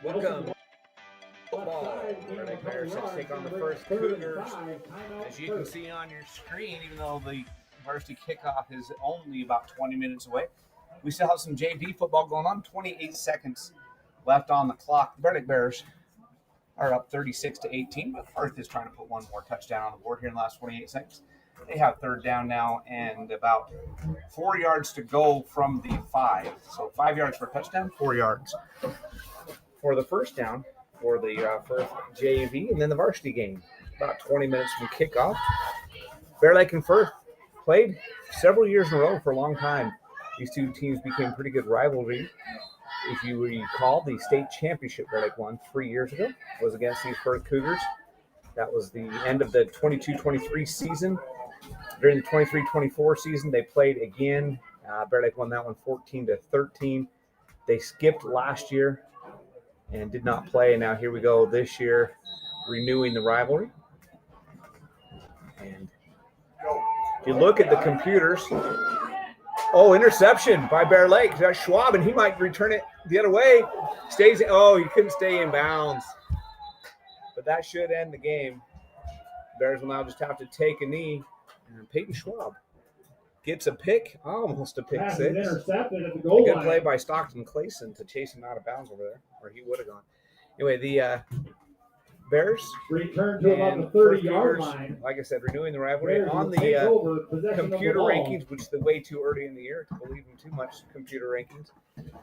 Welcome. Football. The Bears take on the Firth Cougars. As you can see on your screen, even though the varsity kickoff is only about 20 minutes away, we still have some JV football going on. 28 seconds left on the clock. The Bears are up 36-18, but Firth is trying to put one more touchdown on the board here in the last 28 seconds. They have third down now and about 4 yards to go from the 5. So 5 yards for a touchdown, 4 yards for the first down for the Firth JV, and then the varsity game. About 20 minutes from kickoff. Bear Lake and Firth played several years in a row for a long time. These two teams became pretty good rivalry. If you recall, the state championship Bear Lake won 3 years ago was against these Firth Cougars. That was the end of the 22-23 season. During the 23-24 season, they played again. Bear Lake won that one 14-13. They skipped last year and did not play. And now here we go this year, renewing the rivalry. And if you look at the computers, interception by Bear Lake. That's Schwab, and he might return it the other way. He couldn't stay in bounds. But that should end the game. Bears will now just have to take a knee. And Peyton Schwab gets a pick, almost a pick six. Intercepted at the goal line. Good play by Stockton Clayson to chase him out of bounds over there, or he would have gone. Anyway, the Bears return to about the 30-yard line. Like I said, renewing the rivalry on the computer rankings, which is way too early in the year to believe in too much computer rankings.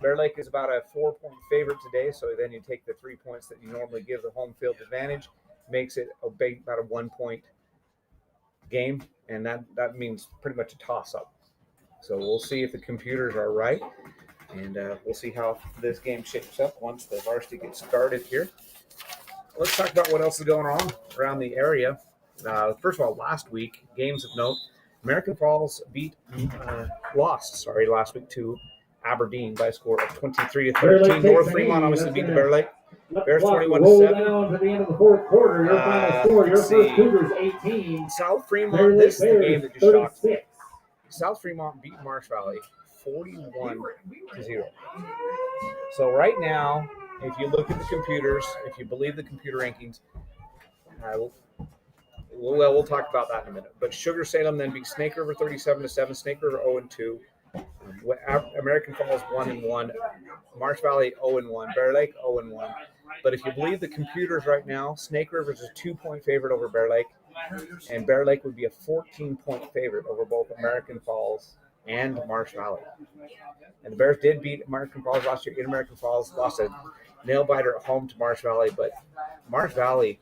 Bear Lake is about a 4-point favorite today, so then you take the 3 points that you normally give the home field advantage, makes it about a 1-point game, and that means pretty much a toss-up. So we'll see if the computers are right, and we'll see how this game shapes up once the varsity gets started here. Let's talk about what else is going on around the area. First of all, last week, games of note, American Falls lost last week to Aberdeen by a score of 23-13. North Fremont obviously beat the Bear Lake. Bears 21-7. Down to the end of the fourth quarter. Your final score, your First Cougars 18. South Fremont, this is the game that just shocked me. South Fremont beat Marsh Valley 41-0. So right now, if you look at the computers, if you believe the computer rankings, we'll talk about that in a minute. But Sugar Salem then beat Snake River 37-7. Snake River 0-2. American Falls 1-1. Marsh Valley 0-1. Bear Lake 0-1. But if you believe the computers right now, Snake River is a 2-point favorite over Bear Lake, and Bear Lake would be a 14-point favorite over both American Falls and Marsh Valley. And the Bears did beat American Falls last year in American Falls, lost a nail-biter at home to Marsh Valley, but Marsh Valley,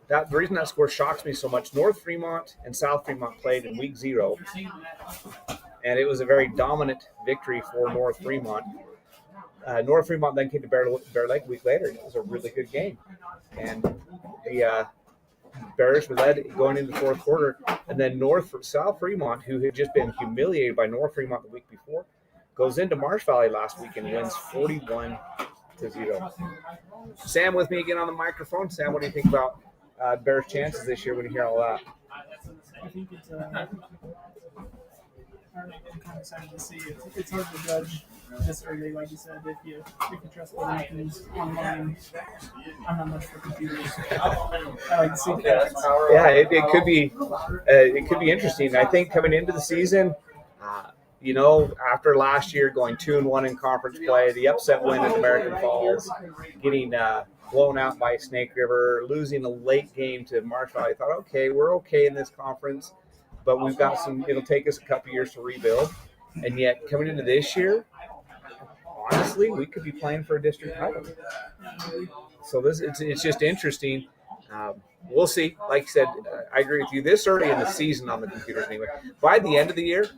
the reason that score shocks me so much, North Fremont and South Fremont played in week 0, and it was a very dominant victory for North Fremont. North Fremont then came to Bear Lake a week later. It was a really good game. And the Bears were led going into the fourth quarter. And then South Fremont, who had just been humiliated by North Fremont the week before, goes into Marsh Valley last week and wins 41-0. Sam with me again on the microphone. Sam, what do you think about Bears' chances this year when you hear all that? I think it's I'm kind of excited to see it. It's hard to judge this early, like you said, if you trust the rankings online. I'm not much for computers. I like to see that. Yeah, it could be interesting. I think coming into the season, after last year going 2-1 in conference play, the upset win at American Falls, getting blown out by Snake River, losing a late game to Marsh Valley, I thought, okay, we're okay in this conference. But we've got it'll take us a couple years to rebuild. And yet, coming into this year, honestly, we could be playing for a district title. So it's just interesting. We'll see. Like I said, I agree with you. This early in the season on the computers anyway. By the end of the year,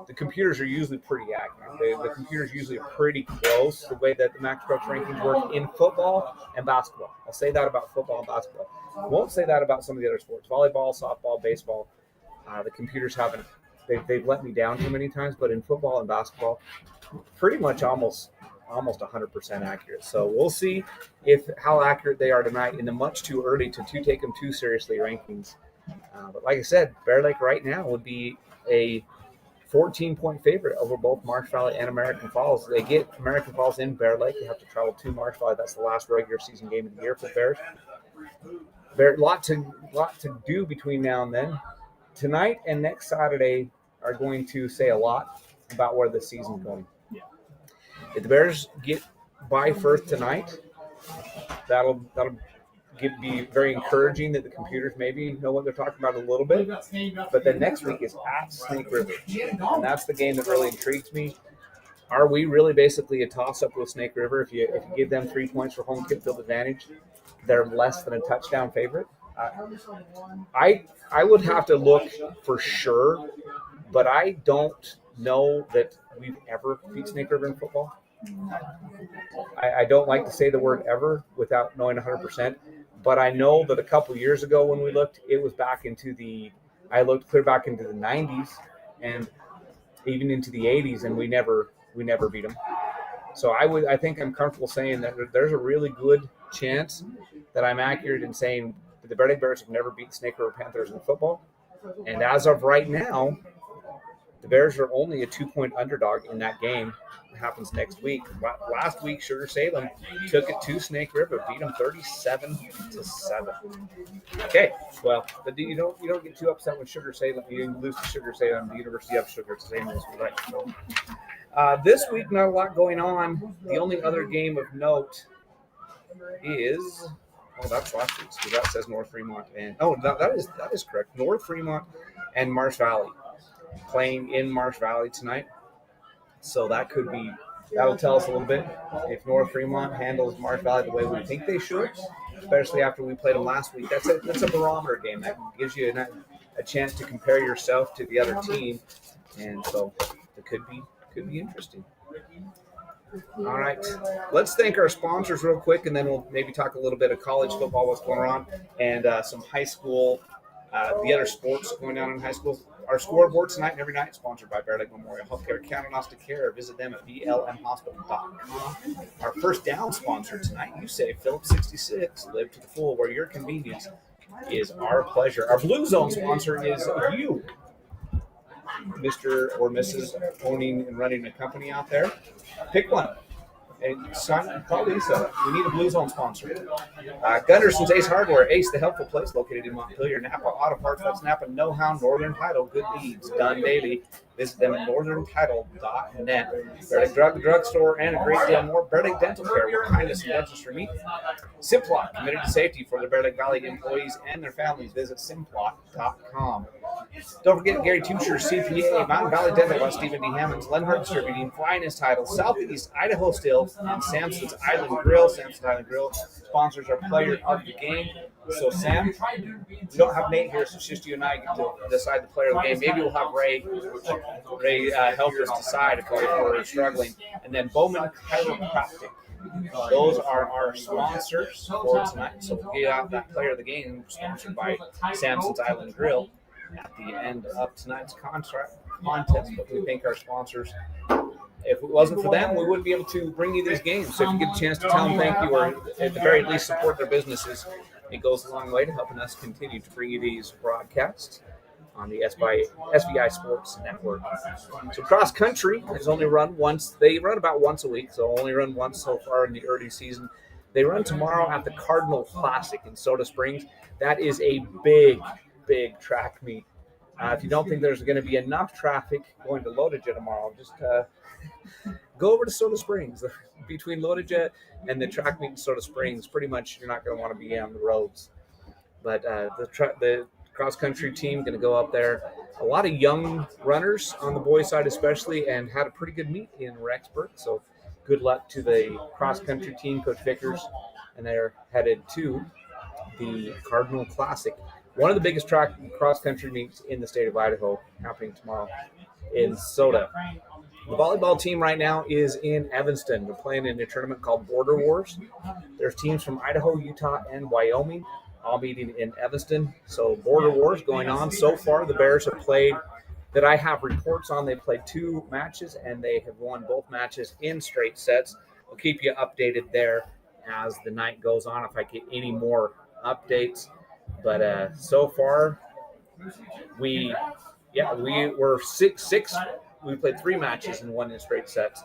the computers are usually pretty accurate. The computers usually are pretty close the way that the Max Trucks rankings work in football and basketball. I'll say that about football and basketball. I won't say that about some of the other sports. Volleyball, softball, baseball. The computers haven't, they've let me down too many times, but in football and basketball, pretty much almost 100% accurate. So we'll see how accurate they are tonight in the much too early to take them too seriously rankings. But like I said, Bear Lake right now would be a 14-point favorite over both Marsh Valley and American Falls. They get American Falls in Bear Lake. They have to travel to Marsh Valley. That's the last regular season game of the year for the Bears. There's a lot to do between now and then. Tonight and next Saturday are going to say a lot about where the season's going. If the Bears get by Firth tonight, that'll be very encouraging that the computers maybe know what they're talking about a little bit. But then next week is at Snake River, and that's the game that really intrigues me. Are we really basically a toss-up with Snake River? If you give them 3 points for home field advantage, they're less than a touchdown favorite. I would have to look for sure, but I don't know that we've ever beat Snake River in football. I don't like to say the word ever without knowing 100%, but I know that a couple years ago when we looked, it was back into I looked clear back into the 90s and even into the 80s, and we never beat them. So I think I'm comfortable saying that there's a really good chance that I'm accurate in saying that the Bear Lake Bears have never beat Snake River Panthers in football. And as of right now, the Bears are only a 2-point underdog in that game. It happens next week. Last week, Sugar Salem took it to Snake River, beat them 37-7. Okay, well, but you don't get too upset when Sugar Salem. You lose to Sugar Salem, the University of Sugar Salem is right. So, this week, not a lot going on. The only other game of note is. Oh, that's last week's because that says North Fremont and that is correct. North Fremont and Marsh Valley playing in Marsh Valley tonight. So that'll tell us a little bit if North Fremont handles Marsh Valley the way we think they should, especially after we played them last week. That's a barometer game that gives you a chance to compare yourself to the other team, and so it could be interesting. All right, let's thank our sponsors real quick, and then we'll maybe talk a little bit of college football, what's going on, and some high school, the other sports going on in high school. Our scoreboard tonight and every night sponsored by Bear Lake Memorial Healthcare. Count on us to care. Visit them at blmhospital.com. Our first down sponsor tonight, you say Phillips 66. Live to the full where your convenience is our pleasure. Our Blue Zone sponsor is you, Mr. or Mrs. owning and running a company out there. Pick one. And probably so. We need a Blue Zone sponsor. Gunderson's Ace Hardware. Ace, the helpful place located in Montpelier. Napa Auto Parts. That's Napa Know-How. Northern Title. Good deeds done daily. Visit them at northerntitle.net. Bear Lake Drugstore and a great deal more. Bear Lake Dental Care, where kindness and dentistry meet. Simplot, committed to safety for the Bear Lake Valley employees and their families. Visit simplot.com. Don't forget Gary Tusher, CPA, Mountain Valley Dental by Stephen D. Hammonds, Lenhart Distributing, Finest Title, Southeast Idaho Steel, and Samson's Island Grill. Samson's Island Grill sponsors our player of the game. So, Sam, we don't have Nate here, so it's just you and I get to decide the player of the game. Maybe we'll have Ray help us decide if we're struggling. And then Bowman Chiropractic. Those are our sponsors for tonight. So we'll get out that player of the game, sponsored by Samson's Island Grill at the end of tonight's contest. But we thank our sponsors. If it wasn't for them, we wouldn't be able to bring you these games. So if you get a chance to tell them thank you, or at the very least support their businesses, it goes a long way to helping us continue to bring you these broadcasts on the SBI Sports Network. So cross country has only run once. They run about once a week, so only run once so far in the early season. They run tomorrow at the Cardinal Classic in Soda Springs. That is a big track meet. If you don't think there's going to be enough traffic going to Lodija tomorrow, just go over to Soda Springs. Between Lodija and the track meet in Soda Springs, pretty much you're not going to want to be on the roads. But the cross-country team going to go up there. A lot of young runners on the boys' side especially, and had a pretty good meet in Rexburg. So good luck to the cross-country team, Coach Vickers, and they're headed to the Cardinal Classic. One of the biggest cross-country meets in the state of Idaho, happening tomorrow in Soda. The volleyball team right now is in Evanston. They're playing in a tournament called Border Wars. There's teams from Idaho, Utah, and Wyoming all meeting in Evanston. So Border Wars going on. So far, the Bears have played, that I have reports on, they played 2 matches, and they have won both matches in straight sets. We'll keep you updated there as the night goes on if I get any more updates. But so far, we Yeah, we were 6-6. We played 3 matches and won in straight sets.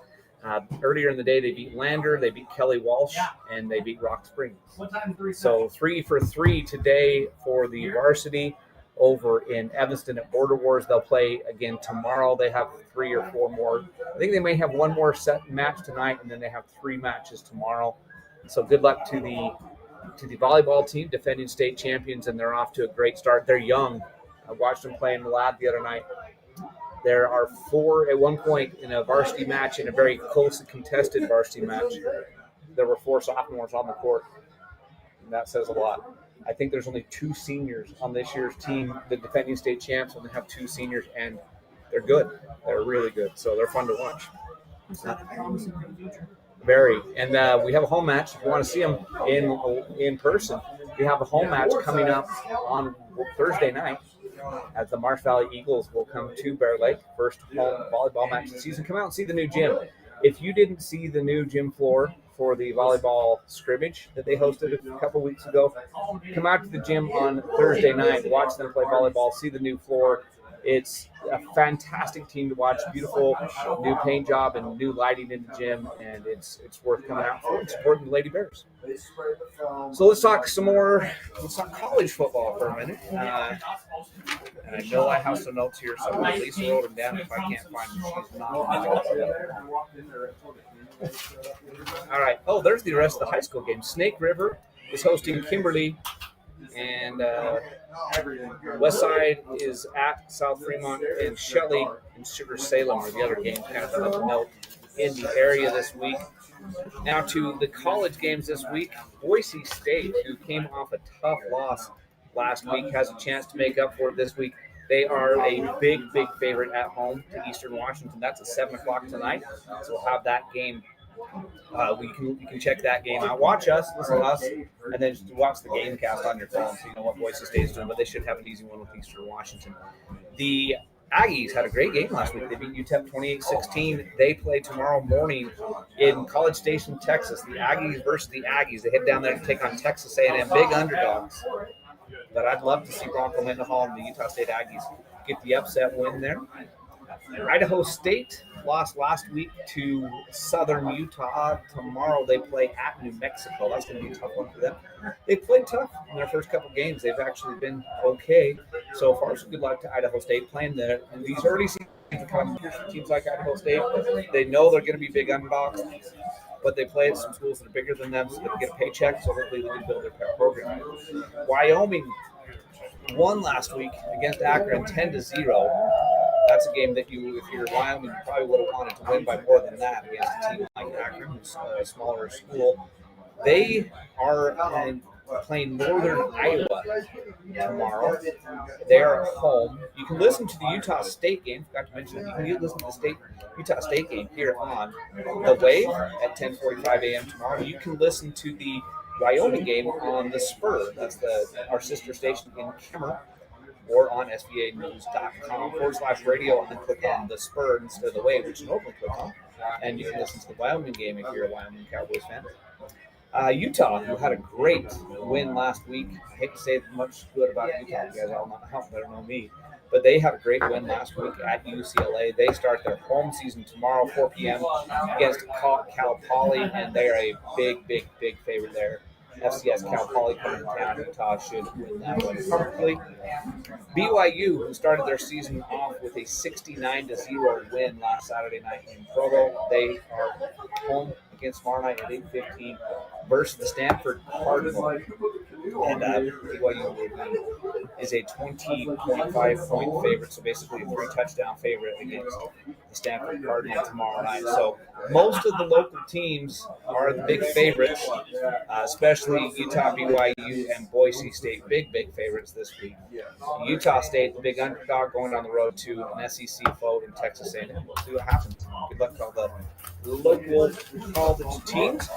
Earlier in the day, they beat Lander, they beat Kelly Walsh, and they beat Rock Springs. So 3 for 3 today for the varsity over in Evanston at Border Wars. They'll play again tomorrow. They have 3 or 4 more. I think they may have 1 more set match tonight, and then they have 3 matches tomorrow. So good luck to the volleyball team, defending state champions, and they're off to a great start. They're young. I watched them play in the lab the other night. There are 4 at one point in a varsity match, in a very closely contested varsity match. There were 4 sophomores on the court, and that says a lot. I think there's only 2 seniors on this year's team. The defending state champs only have 2 seniors, and they're good. They're really good, so they're fun to watch. Very. And we have a home match. If you want to see them in person, we have a home match coming up on Thursday night, as the Marsh Valley Eagles will come to Bear Lake. First home volleyball match of the season. Come out and see the new gym. If you didn't see the new gym floor for the volleyball scrimmage that they hosted a couple weeks ago, come out to the gym on Thursday night, watch them play volleyball, see the new floor. It's a fantastic team to watch. Beautiful new paint job and new lighting in the gym, and it's worth coming out for and supporting the Lady Bears. So let's talk some more. Let's talk college football for a minute. And I know I have some notes here, so at least wrote them down if I can't find them. She's not. All right. Oh, there's the rest of the high school game. Snake River is hosting Kimberly, and Westside is at South Fremont, and Shelley and Sugar Salem are the other games kind of of note in the area this week. Now to the college games this week. Boise State, who came off a tough loss last week, has a chance to make up for it this week. They are a big favorite at home to Eastern Washington. That's at 7 o'clock tonight. So we'll have that game. You can check that game out. Watch us, listen to us, and then just watch the game cast on your phone so you know what Boise State is doing. But they should have an easy one with Eastern Washington. The Aggies had a great game last week. They beat UTEP 28-16. They play tomorrow morning in College Station, Texas. The Aggies versus the Aggies. They head down there to take on Texas A&M, big underdogs. But I'd love to see Bronco Mendenhall and the Utah State Aggies get the upset win there. Idaho State lost last week to Southern Utah. Tomorrow they play at New Mexico. That's going to be a tough one for them. They played tough in their first couple games. They've actually been okay so far. So good luck to Idaho State playing there. And these early seasons are kind of teams like Idaho State. They know they're going to be big underdogs, but they play at some schools that are bigger than them, so they can get a paycheck. So hopefully they can build their program. Wyoming won last week against Akron 10-0. That's a game that if you're Wyoming, you probably would have wanted to win by more than that against a team like Akron, who's a smaller school. They are playing Northern Iowa tomorrow. They are at home. You can listen to the Utah State game. Forgot to mention that. You can listen to the Utah State game here on The Wave at 10:45 a.m. tomorrow. You can listen to the Wyoming game on The Spur. That's our sister station in Kemmer. Or on svanews.com/radio, and then click on The Spur instead of The Wave, which you normally click on. And you can listen to the Wyoming game if you're a Wyoming Cowboys fan. Utah, who had a great win last week. I hate to say much good about Utah. You guys all better know me. But they had a great win last week at UCLA. They start their home season tomorrow, 4 p.m. against Cal Poly, and they are a big favorite there. FCS Cal Poly coming to town. Utah should win that one comfortably. BYU, who started their season off with a 69-0 win last Saturday night in Provo. They are home against tomorrow night at 8:15 versus the Stanford Cardinals. And BYU is a 20.5-point favorite, so basically a 3-touchdown favorite against the Stanford Cardinals tomorrow night. So most of the local teams are the big favorites, especially Utah, BYU, and Boise State, big favorites this week. Utah State, the big underdog, going on the road to an SEC foe in Texas A&M. We'll see what happens. Good luck to all the local college teams.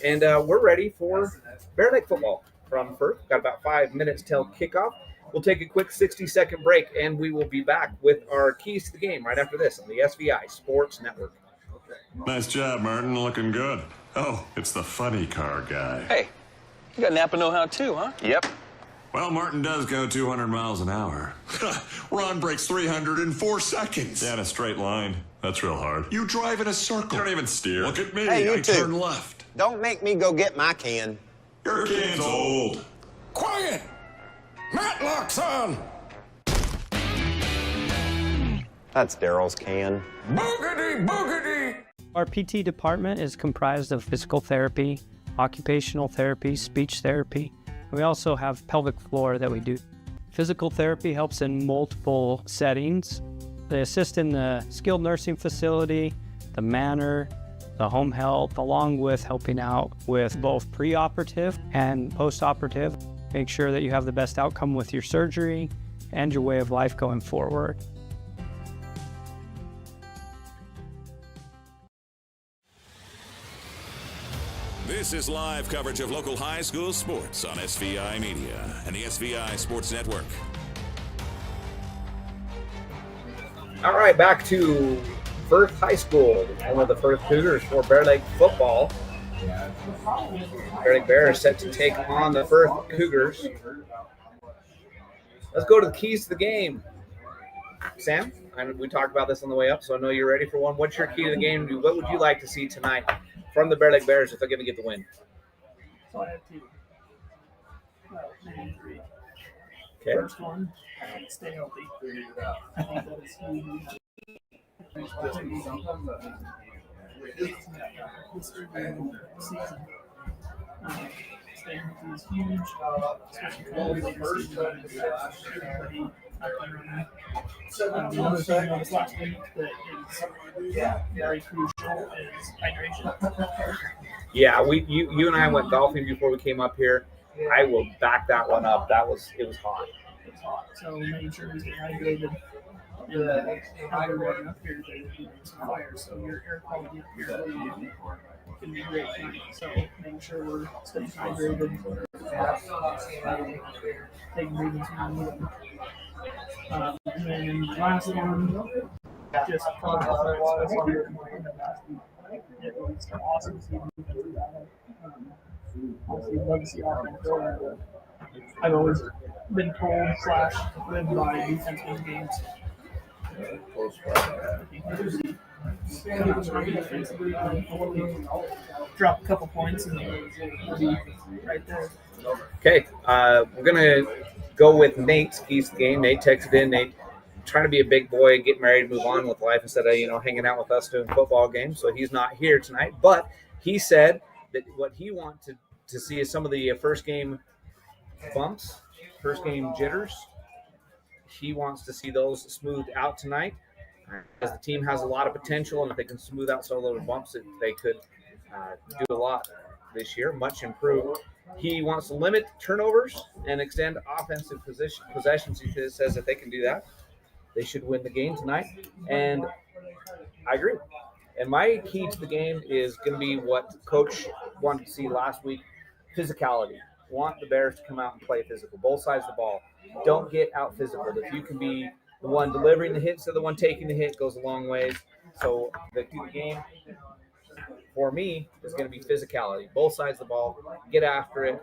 And we're ready for Bear Lake football from Firth. Got about 5 minutes till kickoff. We'll take a quick 60-second break, and we will be back with our keys to the game right after this on the SVI Sports Network. Nice job, Martin. Looking good. Oh, it's the funny car guy. Hey, you got Napa know-how too, huh? Yep. Well, Martin does go 200 miles an hour. Ron breaks 300 in 4 seconds. Yeah, in a straight line. That's real hard. You drive in a circle. You don't even steer. Look at me. Hey, you I two. turn left. Don't make me go get my can. Your can's old. Quiet! Matlock's on! That's Daryl's can. Boogity, boogity! Our PT department is comprised of physical therapy, occupational therapy, speech therapy. We also have pelvic floor that we do. Physical therapy helps in multiple settings. They assist in the skilled nursing facility, the manor, the home health, along with helping out with both preoperative and postoperative. Make sure that you have the best outcome with your surgery and your way of life going forward. This is live coverage of local high school sports on SVI Media and the SVI Sports Network. All right, back to Firth High School, home of the Firth Cougars for Bear Lake football. Bear Lake Bears set to take on the Firth Cougars. Let's go to the keys to the game. Sam, we talked about this on the way up, so I know you're ready for one. What's your key to the game? What would you like to see tonight from the Bear Lake Bears if they're going to get the win? So I have two. Maybe three. Okay. First one, stay healthy. I think that is huge. This early in the season. Staying healthy is huge, especially for all the everybody out there running. Another thing I noticed last week that is very crucial is hydration. Yeah, you and I went golfing before we came up here. I will back that one up. It was hot. It was hot, so making sure we stay hydrated. And how we're running up here, there's some fire, so your air quality up here can be great tonight. So making sure we're staying hydrated, taking readings when we need them. And then the last one, just it was awesome to see defensive battle. Obviously, love to see offense going, but I've always been told / lived by defense wins games. Drop a couple points and we'll be right there. Okay, we're going to go with Nate's keys to the game. Nate texted in. Nate trying to be a big boy, get married, move on with life instead of, hanging out with us doing football games. So he's not here tonight. But he said that what he wants to see is some of the first game bumps, first game jitters. He wants to see those smoothed out tonight, as the team has a lot of potential, and if they can smooth out some of those bumps, they could do a lot this year, much improved. He wants to limit turnovers and extend offensive possessions. He says if they can do that, they should win the game tonight, and I agree. And my key to the game is going to be what Coach wanted to see last week, physicality. Want the Bears to come out and play physical, both sides of the ball. Don't get out physical. If you can be the one delivering the hit instead of the one taking the hit, goes a long ways. So the key to the game for me is going to be physicality. Both sides of the ball, get after it.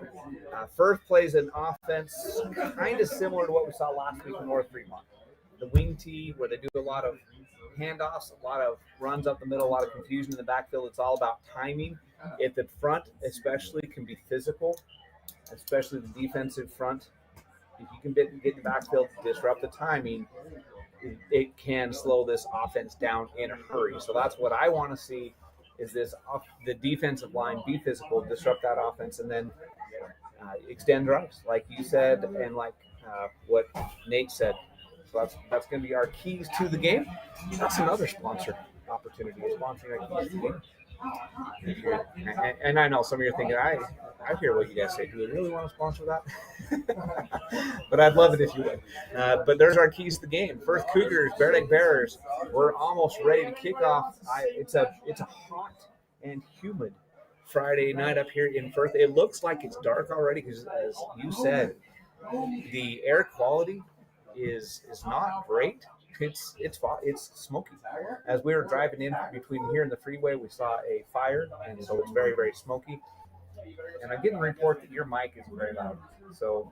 Firth plays an offense kind of similar to what we saw last week in North Fremont. The wing tee, where they do a lot of handoffs, a lot of runs up the middle, a lot of confusion in the backfield. It's all about timing. If the front especially can be physical, especially the defensive front, if you can get in the backfield, disrupt the timing, it can slow this offense down in a hurry. So that's what I want to see, is the defensive line be physical, disrupt that offense, and then extend drives, like you said, and like what Nate said. So that's going to be our keys to the game. That's another sponsor opportunity, sponsoring our keys to the game. And I know some of you are thinking, I hear what you guys say. Do we really want to sponsor that? But I'd love it if you would. But there's our keys to the game. Firth Cougars, Bear Lake Bears. We're almost ready to kick off. It's a hot and humid Friday night up here in Firth. It looks like it's dark already because, as you said, the air quality is not great. It's smoky. As we were driving in between here and the freeway, we saw a fire, and so it's very, very smoky. And I'm getting a report that your mic is very loud. So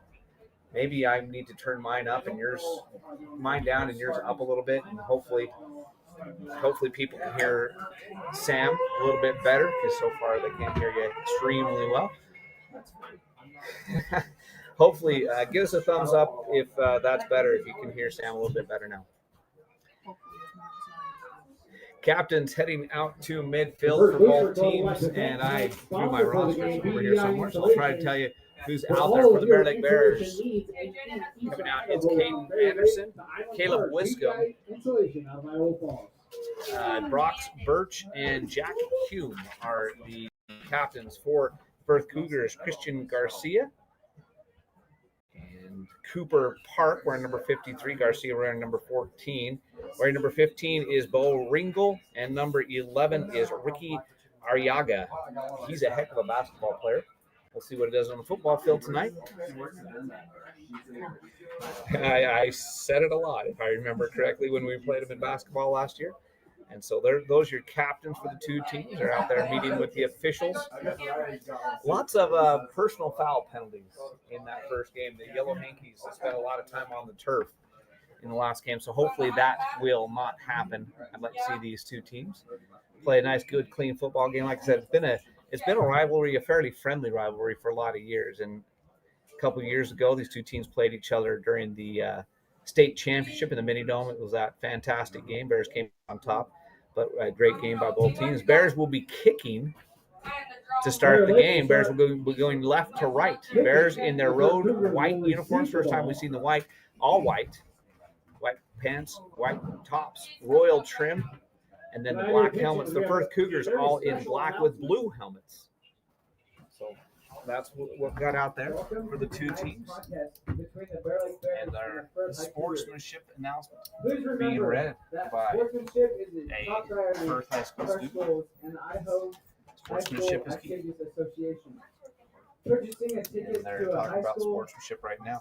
maybe I need to turn mine up and mine down and yours up a little bit, and hopefully people can hear Sam a little bit better, because so far they can't hear you extremely well. Hopefully, give us a thumbs up if that's better, if you can hear Sam a little bit better now. Captains heading out to midfield for both teams, and I threw my rosters over here somewhere, so I'll try to tell you who's out there for the Bear Lake Bears. Coming out, it's Caden Anderson, Caleb Wiscombe, Brock Birch, and Jack Hume are the captains. For Firth Cougars, Christian Garcia and Cooper Park wearing number 53, Garcia wearing number 14. Wearing number 15 is Bo Ringel, and number 11 is Ricky Arriaga. He's a heck of a basketball player. We'll see what it does on the football field tonight. I said it a lot, if I remember correctly, when we played them in basketball last year. And so those are your captains for the two teams. They're out there meeting with the officials. Lots of personal foul penalties in that first game. The Yellow Hankies spent a lot of time on the turf in the last game, so hopefully that will not happen. I'd like to see these two teams play a nice, good, clean football game. Like I said, it's been a rivalry, a fairly friendly rivalry for a lot of years. And a couple of years ago, these two teams played each other during the state championship in the Mini Dome. It was that fantastic game. Bears came on top, but a great game by both teams. Bears will be kicking to start the game. Bears will be going left to right. Bears in their road white uniforms. First time we've seen the white, all white pants, white tops, royal trim, and then the black helmets. The Firth Cougars all in black with blue helmets. So that's what got out there for the two teams. And our sportsmanship announcement being read by a Firth High School student. Sportsmanship is key. And they're talking about sportsmanship right now.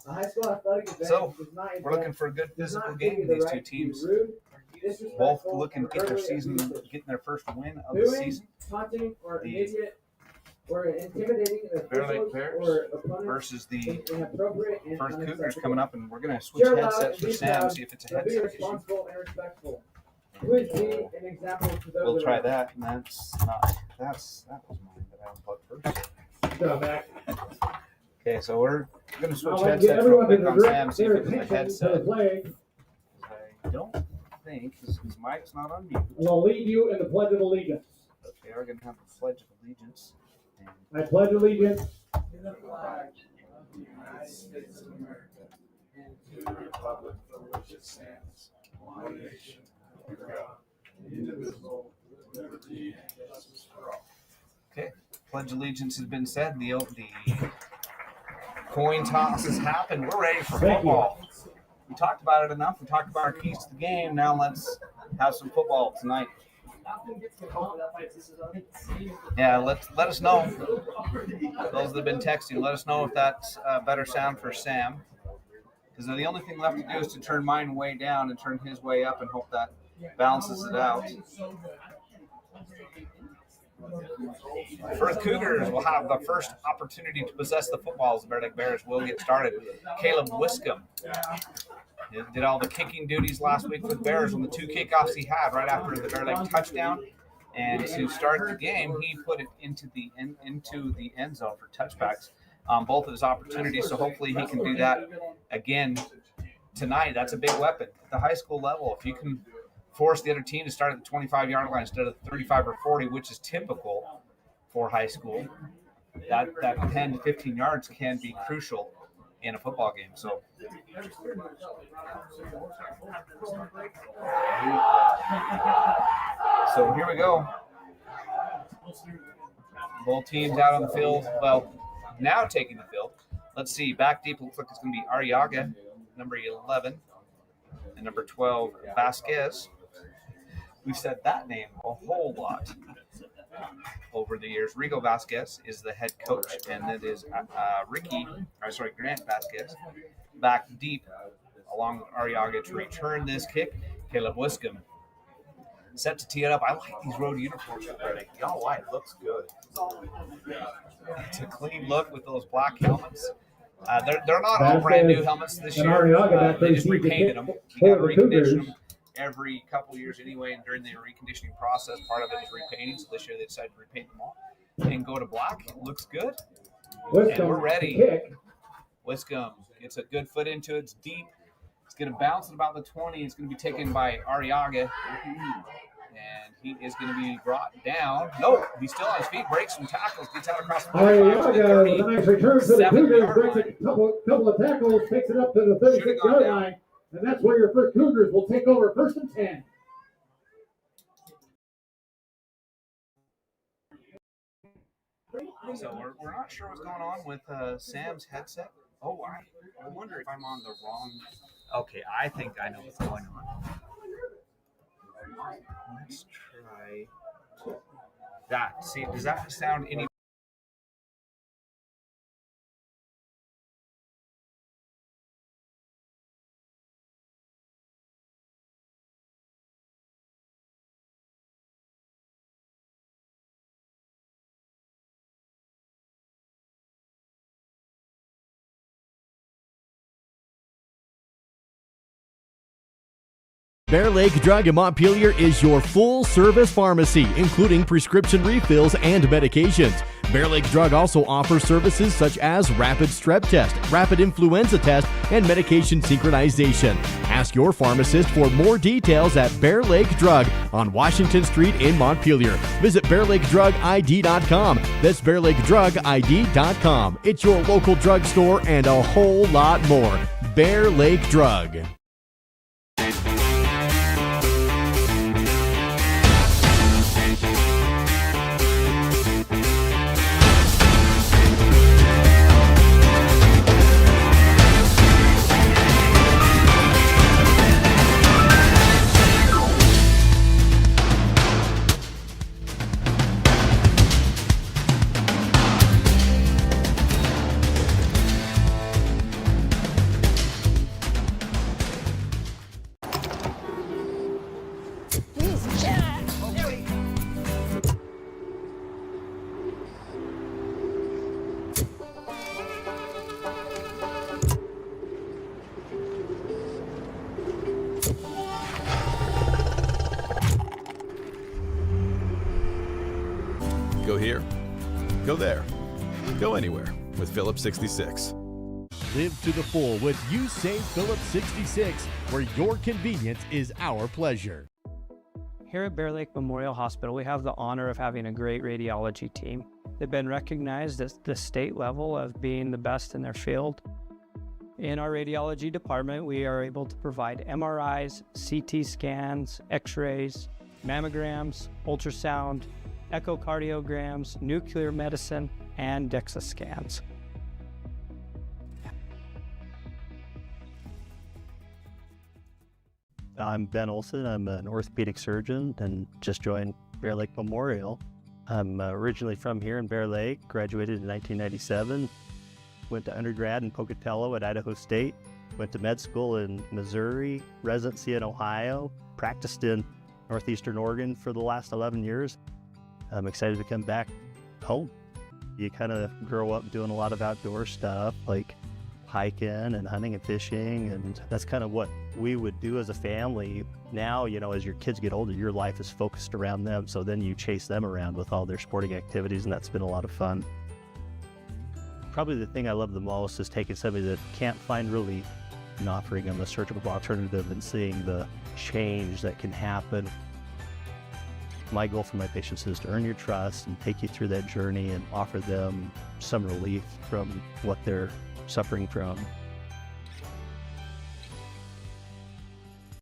So we're looking for a good physical game. These two teams both looking to get their season, getting their first win of the season. The Bear Lake Bears versus the Firth Cougars coming up, and we're going to switch headsets for Sam, see if it's a headset issue. We'll try that, and that was mine that I unplugged first. Okay, so we're going to switch headsets real quick on Sam, see if it's a headset. I don't think his mic's not on mute. We'll lead you in the Pledge of Allegiance. Okay, we're going to have the Pledge of Allegiance. I pledge allegiance to the flag of the United States of America and to the republic for which it stands, one nation, under God, indivisible, with liberty and justice for all. Okay, Pledge Allegiance has been said. The coin toss has happened. We're ready for football. We talked about it enough. We talked about our keys to the game. Now let's have some football tonight. Yeah, let us know. Those that have been texting, let us know if that's better sound for Sam. Because the only thing left to do is to turn mine way down and turn his way up and hope that balances it out. Firth Cougars will have the first opportunity to possess the football as the Bear Lake Bears will get started. Caleb Wiscombe did all the kicking duties last week for the Bears on the two kickoffs he had right after the Bear Lake touchdown. And to start the game, he put it into the end zone for touchbacks on both of his opportunities. So hopefully he can do that again tonight. That's a big weapon at the high school level. If you can force the other team to start at the 25-yard line instead of 35 or 40, which is typical for high school, that 10 to 15 yards can be crucial in a football game. So here we go. Both teams out on the field. Well, now taking the field. Let's see. Back deep, looks like it's going to be Arriaga, number 11, and number 12, Vasquez. We've said that name a whole lot over the years. Rigo Vasquez is the head coach, and it is Grant Vasquez back deep along with Arriaga to return this kick. Caleb Wiscombe set to tee it up. I like these road uniforms already. Y'all white looks good. It's a clean look with those black helmets They're not all brand new helmets this year. They just repainted them. You got to recondition them every couple of years anyway, and during the reconditioning process, part of it is repainting. So this year they decided to repaint them all and go to black. It looks good, and we're ready. Wiscombe gets a good foot into it. It's deep. It's going to bounce at about the 20. It's going to be taken by Arriaga, and he is going to be brought down. Nope, he's still on his feet. Breaks some tackles. Gets out across the 45 to the 30. Nice return for the Cougars. Breaks a couple of tackles. Takes it up to the 36-yard line. And that's where your Firth Cougars will take over 1st and 10. So we're not sure what's going on with Sam's headset. Oh, I wonder if I'm on the wrong. Okay, I think I know what's going on. Let's try that. See, does that sound any? Bear Lake Drug in Montpelier is your full-service pharmacy, including prescription refills and medications. Bear Lake Drug also offers services such as rapid strep test, rapid influenza test, and medication synchronization. Ask your pharmacist for more details at Bear Lake Drug on Washington Street in Montpelier. Visit BearLakeDrugID.com. That's BearLakeDrugID.com. It's your local drugstore and a whole lot more. Bear Lake Drug. Go here, go there, go anywhere with Phillips 66. Live to the full with You Save Phillips 66, where your convenience is our pleasure. Here at Bear Lake Memorial Hospital, we have the honor of having a great radiology team. They've been recognized at the state level of being the best in their field. In our radiology department, we are able to provide MRIs, CT scans, x-rays, mammograms, ultrasound, echocardiograms, nuclear medicine, and DEXA scans. I'm Ben Olson. I'm an orthopedic surgeon and just joined Bear Lake Memorial. I'm originally from here in Bear Lake, graduated in 1997, went to undergrad in Pocatello at Idaho State, went to med school in Missouri, residency in Ohio, practiced in Northeastern Oregon for the last 11 years. I'm excited to come back home. You kind of grow up doing a lot of outdoor stuff like hiking and hunting and fishing, and that's kind of what we would do as a family. Now, you know, as your kids get older, your life is focused around them, so then you chase them around with all their sporting activities, and that's been a lot of fun. Probably the thing I love the most is taking somebody that can't find relief and offering them a surgical alternative and seeing the change that can happen. My goal for my patients is to earn your trust and take you through that journey and offer them some relief from what they're suffering from.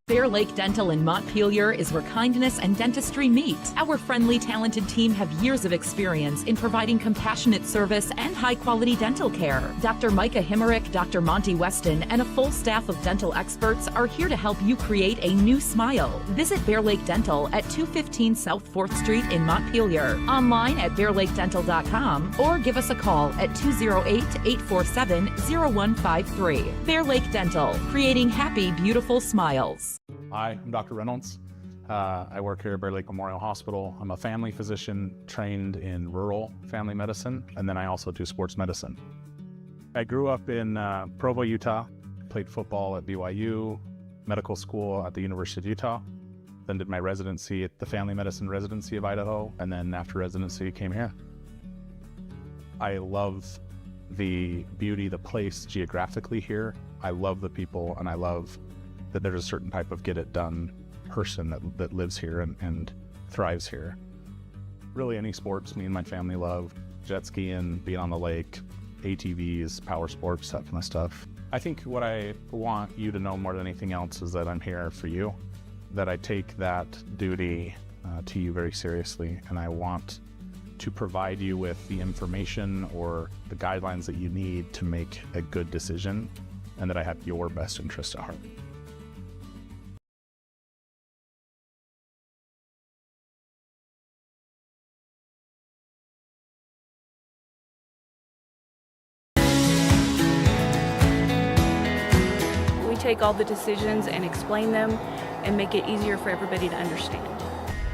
Bear Lake Dental in Montpelier is where kindness and dentistry meet. Our friendly, talented team have years of experience in providing compassionate service and high-quality dental care. Dr. Micah Himmerick, Dr. Monty Weston, and a full staff of dental experts are here to help you create a new smile. Visit Bear Lake Dental at 215 South 4th Street in Montpelier, online at bearlakedental.com, or give us a call at 208-847-0153. Bear Lake Dental, creating happy, beautiful smiles. Hi, I'm Dr. Reynolds. I work here at Bear Lake Memorial Hospital. I'm a family physician trained in rural family medicine, and then I also do sports medicine. I grew up in Provo, Utah, played football at BYU, medical school at the University of Utah, then did my residency at the Family Medicine Residency of Idaho, and then after residency came here. I love the beauty, the place geographically here. I love the people, and I love that there's a certain type of get-it-done person that lives here and thrives here. Really any sports me and my family love. Jet skiing, being on the lake, ATVs, power sports, that kind of stuff. I think what I want you to know more than anything else is that I'm here for you, that I take that duty to you very seriously, and I want to provide you with the information or the guidelines that you need to make a good decision, and that I have your best interest at heart. We take all the decisions and explain them and make it easier for everybody to understand.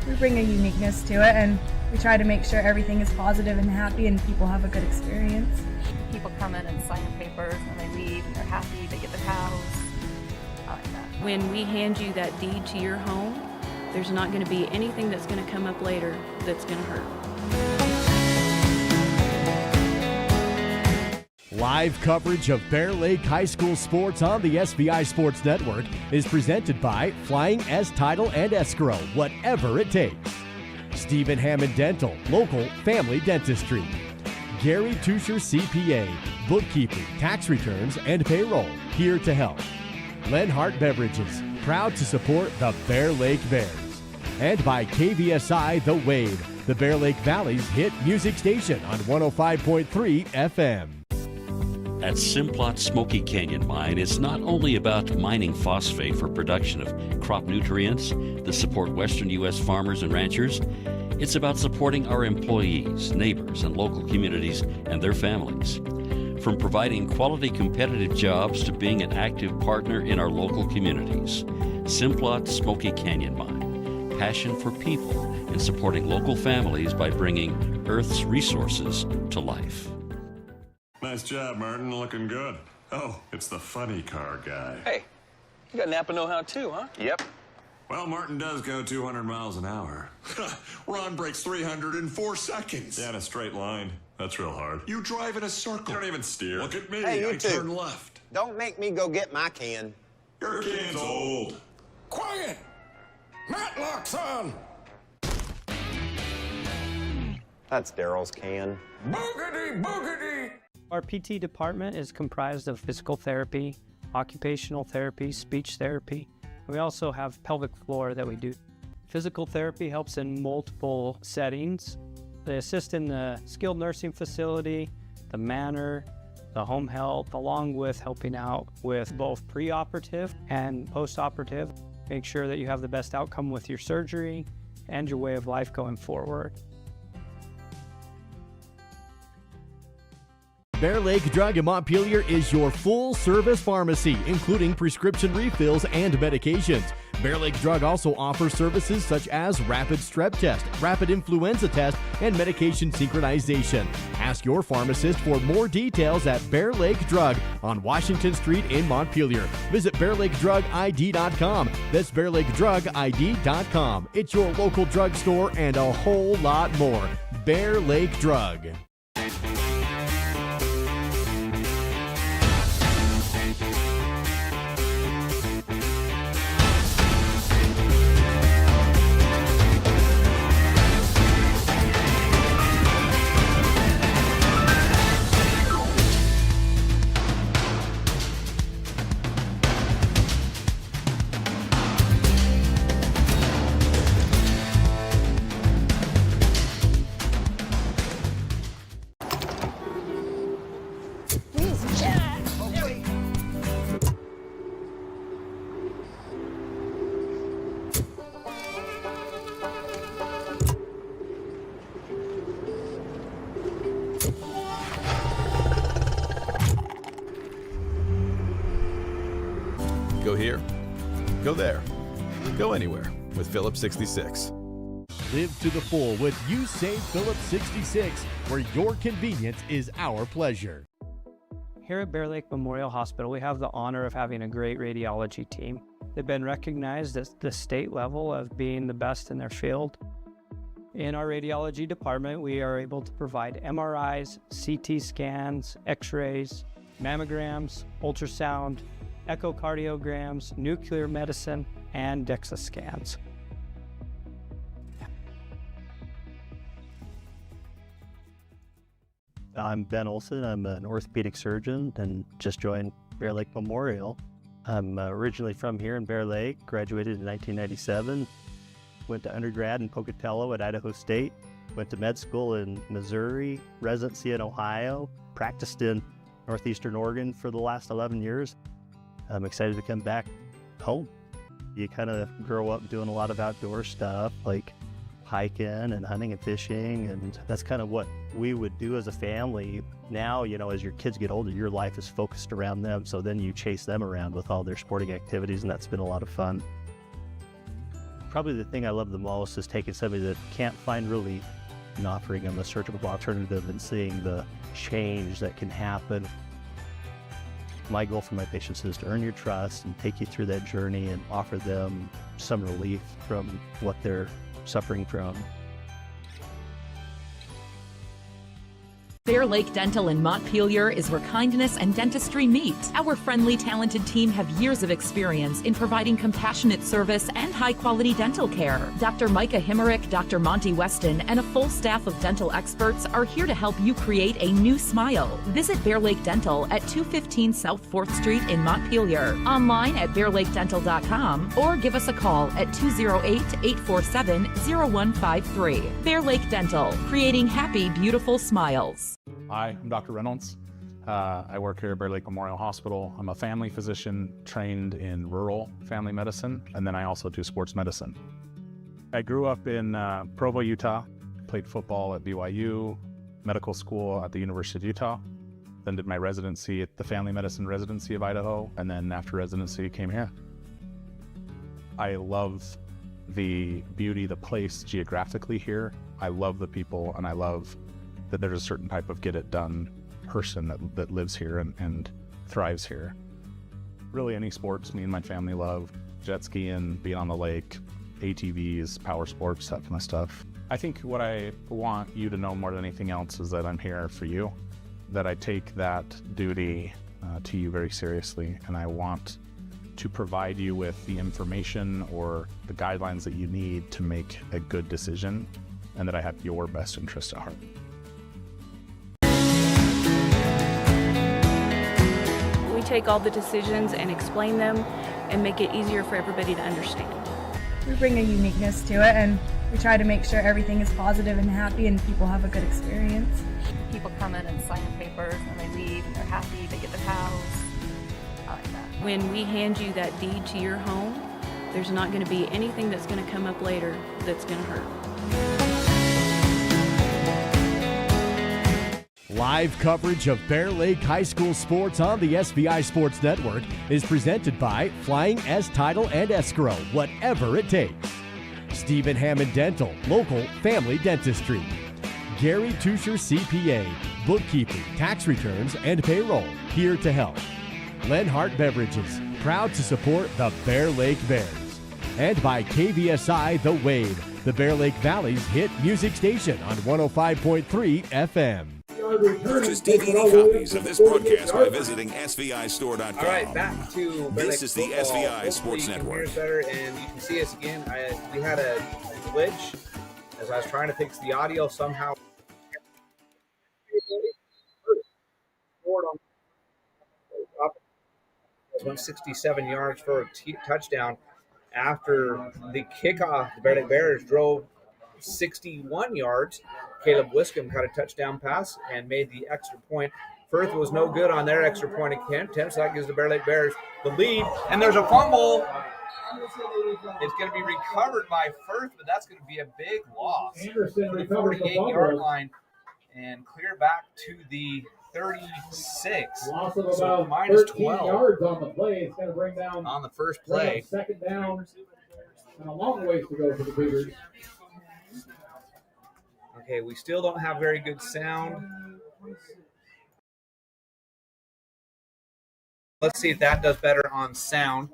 We bring a uniqueness to it, and we try to make sure everything is positive and happy and people have a good experience. People come in and sign papers and they leave and they're happy, they get their house. I like that. When we hand you that deed to your home, there's not going to be anything that's going to come up later that's going to hurt. Live coverage of Bear Lake High School sports on the SVI Sports Network is presented by Flying S Title and Escrow, whatever it takes. Stephen Hammond Dental, local family dentistry. Gary Tusher CPA, bookkeeping, tax returns, and payroll, here to help. Lenhart Beverages, proud to support the Bear Lake Bears. And by KVSI The Wave, the Bear Lake Valley's hit music station on 105.3 FM. At Simplot Smoky Canyon Mine, it's not only about mining phosphate for production of crop nutrients that support western U.S. farmers and ranchers. It's about supporting our employees, neighbors, and local communities and their families. From providing quality competitive jobs to being an active partner in our local communities. Simplot Smoky Canyon Mine. Passion for people and supporting local families by bringing Earth's resources to life. Nice job, Martin. Looking good. Oh, it's the funny car guy. Hey, you got Napa know-how too, huh? Yep. Well, Martin does go 200 miles an hour. Ron breaks 300 in 4 seconds. Yeah, in a straight line. That's real hard. You drive in a circle. You don't even steer. Look at me. Hey, you I two. turn left. Don't make me go get my can. Your can's old. Quiet! Matlock's on! That's Daryl's can. Boogity, boogity! Our PT department is comprised of physical therapy, occupational therapy, speech therapy. We also have pelvic floor that we do. Physical therapy helps in multiple settings. They assist in the skilled nursing facility, the manor, the home health, along with helping out with both preoperative and postoperative. Make sure that you have the best outcome with your surgery and your way of life going forward. Bear Lake Drug in Montpelier is your full-service pharmacy, including prescription refills and medications. Bear Lake Drug also offers services such as rapid strep test, rapid influenza test, and medication synchronization. Ask your pharmacist for more details at Bear Lake Drug on Washington Street in Montpelier. Visit BearLakeDrugID.com. That's BearLakeDrugID.com. It's your local drugstore and a whole lot more. Bear Lake Drug. Go here, go there, go anywhere with Phillips 66. Live to the full with You Save Phillips 66, where your convenience is our pleasure. Here at Bear Lake Memorial Hospital, we have the honor of having a great radiology team. They've been recognized at the state level of being the best in their field. In our radiology department, we are able to provide MRIs, CT scans, X-rays, mammograms, ultrasound, echocardiograms, nuclear medicine, and DEXA scans. I'm Ben Olson. I'm an orthopedic surgeon and just joined Bear Lake Memorial. I'm originally from here in Bear Lake, graduated in 1997, went to undergrad in Pocatello at Idaho State, went to med school in Missouri, residency in Ohio, practiced in Northeastern Oregon for the last 11 years. I'm excited to come back home. You kind of grow up doing a lot of outdoor stuff like hiking and hunting and fishing, and that's kind of what we would do as a family. Now, you know, as your kids get older, your life is focused around them, so then you chase them around with all their sporting activities, and that's been a lot of fun. Probably the thing I love the most is taking somebody that can't find relief and offering them a surgical alternative and seeing the change that can happen. My goal for my patients is to earn your trust and take you through that journey and offer them some relief from what they're suffering from. Bear Lake Dental in Montpelier is where kindness and dentistry meet. Our friendly, talented team have years of experience in providing compassionate service and high-quality dental care. Dr. Micah Himmerick, Dr. Monty Weston, and a full staff of dental experts are here to help you create a new smile. Visit Bear Lake Dental at 215 South 4th Street in Montpelier, online at bearlakedental.com, or give us a call at 208-847-0153. Bear Lake Dental, creating happy, beautiful smiles. Hi, I'm Dr. Reynolds. I work here at Bear Lake Memorial Hospital. I'm a family physician trained in rural family medicine, and then I also do sports medicine. I grew up in Provo, Utah, played football at BYU, medical school at the University of Utah, then did my residency at the family medicine residency of Idaho, and then after residency came here. I love the beauty, the place geographically here. I love the people, and I love that there's a certain type of get-it-done person that lives here and thrives here. Really any sports me and my family love. Jet skiing, being on the lake, ATVs, power sports, that kind of stuff. I think what I want you to know more than anything else is that I'm here for you, that I take that duty to you very seriously, and I want to provide you with the information or the guidelines that you need to make a good decision, and that I have your best interest at heart. We take all the decisions and explain them and make it easier for everybody to understand. We bring a uniqueness to it, and we try to make sure everything is positive and happy and people have a good experience. People come in and sign papers and they leave and they're happy, they get their house. I like that. When we hand you that deed to your home, there's not going to be anything that's going to come up later that's going to hurt. Live coverage of Bear Lake High School sports on the SVI Sports Network is presented by Flying S Title and Escrow, whatever it takes. Stephen Hammond Dental, local family dentistry. Gary Tusher CPA, bookkeeping, tax returns, and payroll, here to help. Lenhart Beverages, proud to support the Bear Lake Bears. And by KVSI The Wave, the Bear Lake Valley's hit music station on 105.3 FM. Purchase DVD copies of this broadcast by visiting svistore.com. All right, back to This is the SVI Sports Network. Better, and you can see us again. We had a glitch as I was trying to fix the audio somehow. 167 yards for a touchdown. After the kickoff, the Bear Lake Bears drove 61 yards. Caleb Wiscombe caught a touchdown pass and made the extra point. Firth was no good on their extra point attempt, so that gives the Bear Lake Bears the lead. And there's a fumble. It's going to be recovered by Firth, but that's going to be a big loss. Anderson to the recovers the 48-yard fumble. line and clear back to the 36. Loss of So about minus 13 12 yards on the play. It's going to bring down on the first bring up play. second down, and a long ways to go for the Beavers. Okay, we still don't have very good sound. Let's see if that does better on sound.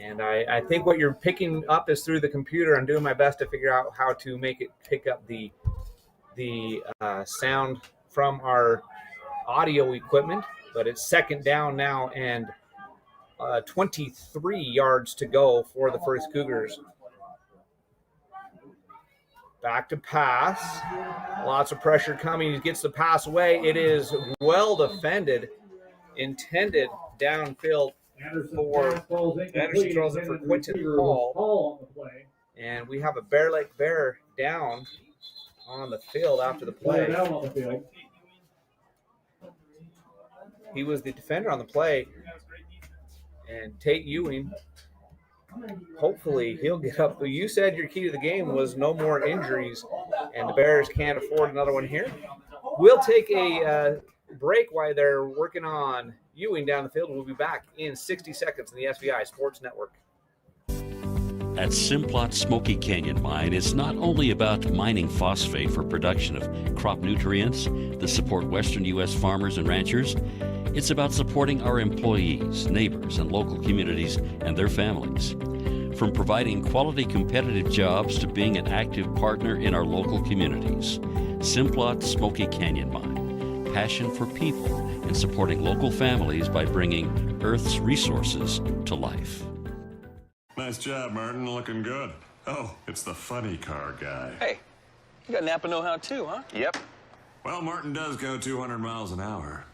And I think what you're picking up is through the computer. I'm doing my best to figure out how to make it pick up the sound from our audio equipment. But it's second down now and 23 yards to go for the Firth Cougars. Back to pass. Lots of pressure coming. He gets the pass away. It is well defended. Intended downfield for Anderson. Throws it for Quinton Hall. And we have a Bear Lake Bear down on the field after the play. He was the defender on the play. And Tate Ewing, hopefully he'll get up. You said your key to the game was no more injuries, and the Bears can't afford another one here. We'll take a break while they're working on Ewing down the field. We'll be back in 60 seconds in the SVI Sports Network. At Simplot Smoky Canyon Mine, it's not only about mining phosphate for production of crop nutrients that support western U.S. farmers and ranchers. It's about supporting our employees, neighbors, and local communities and their families. From providing quality competitive jobs to being an active partner in our local communities. Simplot Smoky Canyon Mine. Passion for people and supporting local families by bringing Earth's resources to life. Nice job, Martin. Looking good. Oh, it's the funny car guy. Hey, you got Napa know-how too, huh? Yep. Well, Martin does go 200 miles an hour.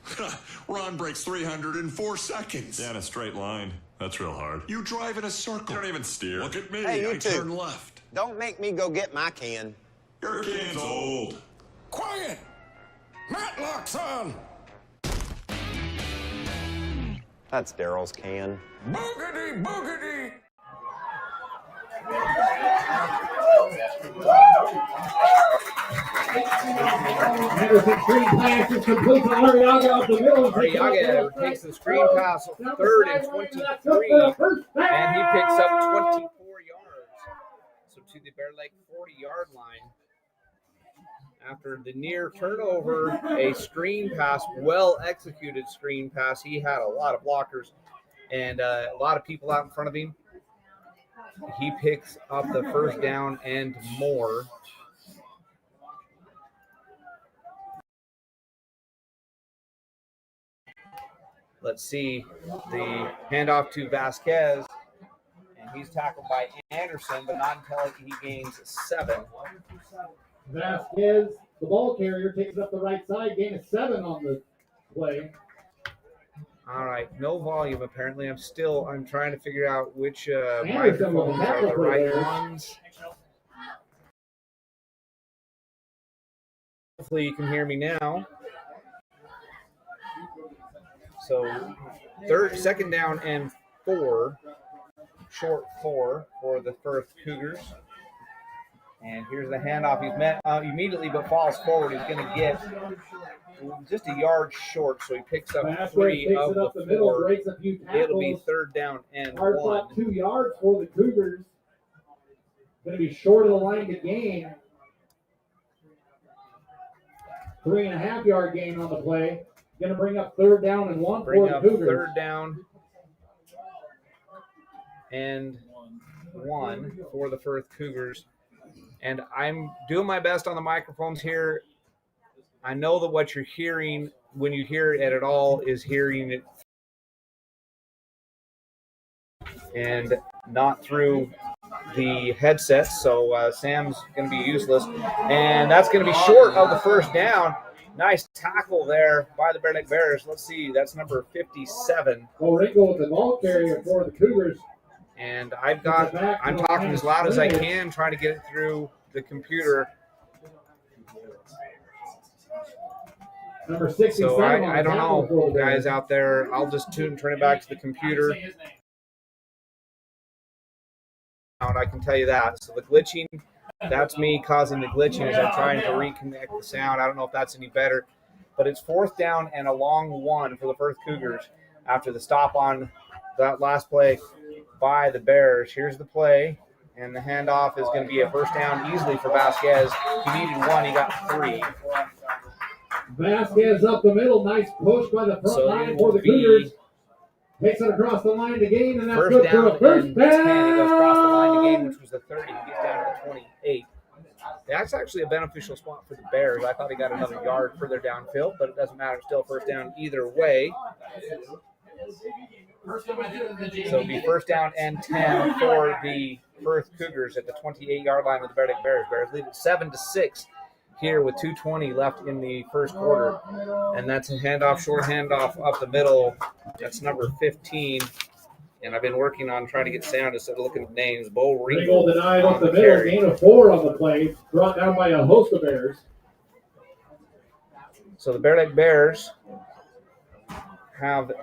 Ron breaks 304 seconds. Yeah, in a straight line. That's real hard. You drive in a circle. You don't even steer. Look at me. Hey, you I two. turn left. Don't make me go get my can. Your can's old. Quiet! Matlock's on! That's Daryl's can. Boogity, boogity! Anderson screen pass is complete to Arriaga up the middle. Arriaga takes the screen pass, third and 23, and he picks up 24 yards. So to the Bear Lake 40-yard line. After the near turnover, a screen pass, well-executed screen pass. He had a lot of blockers and a lot of people out in front of him. He picks up the first down and more. Let's see the handoff to Vasquez, and he's tackled by Anderson, but not until he gains 7. Vasquez, the ball carrier, takes it up the right side, gain of 7 on the play. All right, no volume apparently. I'm trying to figure out which microphones are the right ones. Hopefully you can hear me now. So second down and 4, short 4 for the Firth Cougars. And here's the handoff. He's met immediately but falls forward. He's going to get just a yard short, so he picks up 3 of the 4. It'll be third down and 1. 2 yards for the Cougars. Going to be short of the line to gain. 3.5-yard gain on the play. Going to bring up third down and 1 for the Cougars. Third down and 1 for the Firth Cougars. And I'm doing my best on the microphones here. I know that what you're hearing when you hear it at all is hearing it and not through the headsets. So Sam's going to be useless. And that's going to be short of the first down. Nice tackle there by the Bear Lake Bears. Let's see, that's number 57. Oringo with the ball carrier for the Cougars. And I'm talking as loud as I can, trying to get it through the computer. Number 67. So I don't know, guys out there. I'll just turn it back to the computer. I can tell you that. So the glitching, that's me causing the glitching as I'm trying to reconnect the sound. I don't know if that's any better. But it's fourth down and a long 1 for the Firth Cougars after the stop on that last play by the Bears. Here's the play, and the handoff is going to be a first down easily for Vasquez. He needed 1, he got 3. Vasquez up the middle, nice push by the front line for the Cougars. Takes it across the line to gain, and that's First good down for a first and 10. He goes across the line to gain, down. which was the 30. He gets down to the 28. That's actually a beneficial spot for the Bears. I thought he got another yard further downfield, but it doesn't matter. Still first down either way. So it'll be first down and 10 for the Firth Cougars at the 28-yard line with the Bear Lake Bears. Bears lead at 7-6 here with 2:20 left in the first quarter. And that's a handoff, short handoff up the middle. That's number 15. And I've been working on trying to get sound instead of looking at names. Bo Ringgold Ringgold denied on up the the middle, carry. gain of 4 on the play, brought down by a host of Bears. So the Bear Lake Bears have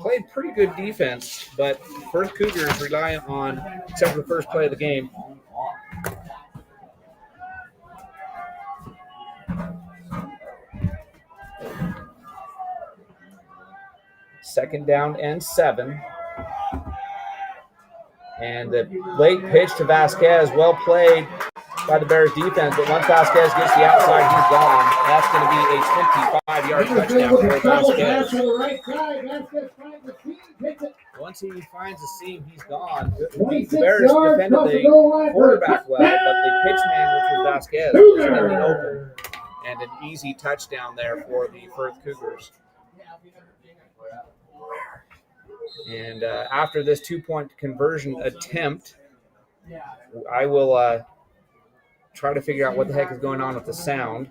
played pretty good defense, but Firth Cougars rely on, except for the first play of the game, second down and 7. And the late pitch to Vasquez, well played by the Bears defense, but once Vasquez gets the outside, he's gone. That's going to be a 25-yard touchdown for Vasquez. To the right side, Vasquez finds the seam, takes it. Once he finds the seam, he's gone. The 26 Bears yards defended across the the goal line for a quarterback well, but the pitch man, which was Vasquez, was very open. And an easy touchdown there for the Firth Cougars. And after this 2-point conversion attempt, I will try to figure out what the heck is going on with the sound.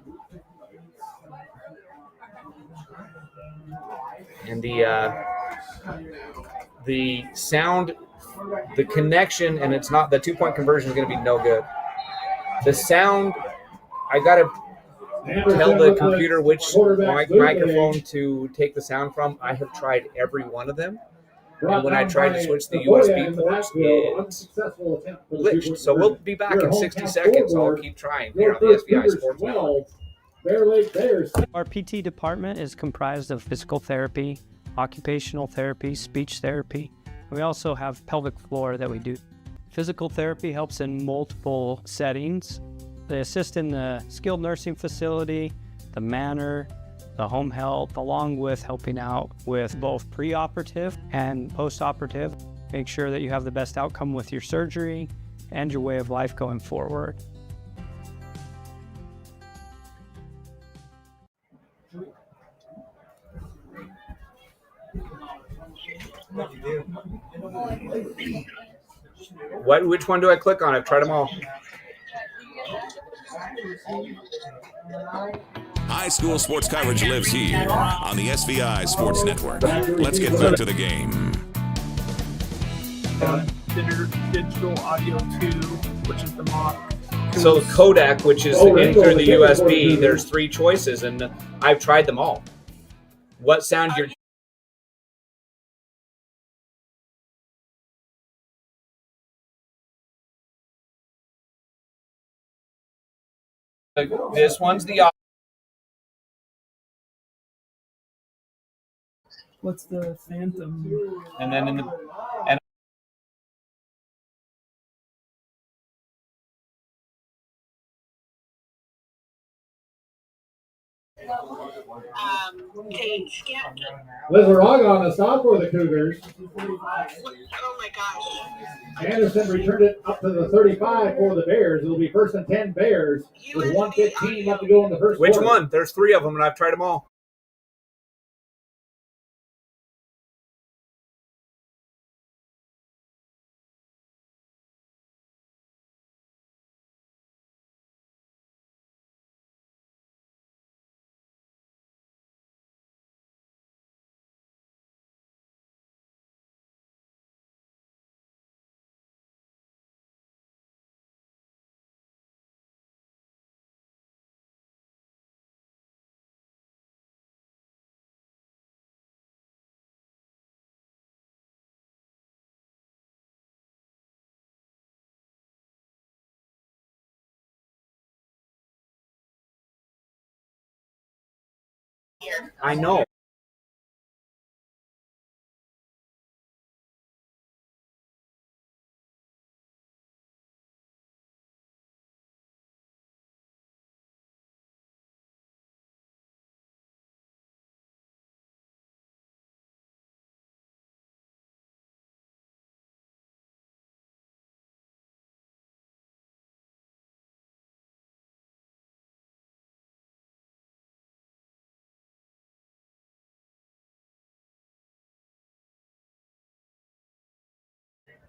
And the sound, the connection, and it's not, the 2-point conversion is going to be no good. The sound, I got to tell the computer which microphone to take the sound from. I have tried every one of them. And when I tried to switch the USB ports, it glitched. So we'll be back in 60 seconds. I'll keep trying here on the SVI Sports Network. Bear Lake Bears. Our PT department is comprised of physical therapy, occupational therapy, speech therapy. We also have pelvic floor that we do. Physical therapy helps in multiple settings. They assist in the skilled nursing facility, the manor, the home health, along with helping out with both preoperative and postoperative. Make sure that you have the best outcome with your surgery and your way of life going forward. Which one do I click on? I've tried them all. High school sports coverage lives here on the SVI Sports Network. Let's get back to the game. Digital audio 2, which is the mock. So the codec, which is in through the USB, there's 3 choices, and I've tried them all. What sound you're... This one's the... What's the Phantom? And then in the... And Lizaraga on the stop for the Cougars. Oh my gosh. Anderson returned it up to the 35 for the Bears. It'll be first and 10 Bears with 1:15 left to go in the first which quarter. one? There's 3 of them, and I've tried them all. I know.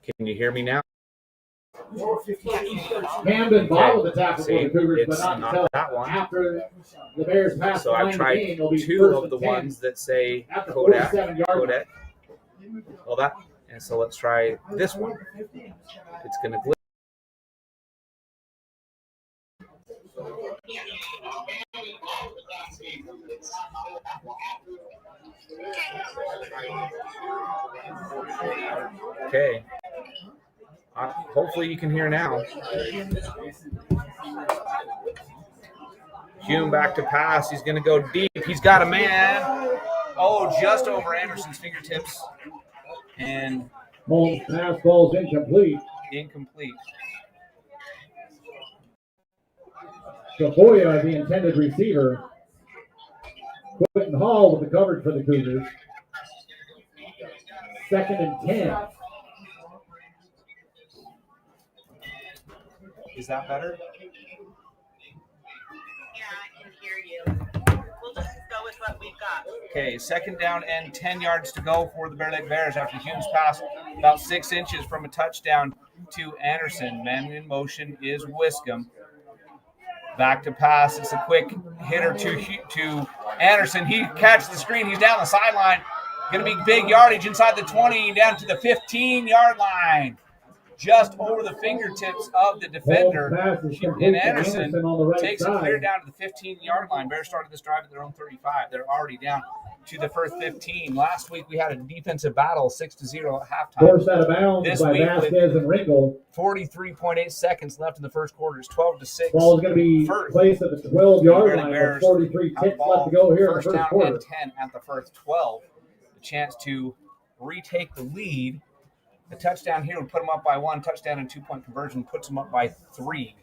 Can you hear me now? Camden bottled the tackle for the Cougars, it's but not until that one. after the Bears passed So the line I've of tried the game. It'll be two first of and the 10 ones that say at the Kodak. 47-yard line. Kodak. Well, that. And so let's try this one. It's going to glitch. Okay. Hopefully you can hear now. Hume back to pass. He's going to go deep. He's got a man. Oh, just over Anderson's fingertips. And Holmes' pass ball's incomplete. Incomplete. Savoya, the intended receiver. Quentin Hall with the coverage for the Cougars. 2nd and 10. Is that better? Yeah, I can hear you. We'll just go with what we've got. Okay, 2nd down and 10 yards to go for the Bear Lake Bears after Hume's pass about 6 inches from a touchdown to Anderson. Man in motion is Wiscombe. Back to pass. It's a quick hitter to Anderson. He catches the screen. He's down the sideline. Going to be big yardage inside the 20, down to the 15-yard line. Just over the fingertips of the defender. And Anderson takes it clear down to the 15-yard line. Bears started this drive at their own 35. They're already down to the Firth 15. Last week we had a defensive battle, 6-0 at halftime. Forced out of bounds This by week Vasquez and Ringel. 43.8 seconds left in the first quarter. It's 12-6. Ball is going to be Firth. placed at the 12-yard line Bears with 43 ticks left to go here in the first first down quarter. and 10 at the Firth 12. A chance to retake the lead. A touchdown here would put them up by 1. Touchdown and 2-point conversion puts them up by 3.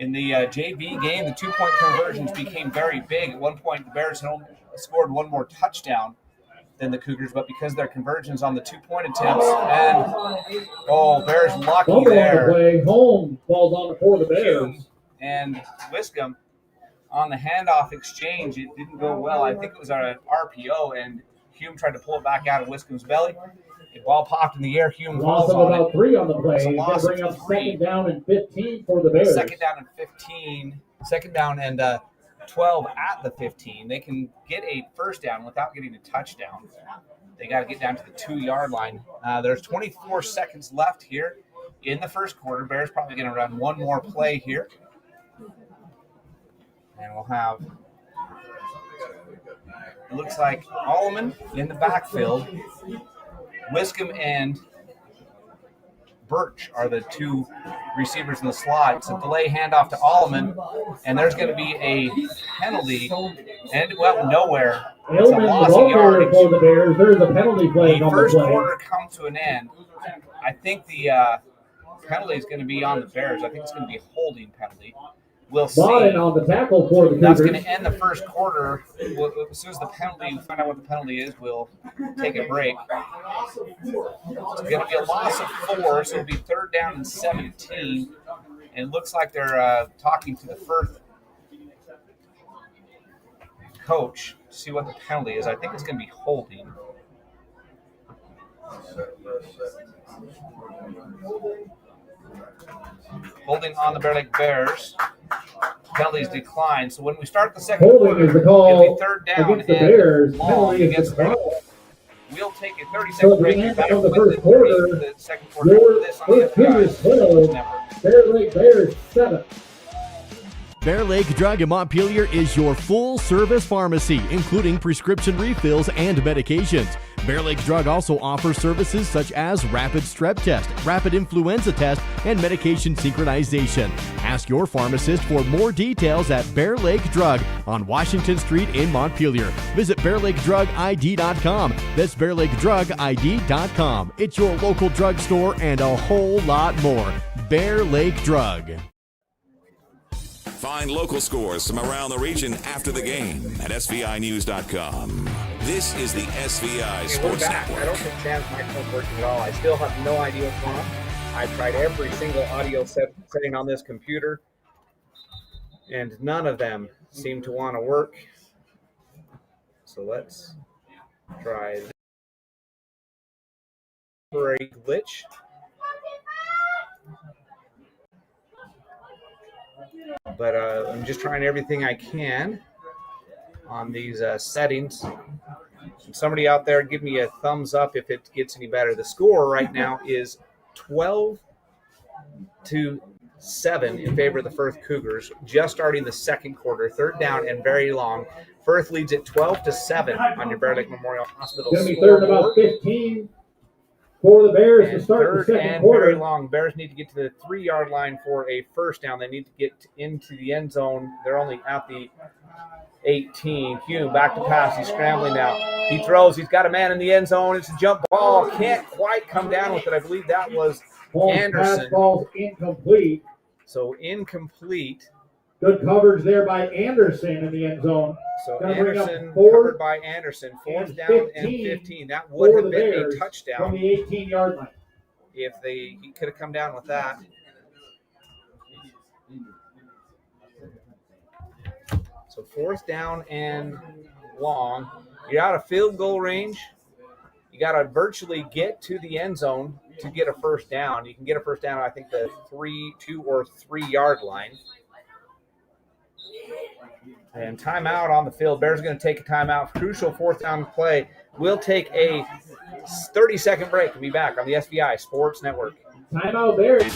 In the JV game, the 2-point conversions became very big. At one point, the Bears had scored one more touchdown than the Cougars, but because their conversions on the 2-point attempts, and Bears lucky Fumble on the there. play. Home falls on for the Bears. Hume and Wiscombe on the handoff exchange, it didn't go well. I think it was an RPO, and Hume tried to pull it back out of Wiscombe's belly. The ball popped in the air. Hume Loss falls of on about it. 3 on the play. It's a He's going loss to bring of up 3. 2nd down and 15 for the Bears. 2nd down and 15. 2nd down and 12 at the 15. They can get a first down without getting a touchdown. They got to get down to the 2-yard line. There's 24 seconds left here in the first quarter. Bears probably going to run one more play here. And we'll have, it looks like Alleman in the backfield. Wiscombe and Birch are the 2 receivers in the slot. It's a delay handoff to Alleman, and there's going to be a penalty, and it went nowhere. It's a loss of yardage. For the Bears. There's a penalty flag The on the first play. quarter comes to an end. I think the penalty is going to be on the Bears. I think it's going to be a holding penalty. We'll see. Bodden on the tackle for the That's Cougars. going to end the first quarter. As soon as the penalty, we find out what the penalty is, we'll take a break. It's going to be a loss of 4, so it'll be 3rd down and 17. And it looks like they're talking to the Firth coach to see what the penalty is. I think it's going to be holding. Holding on the Bear Lake Bears. Penalties decline. So when we start the second Holding quarter, is the call it'll be 3rd down against the and Bears. long Penalty is against the the call. We'll take a 30-second So at break. the end Back of the with first quarter, the second quarter. your This on the First Cougars 12, Bear Lake Bears 7. Bear Lake Drug in Montpelier is your full-service pharmacy, including prescription refills and medications. Bear Lake Drug also offers services such as rapid strep test, rapid influenza test, and medication synchronization. Ask your pharmacist for more details at Bear Lake Drug on Washington Street in Montpelier. Visit BearLakeDrugID.com. That's BearLakeDrugID.com. It's your local drugstore and a whole lot more. Bear Lake Drug. Find local scores from around the region after the game at SVInews.com. This is the SVI Sports Network. I don't think Chan's microphone's working at all. I still have no idea what's going on. I tried every single audio setting on this computer, and none of them seem to want to work. So let's try for a glitch. But I'm just trying everything I can on these settings. And somebody out there, give me a thumbs up if it gets any better. The score right now is 12-7 in favor of the Firth Cougars, just starting the second quarter, third down and very long. Firth leads at 12-7 on your Bear Lake Memorial Hospital Going to be third about 15 for the Bears and to start the third second and quarter. very long. Bears need to get to the 3-yard line for a first down. They need to get into the end zone. They're only at the 18. Hume back to pass. He's scrambling now. He throws. He's got a man in the end zone. It's a jump ball. Can't quite come down with it. I believe that was Anderson. Pass ball's incomplete. So incomplete. Good coverage there by Anderson in the end zone. So Gonna bring up Anderson fourth covered by Anderson. Fourth down and 15. That would have been a touchdown from the 18-yard line. if he could have come down with that. So fourth down and long. You're out of field goal range. You got to virtually get to the end zone to get a first down. You can get a first down, I think, the 2 or 3 yard line. And timeout on the field. Bears are going to take a timeout. Crucial fourth down play. We'll take a 30-second break and be back on the SVI Sports Network. Timeout Bears.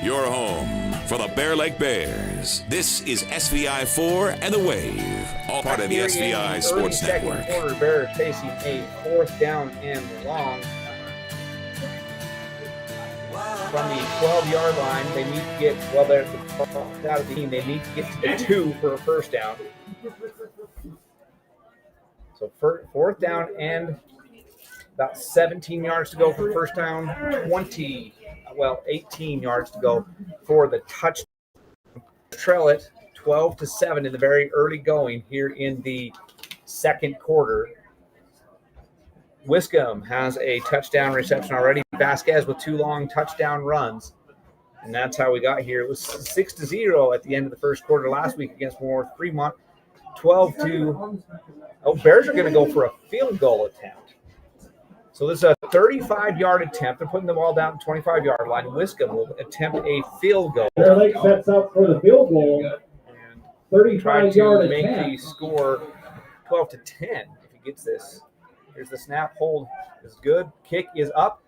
Your home for the Bear Lake Bears. This is SVI 4 and the Wave, all part of the SVI Sports Network. Quarter, Bears facing a fourth down and long. From the 12-yard line, they need to get, well, they're out of the team. They need to get to the 2 for a first down. So fourth down and about 17 yards to go for first down, 18 yards to go for the touchdown. Trail it 12-7 in the very early going here in the second quarter. Wiscombe has a touchdown reception already. Vasquez with 2 long touchdown runs. And that's how we got here. It was 6-0 at the end of the first quarter last week against Moore Fremont. 12-. Oh, Bears are going to go for a field goal attempt. So this is a 35-yard attempt. They're putting the ball down at the 25-yard line. Wiscombe will attempt a field goal. Bear Lake sets up for the field goal. 35-yard attempt. Make the attempt. score 12-10 if he gets this. Here's the snap. Hold is good. Kick is up.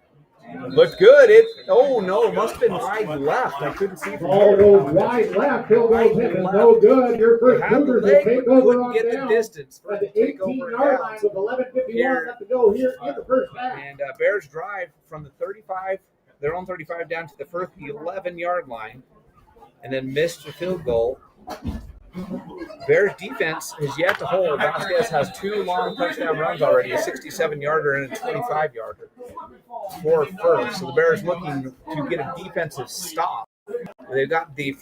Looked good. Oh no, it must have been wide left. I couldn't see from Ball goes wide left. Field goal attempt is no good. Your first Cougars will take over on get down. the distance At the 18-yard line with 11:51 left to go here in the first half. And Bears drive from the 35, their own 35 down to the first 11-yard line, and then missed the field goal. Bears defense has yet to hold. Vasquez has 2 long touchdown runs already, a 67-yarder and a 25-yarder for Firth. So the Bears looking to get a defensive stop. They've got the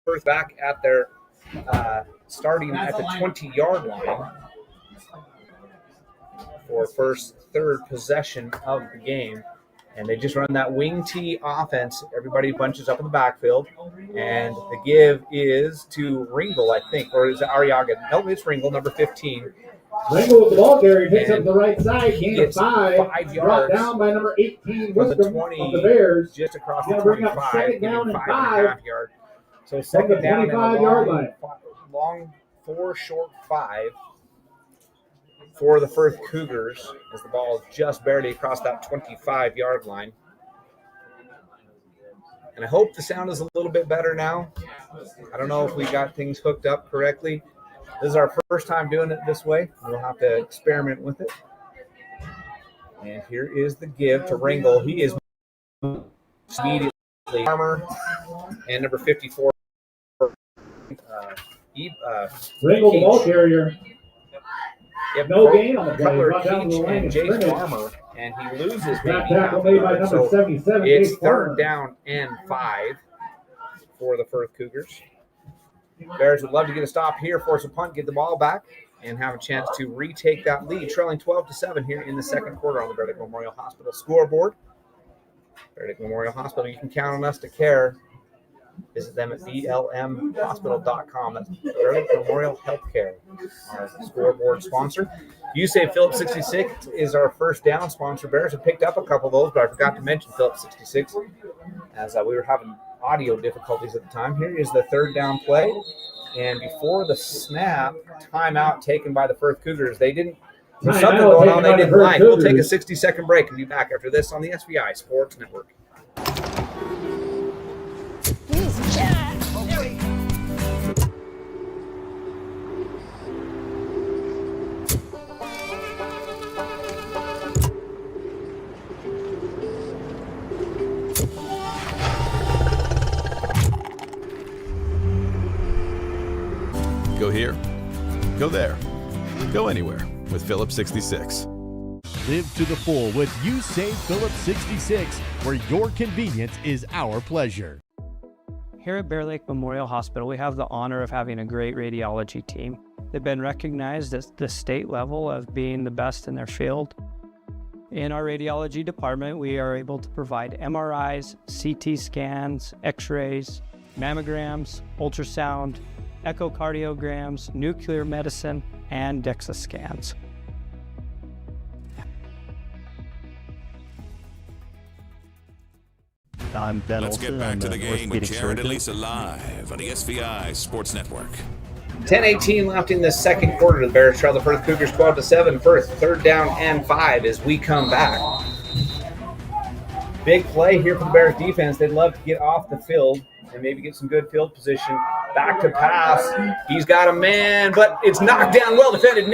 Firth back at their starting at the 20-yard line for third possession of the game. And they just run that wing T offense. Everybody bunches up in the backfield. And the give is to Ringel, I think. Or is it Ariaga? No, it's Ringel, number 15. Ringel with the ball carrier takes up the right side. Gain of 5 yards. Brought down by number 18, From the Wiscombe 20, of the Bears. just across Gonna the bring up 25. second down and 5. Yard. So From the second down and a 25-yard line. long 4, short 5 for the Firth Cougars as the ball is just barely across that 25-yard line. And I hope the sound is a little bit better now. I don't know if we got things hooked up correctly. This is our first time doing it this way. We'll have to experiment with it. And here is the give to Ringel. He is immediately Farmer and number 54. Ringel, the ball carrier. Yep, No gain on the play. Cutler, Brought down the Keach, line and of Jay scrimmage. Farmer, and he loses Back maybe tackle half made by yard. number So 77, it's Jay third Farmer. down and 5 for the Firth Cougars. Bears would love to get a stop here, force a punt, get the ball back, and have a chance to retake that lead, trailing 12-7 here in the second quarter on the Bear Lake Memorial Hospital scoreboard. Bear Lake Memorial Hospital, you can count on us to care. Visit them at blmhospital.com. That's Bear Lake Memorial Healthcare, our scoreboard sponsor. You say Phillips 66 is our first down sponsor. Bears have picked up a couple of those, but I forgot to mention Phillips 66 as we were having audio difficulties at the time. Here is the third down play. And before the snap, timeout taken by the Firth Cougars. There's something going on they didn't like. We'll take a 60-second break and be back after this on the SVI Sports Network. Go here, go there, go anywhere with Phillips 66. Live to the full with You Save Phillips 66, where your convenience is our pleasure. Here at Bear Lake Memorial Hospital, we have the honor of having a great radiology team. They've been recognized at the state level of being the best in their field. In our radiology department, we are able to provide MRIs, CT scans, X-rays, mammograms, ultrasound, echocardiograms, nuclear medicine, and DEXA scans. I'm Ben Let's Olson. get back I'm to the an game with orthopedic Jared surgeon. Elisa live on the SVI Sports Network. 10:18 left in the second quarter. The Bears trail the Firth Cougars 12-7. Firth, third down and 5 as we come back. Big play here for the Bears defense. They'd love to get off the field and maybe get some good field position. Back to pass. He's got a man, but it's knocked down. Well defended.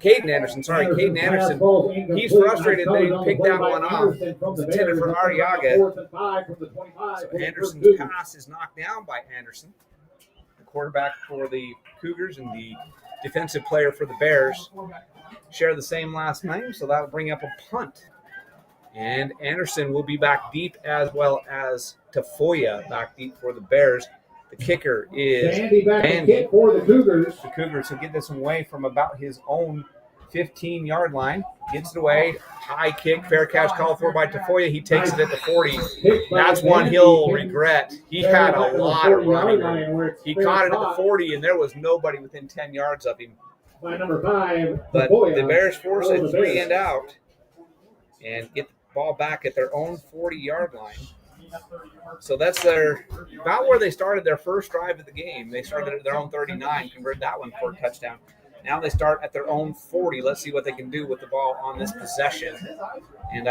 Caden Anderson. He's frustrated that he picked that one off. It's intended for Arriaga. So Anderson's pass is knocked down by Anderson, the quarterback for the Cougars and the defensive player for the Bears. Share the same last name, so that'll bring up a punt. And Anderson will be back deep, as well as Tafoya back deep for the Bears. The kicker is Bandy for the Cougars. The Cougars will get this away from about his own 15-yard line. Gets it away. High kick. Fair catch called for by Tafoya. He takes it at the 40. That's one he'll regret. He had a lot of running room. He caught it at the 40, and there was nobody within 10 yards of him. By number 5, but the Bears force a 3 and out and get the ball back at their own 40-yard line. So that's about where they started their first drive of the game. They started at their own 39, converted that one for a touchdown. Now they start at their own 40. Let's see what they can do with the ball on this possession. And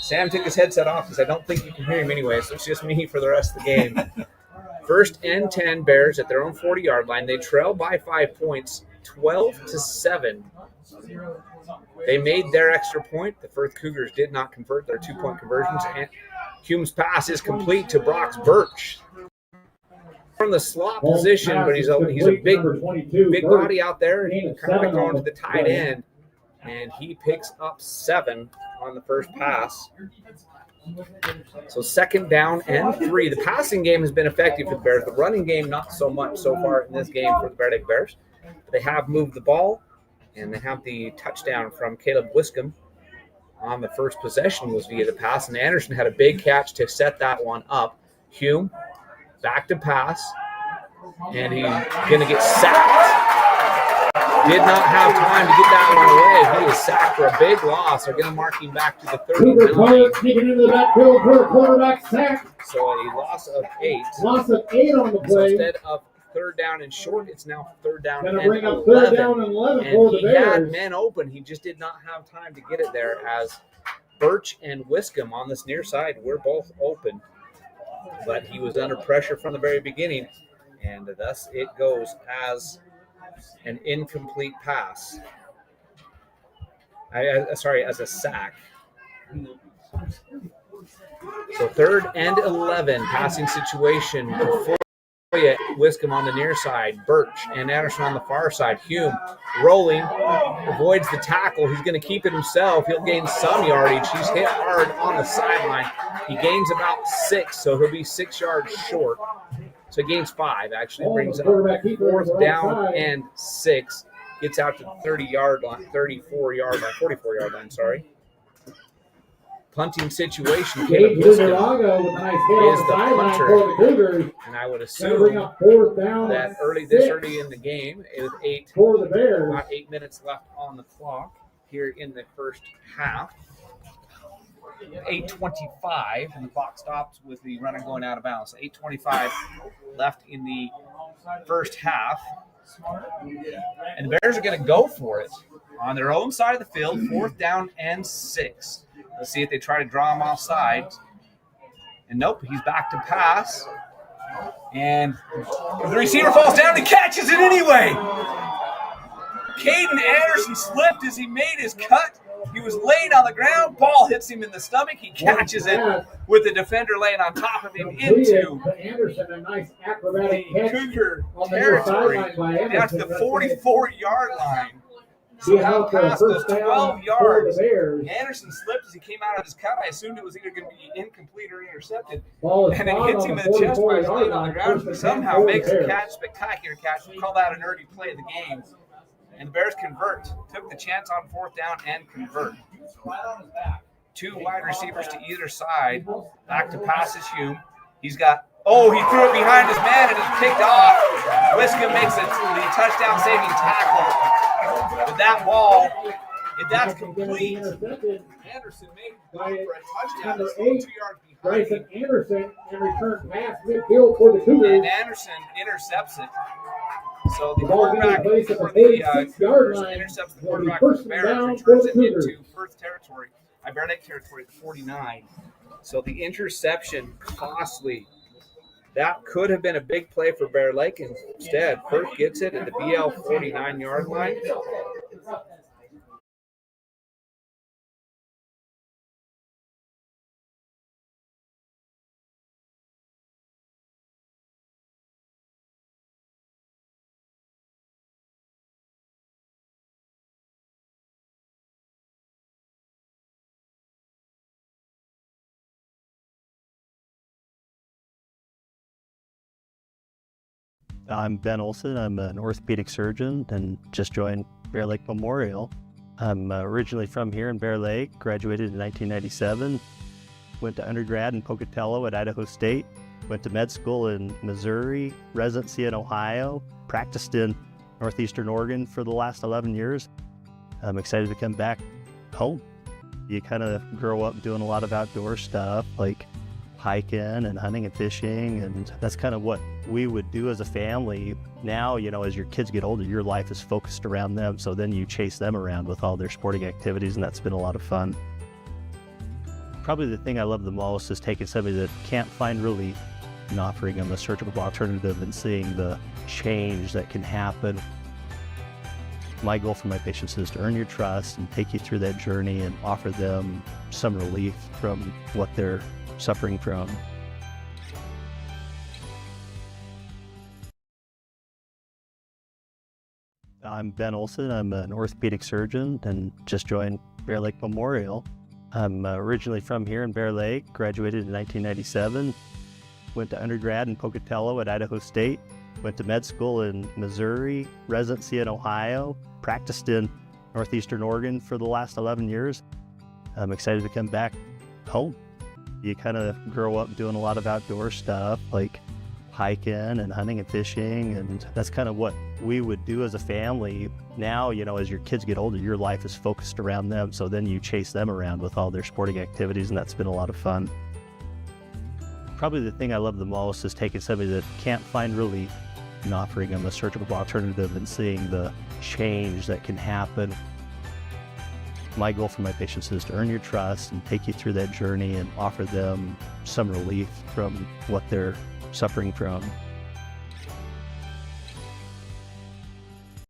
Sam took his headset off because I don't think you can hear him anyway, so it's just me for the rest of the game. First and 10, Bears at their own 40-yard line. They trail by 5 points, 12-7. They made their extra point. The Firth Cougars did not convert their 2-point conversions. And Hume's pass is complete to Brox Birch. From the slot position, but he's a big body out there. He kind of throwing to the tight end, and he picks up 7 on the first pass. So second down and 3. The passing game has been effective for the Bears. The running game, not so much so far in this game for the Bear Lake Bears. They have moved the ball, and they have the touchdown from Caleb Wiscombe on the first possession was via the pass, and Anderson had a big catch to set that one up. Hume back to pass, and he's going to get sacked. Did not have time to get that one away. He was sacked for a big loss. They're going to mark him back to the 39. Sneaking into the backfield for a quarterback sack. So a loss of 8. Loss of 8 on the play. So instead of third down and short, it's now third down and 11. Third down and 11 for the he Bears. had men open. He just did not have time to get it there, as Birch and Wiscombe on this near side were both open. But he was under pressure from the very beginning, and thus it goes as an incomplete pass. As a sack. So third and 11, passing situation before Wiscombe on the near side, Birch and Anderson on the far side. Hume rolling, avoids the tackle. He's going to keep it himself. He'll gain some yardage. He's hit hard on the sideline. He gains about 6, so he'll be 6 yards short. So he gains 5, actually. Brings up 4th down and 6. Gets out to the 44-yard line, sorry. Punting situation, Caleb Wiscombe is the punter, and I would assume that early in the game, with about 8 minutes left on the clock here in the first half. 8:25, and the clock stops with the runner going out of bounds. So 8:25 left in the first half, and the Bears are going to go for it on their own side of the field, 4th down and 6. Let's see if they try to draw him offside. And nope, he's back to pass. And the receiver falls down and catches it anyway. Caden Anderson slipped as he made his cut. He was laying on the ground. Ball hits him in the stomach. He catches it with the defender laying on top of him into Anderson, a nice acrobatic catch Cougar on the territory. sideline by Down to the Anderson. 44-yard line. So that pass goes 12 yards. Anderson slipped as he came out of his cut. I assumed it was either going to be incomplete or intercepted. And it hits him in the chest while he's laying on the ground. He somehow makes a catch, spectacular catch. We call that an early play of the game. And the Bears convert. Took the chance on 4th down and convert. 2 wide receivers to either side. Back to pass is Hume. He's got, he threw it behind his man and it's picked off. Wiscombe makes it the touchdown saving tackle. With that ball, if that's complete, Anderson made for a touchdown. Number It's 8, 2 yards behind. Bryson Anderson, and return pass midfield for the Cougars. And Anderson intercepts it. So the ball quarterback being placed at for the the 46-yard line. intercepts the Will be quarterback for first the and Bears, down returns for it the Cougars. into Firth territory, Bear Lake territory, the 49. So the interception costly. That could have been a big play for Bear Lake. Instead, Firth gets it at the BL 49-yard line. I'm Ben Olson. I'm an orthopedic surgeon and just joined Bear Lake Memorial. I'm originally from here in Bear Lake, graduated in 1997, went to undergrad in Pocatello at Idaho State, went to med school in Missouri, residency in Ohio, practiced in Northeastern Oregon for the last 11 years. I'm excited to come back home. You kind of grow up doing a lot of outdoor stuff like hiking and hunting and fishing, and that's kind of what we would do as a family. Now, as your kids get older, your life is focused around them, so then you chase them around with all their sporting activities, and that's been a lot of fun. Probably the thing I love the most is taking somebody that can't find relief and offering them a surgical alternative and seeing the change that can happen. My goal for my patients is to earn your trust and take you through that journey and offer them some relief from what they're suffering from. I'm Ben Olson. I'm an orthopedic surgeon and just joined Bear Lake Memorial. I'm originally from here in Bear Lake, graduated in 1997, went to undergrad in Pocatello at Idaho State, went to med school in Missouri, residency in Ohio, practiced in Northeastern Oregon for the last 11 years. I'm excited to come back home. You kind of grow up doing a lot of outdoor stuff like hiking and hunting and fishing, and that's kind of what we would do as a family. Now, as your kids get older, your life is focused around them, so then you chase them around with all their sporting activities, and that's been a lot of fun. Probably the thing I love the most is taking somebody that can't find relief and offering them a surgical alternative and seeing the change that can happen. My goal for my patients is to earn your trust and take you through that journey and offer them some relief from what they're suffering from.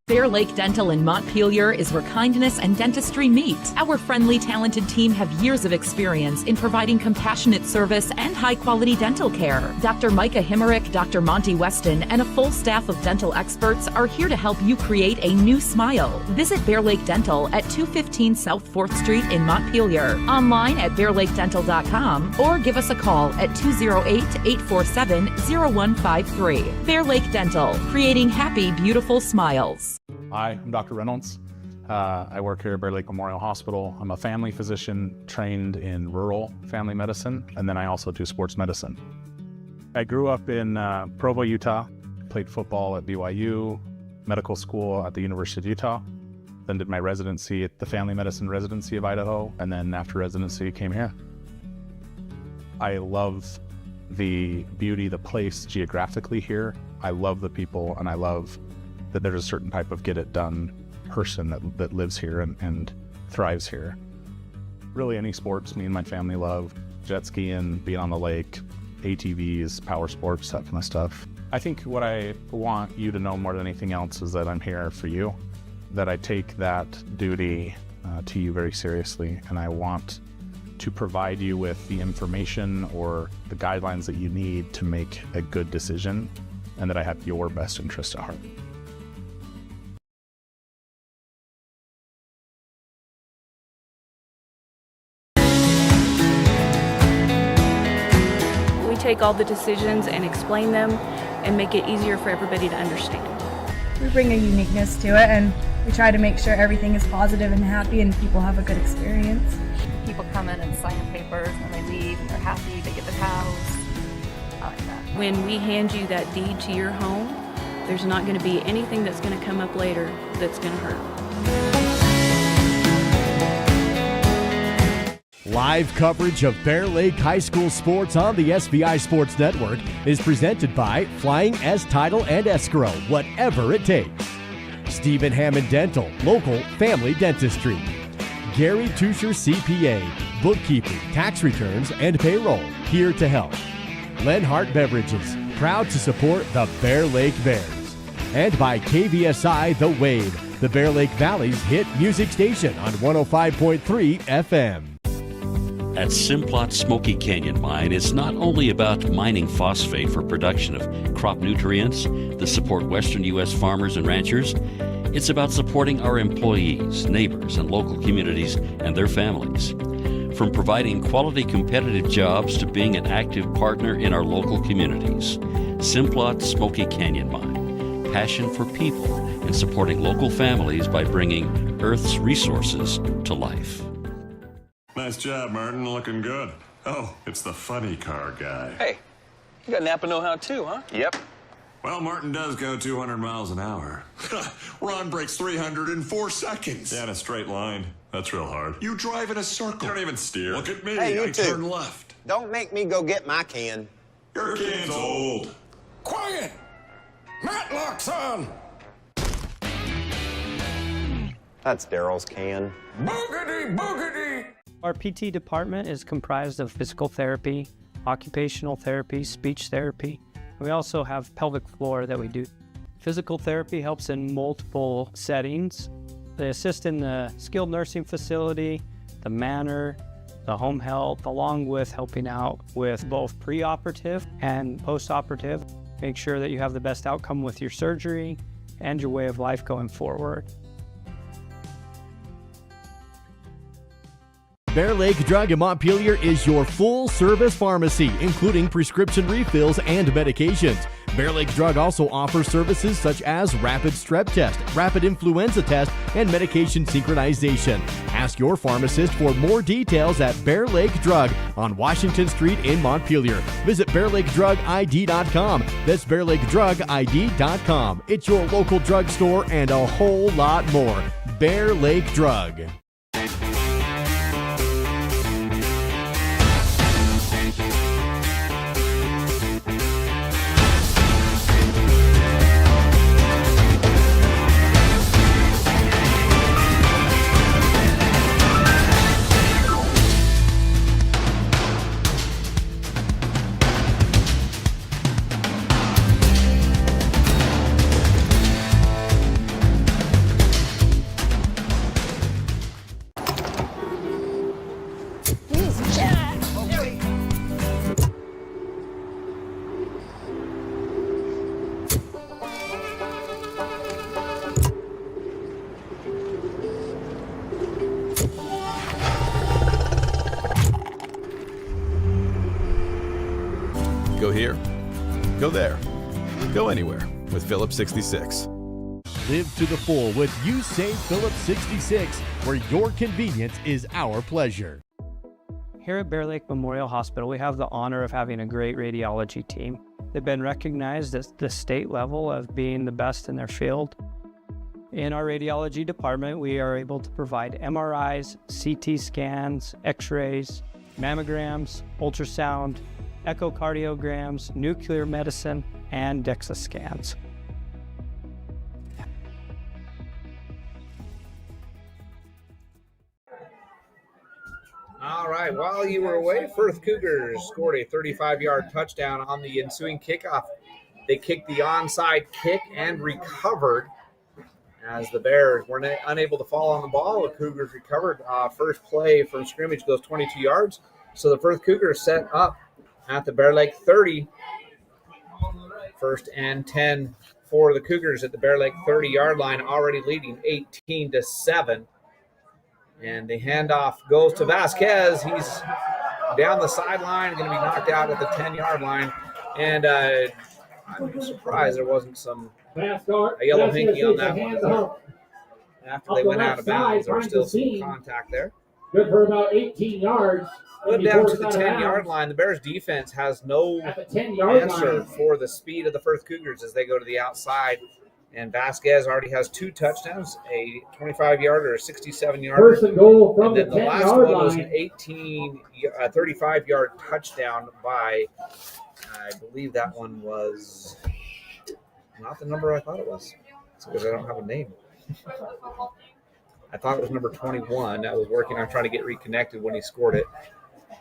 Bear Lake Dental in Montpelier is where kindness and dentistry meet. Our friendly, talented team have years of experience in providing compassionate service and high-quality dental care. Dr. Micah Himmerick, Dr. Monty Weston, and a full staff of dental experts are here to help you create a new smile. Visit Bear Lake Dental at 215 South 4th Street in Montpelier, online at bearlakedental.com, or give us a call at 208-847-0153. Bear Lake Dental, creating happy, beautiful smiles. Hi, I'm Dr. Reynolds. I work here at Bear Lake Memorial Hospital. I'm a family physician trained in rural family medicine, and then I also do sports medicine. I grew up in Provo, Utah, played football at BYU, medical school at the University of Utah, then did my residency at the Family Medicine Residency of Idaho, and then after residency came here. I love the beauty, the place geographically here. I love the people, and I love that there's a certain type of get-it-done person that lives here and thrives here. Really any sports me and my family love. Jet skiing, being on the lake, ATVs, power sports, that kind of stuff. I think what I want you to know more than anything else is that I'm here for you, that I take that duty to you very seriously, and I want to provide you with the information or the guidelines that you need to make a good decision, and that I have your best interest at heart. Take all the decisions and explain them and make it easier for everybody to understand. We bring a uniqueness to it, and we try to make sure everything is positive and happy and people have a good experience. People come in and sign papers and they leave and they're happy, they get their house. I like that. When we hand you that deed to your home, there's not going to be anything that's going to come up later that's going to hurt. Live coverage of Bear Lake High School sports on the SVI Sports Network is presented by Flying S Title and Escrow, whatever it takes. Stephen Hammond Dental, local family dentistry. Gary Tusher CPA, bookkeeping, tax returns, and payroll, here to help. Lenhart Beverages, proud to support the Bear Lake Bears. And by KVSI The Wave, the Bear Lake Valley's hit music station on 105.3 FM. At Simplot Smoky Canyon Mine, it's not only about mining phosphate for production of crop nutrients that support western U.S. farmers and ranchers. It's about supporting our employees, neighbors, and local communities and their families. From providing quality competitive jobs to being an active partner in our local communities. Simplot Smoky Canyon Mine. Passion for people and supporting local families by bringing Earth's resources to life. Nice job, Martin. Looking good. Oh, it's the funny car guy. Hey, you got Napa know-how too, huh? Yep. Well, Martin does go 200 miles an hour. Ron breaks 304 seconds. Yeah, in a straight line. That's real hard. You drive in a circle. You don't even steer. Look at me. Hey, you I two. turn left. Don't make me go get my can. Your can's old. Quiet! Matlock's on! That's Daryl's can. Boogity, boogity! Our PT department is comprised of physical therapy, occupational therapy, speech therapy. We also have pelvic floor that we do. Physical therapy helps in multiple settings. They assist in the skilled nursing facility, the manor, the home health, along with helping out with both preoperative and postoperative. Make sure that you have the best outcome with your surgery and your way of life going forward. Bear Lake Drug in Montpelier is your full-service pharmacy, including prescription refills and medications. Bear Lake Drug also offers services such as rapid strep test, rapid influenza test, and medication synchronization. Ask your pharmacist for more details at Bear Lake Drug on Washington Street in Montpelier. Visit bearlakedrugid.com. That's bearlakedrugid.com. It's your local drugstore and a whole lot more. Bear Lake Drug. here, go there, go anywhere with Phillips 66. Live to the full with You Save Phillips 66, where your convenience is our pleasure. Here at Bear Lake Memorial Hospital, we have the honor of having a great radiology team. They've been recognized at the state level of being the best in their field. In our radiology department, we are able to provide MRIs, CT scans, X-rays, mammograms, ultrasound, echocardiograms, nuclear medicine, and DEXA scans. All right, while you were away, Firth Cougars scored a 35-yard touchdown on the ensuing kickoff. They kicked the onside kick and recovered as the Bears were unable to fall on the ball. The Cougars recovered. First play from scrimmage goes 22 yards. So the Firth Cougars set up at the Bear Lake 30. First and 10 for the Cougars at the Bear Lake 30-yard line, already leading 18-7. And the handoff goes to Vasquez. He's down the sideline, going to be knocked out at the 10-yard line. And I'm surprised there wasn't a yellow hinky on that one. After they went out of bounds, there was still some contact there. Good for about 18 yards. But down to the 10-yard line, the Bears defense has no answer for the speed of the Firth Cougars as they go to the outside. And Vasquez already has 2 touchdowns, a 25-yarder, a 67-yarder. First and goal from and then the last 10-yard one was line. an 35-yard touchdown by, I believe that one was not the number I thought it was. It's because I don't have a name. I thought it was number 21. I was working on trying to get reconnected when he scored it.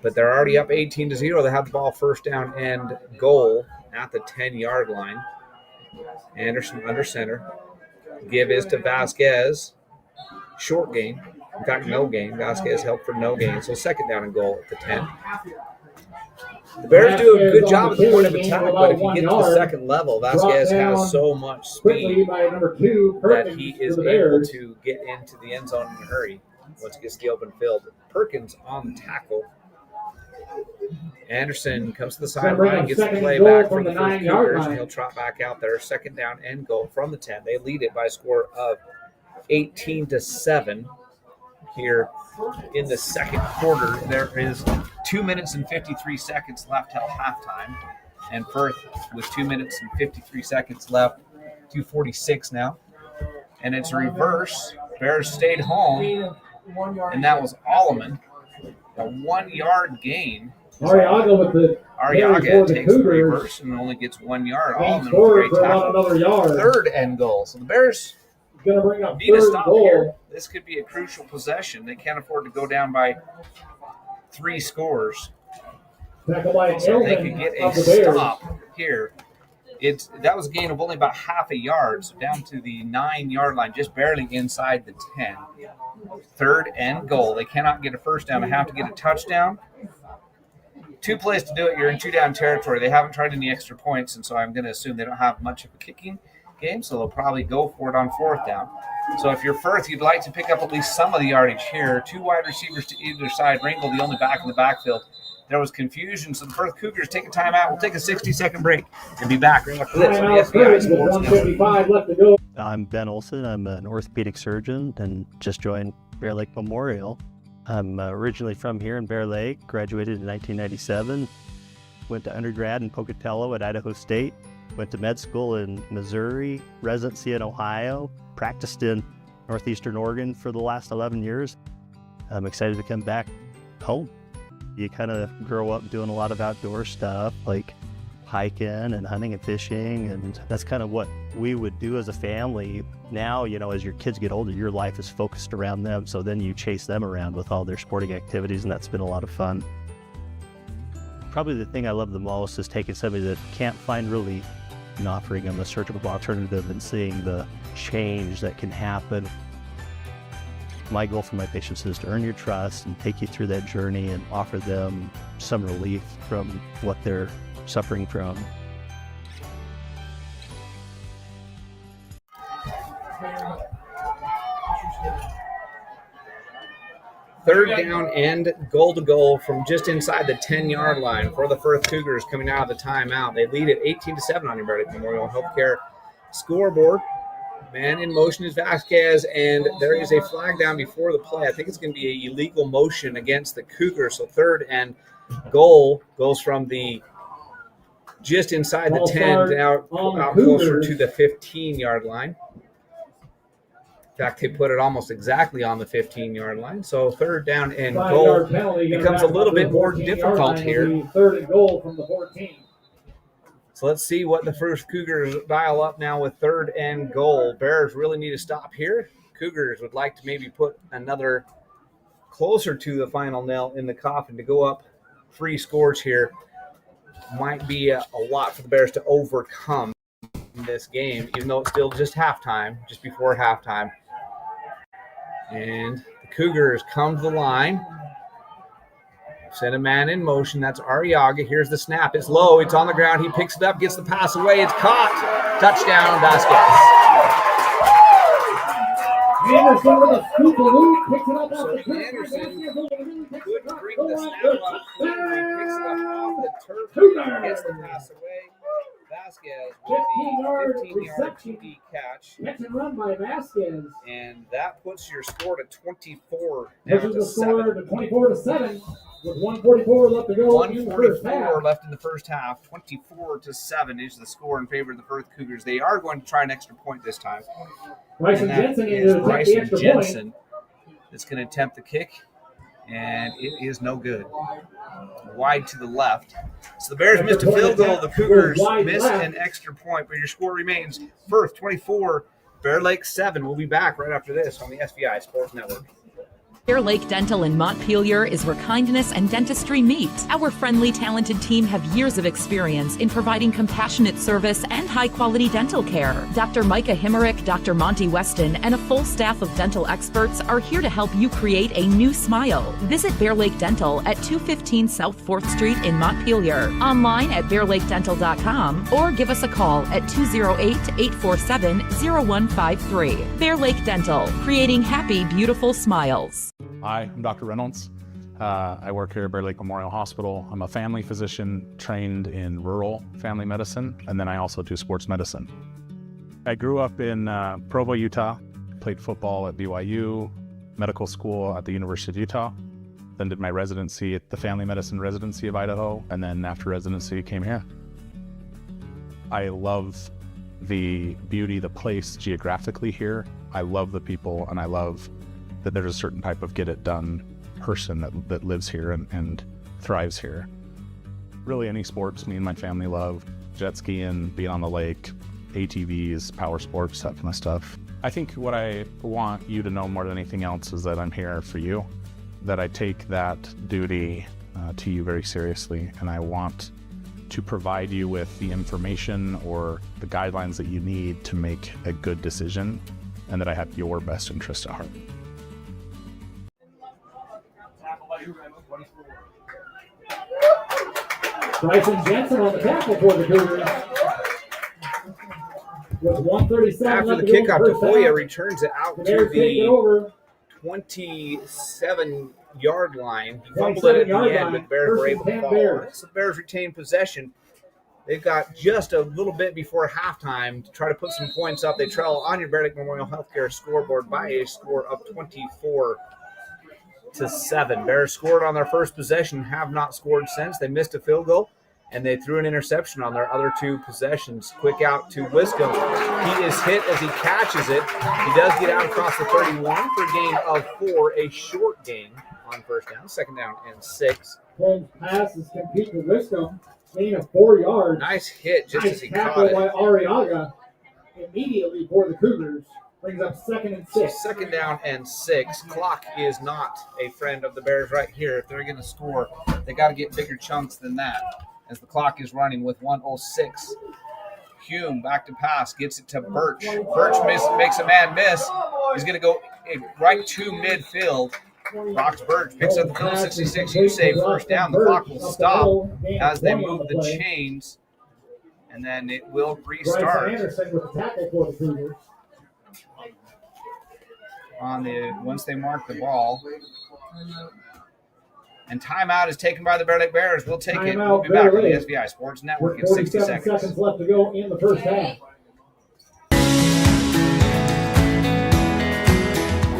But they're already up 18-0. They have the ball first down and goal at the 10-yard line. Anderson under center. Give is to Vasquez. Short gain. In fact, no gain. Vasquez helped for no gain. So second down and goal at the 10. The Bears do a good job at the point of attack, but if you get to the second level, Vasquez has so much speed that he is able to get into the end zone in a hurry once he gets the open field. Perkins on the tackle. Anderson comes to the sideline, gets the play back from the Firth Cougars, and he'll trot back out there. Second down and goal from the 10. They lead it by a score of 18-7 here in the second quarter. There is 2 minutes and 53 seconds left till halftime, and Firth with 2 minutes and 53 seconds left, 2:46 now. And it's a reverse. Bears stayed home, and that was Alleman. A 1-yard gain. Arriaga takes the reverse and only gets 1 yard. Alleman with a great tackle. Third and goal. So the Bears need to stop here. This could be a crucial possession. They can't afford to go down by 3 scores. So they could get a stop here. That was a gain of only about half a yard, so down to the 9-yard line, just barely inside the 10. Third and goal. They cannot get a first down. They have to get a touchdown. 2 plays to do it. You're in 2-down territory. They haven't tried any extra points, and so I'm going to assume they don't have much of a kicking game, so they'll probably go for it on 4th down. So if you're Firth, you'd like to pick up at least some of the yardage here. 2 wide receivers to either side. Ringle, the only back in the backfield. There was confusion, so the Firth Cougars take a timeout. We'll take a 60-second break and be back right after this on the FBI Sports Network. I'm Ben Olson. I'm an orthopedic surgeon and just joined Bear Lake Memorial. I'm originally from here in Bear Lake, graduated in 1997, went to undergrad in Pocatello at Idaho State, went to med school in Missouri, residency in Ohio, practiced in Northeastern Oregon for the last 11 years. I'm excited to come back home. You kind of grow up doing a lot of outdoor stuff like hiking and hunting and fishing, and that's kind of what we would do as a family. Now, you know, as your kids get older, your life is focused around them, so then you chase them around with all their sporting activities, and that's been a lot of fun. Probably the thing I love the most is taking somebody that can't find relief and offering them a surgical alternative and seeing the change that can happen. My goal for my patients is to earn your trust and take you through that journey and offer them some relief from what they're suffering from. Third down and goal to goal from just inside the 10-yard line for the Firth Cougars coming out of the timeout. They lead it 18-7 on your Bear Lake Memorial Healthcare scoreboard. Man in motion is Vasquez, and there is a flag down before the play. I think it's going to be an illegal motion against the Cougars. So third and goal goes from the just inside the 10 out closer to the 15-yard line. In fact, they put it almost exactly on the 15-yard line. So third down and goal becomes a little bit more difficult here. Third and goal from the 14. So let's see what the First Cougars dial up now with third and goal. Bears really need to stop here. Cougars would like to maybe put another closer to the final nail in the coffin to go up 3 scores here. Might be a lot for the Bears to overcome in this game, even though it's still just halftime, just before halftime. And the Cougars come to the line. Send a man in motion. That's Arriaga. Here's the snap. It's low. It's on the ground. He picks it up, gets the pass away. It's caught. Touchdown, Vasquez. Anderson with a scoop of loop, picks it up off the turf. Anderson could bring the snap up. He picks it up off the turf. Gets the pass away. Vasquez with the 15-yard TD catch. Catch and run by Vasquez. And that puts your score to 24 Pushes the score to 24-7 with 1:44 left to go. 1:44 left in the first half. 24-7 is the score in favor of the Firth Cougars. They are going to try an extra point this time. Bryson Jensen is Bryson Jensen that's going to attempt the kick, and it is no good. Wide to the left. So the Bears missed a field goal. The Cougars missed an extra point, but your score remains Firth 24, Bear Lake 7. We'll be back right after this on the SVI Sports Network. Bear Lake Dental in Montpelier is where kindness and dentistry meet. Our friendly, talented team have years of experience in providing compassionate service and high-quality dental care. Dr. Micah Himmerick, Dr. Monty Weston, and a full staff of dental experts are here to help you create a new smile. Visit Bear Lake Dental at 215 South 4th Street in Montpelier, online at bearlakedental.com, or give us a call at 208-847-0153. Bear Lake Dental, creating happy, beautiful smiles. Hi, I'm Dr. Reynolds. I work here at Bear Lake Memorial Hospital. I'm a family physician trained in rural family medicine, and then I also do sports medicine. I grew up in Provo, Utah, played football at BYU, medical school at the University of Utah, then did my residency at the Family Medicine Residency of Idaho, and then after residency came here. I love the beauty, the place geographically here. I love the people, and I love that there's a certain type of get-it-done person that lives here and thrives here. Really any sports me and my family love. Jet skiing, being on the lake, ATVs, power sports, that kind of stuff. I think what I want you to know more than anything else is that I'm here for you, that I take that duty to you very seriously, and I want to provide you with the information or the guidelines that you need to make a good decision, and that I have your best interest at heart. Bryson Jensen on the tackle for the Cougars. With 1:37 after the kickoff, Tafoya returns it out to the 27-yard line. He fumbled it at the end, but the Bears were able to follow. So the Bears retain possession. They've got just a little bit before halftime to try to put some points up. They trail on your Bear Lake Memorial Healthcare scoreboard by a score of 24-7. Bears scored on their first possession, have not scored since. They missed a field goal, and they threw an interception on their other 2 possessions. Quick out to Wiscombe. He is hit as he catches it. He does get out across the 31 for a gain of 4, a short gain on first down. Second down and 6. Holmes' passes compete to Wiscombe. Gain of 4 yards. Nice hit just as he caught it. Nice tackle by Arriaga immediately for the Cougars. Brings up 2nd and 6. Second down and 6. Clock is not a friend of the Bears right here. If they're going to score, they got to get bigger chunks than that, as the clock is running with 1:06. Hume back to pass, gets it to Birch. Birch makes a man miss. He's going to go right to midfield. Brox Birch picks up the field 66. You say first down. The clock will stop as they move the chains, and then it will restart. once they mark the ball. And timeout is taken by the Bear Lake Bears. We'll take it. We'll be back on the SVI Sports Network in 60 seconds. 47 seconds left to go in the first half.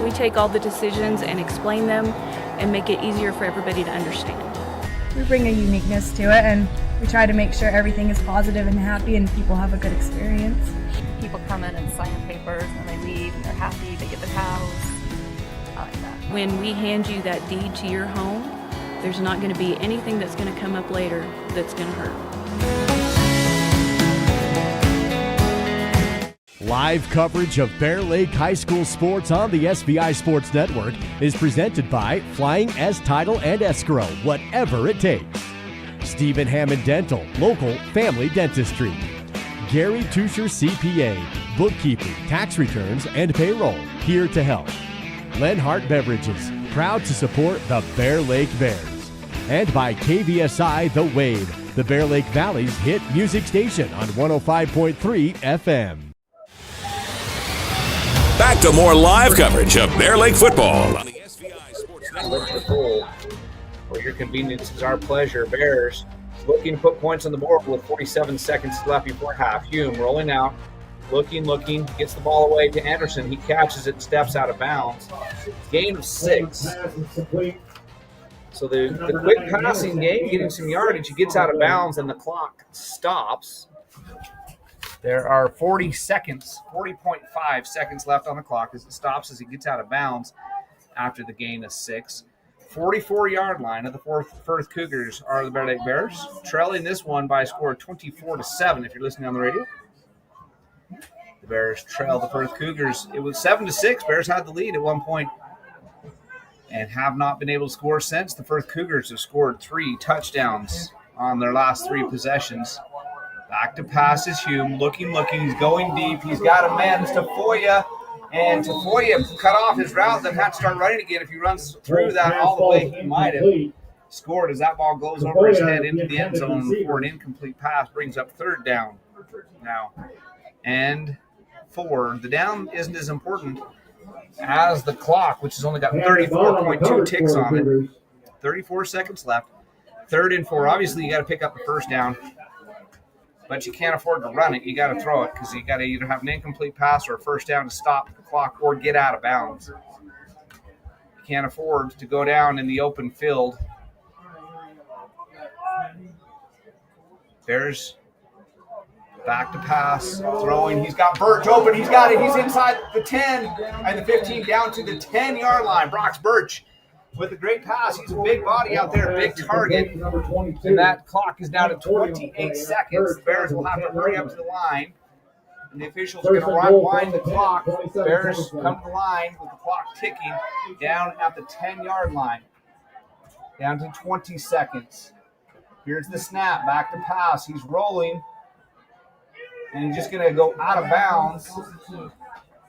We take all the decisions and explain them and make it easier for everybody to understand. We bring a uniqueness to it, and we try to make sure everything is positive and happy and people have a good experience. People come in and sign papers and they leave and they're happy, they get their house. I like that. When we hand you that deed to your home, there's not going to be anything that's going to come up later that's going to hurt. Live coverage of Bear Lake High School sports on the SVI Sports Network is presented by Flying S Title and Escrow, whatever it takes. Stephen Hammond Dental, local family dentistry. Gary Tusher CPA, bookkeeping, tax returns, and payroll, here to help. Lenhart Beverages, proud to support the Bear Lake Bears. And by KVSI The Wave, the Bear Lake Valley's hit music station on 105.3 FM. Back to more live coverage of Bear Lake football on the SVI Sports Network. For your convenience is our pleasure. Bears looking to put points on the board with 47 seconds left before half. Hume rolling out, looking, gets the ball away to Anderson. He catches it, steps out of bounds. Gain of 6. So the quick passing game, getting some yardage, he gets out of bounds and the clock stops. There are 40.5 seconds left on the clock as it stops as he gets out of bounds after the gain of 6. 44-yard line of the Firth Cougars are the Bear Lake Bears, trailing this one by a score of 24-7 if you're listening on the radio. The Bears trail the Firth Cougars. It was 7-6. Bears had the lead at one point and have not been able to score since. The Firth Cougars have scored 3 touchdowns on their last 3 possessions. Back to pass is Hume, looking. He's going deep. He's got a man. It's Tafoya. And Tafoya cut off his route, then had to start running again. If he runs through that all the way, he might have scored as that ball goes over his head into the end zone for an incomplete pass. Brings up 3rd down now. And 4. The down isn't as important as the clock, which has only got 34.2 ticks on it. 34 seconds left. 3rd and 4. Obviously, you got to pick up the first down. But you can't afford to run it. You got to throw it because you got to either have an incomplete pass or a first down to stop the clock or get out of bounds. You can't afford to go down in the open field. Bears back to pass, throwing. He's got Birch open. He's got it. He's inside the 10 and the 15 down to the 10-yard line. Brock's Birch with a great pass. He's a big body out there, big target. And that clock is down to 28 seconds. The Bears will have to hurry up to the line. And the officials are going to rewind the clock. Bears come to the line with the clock ticking down at the 10-yard line. Down to 20 seconds. Here's the snap. Back to pass. He's rolling. And he's just going to go out of bounds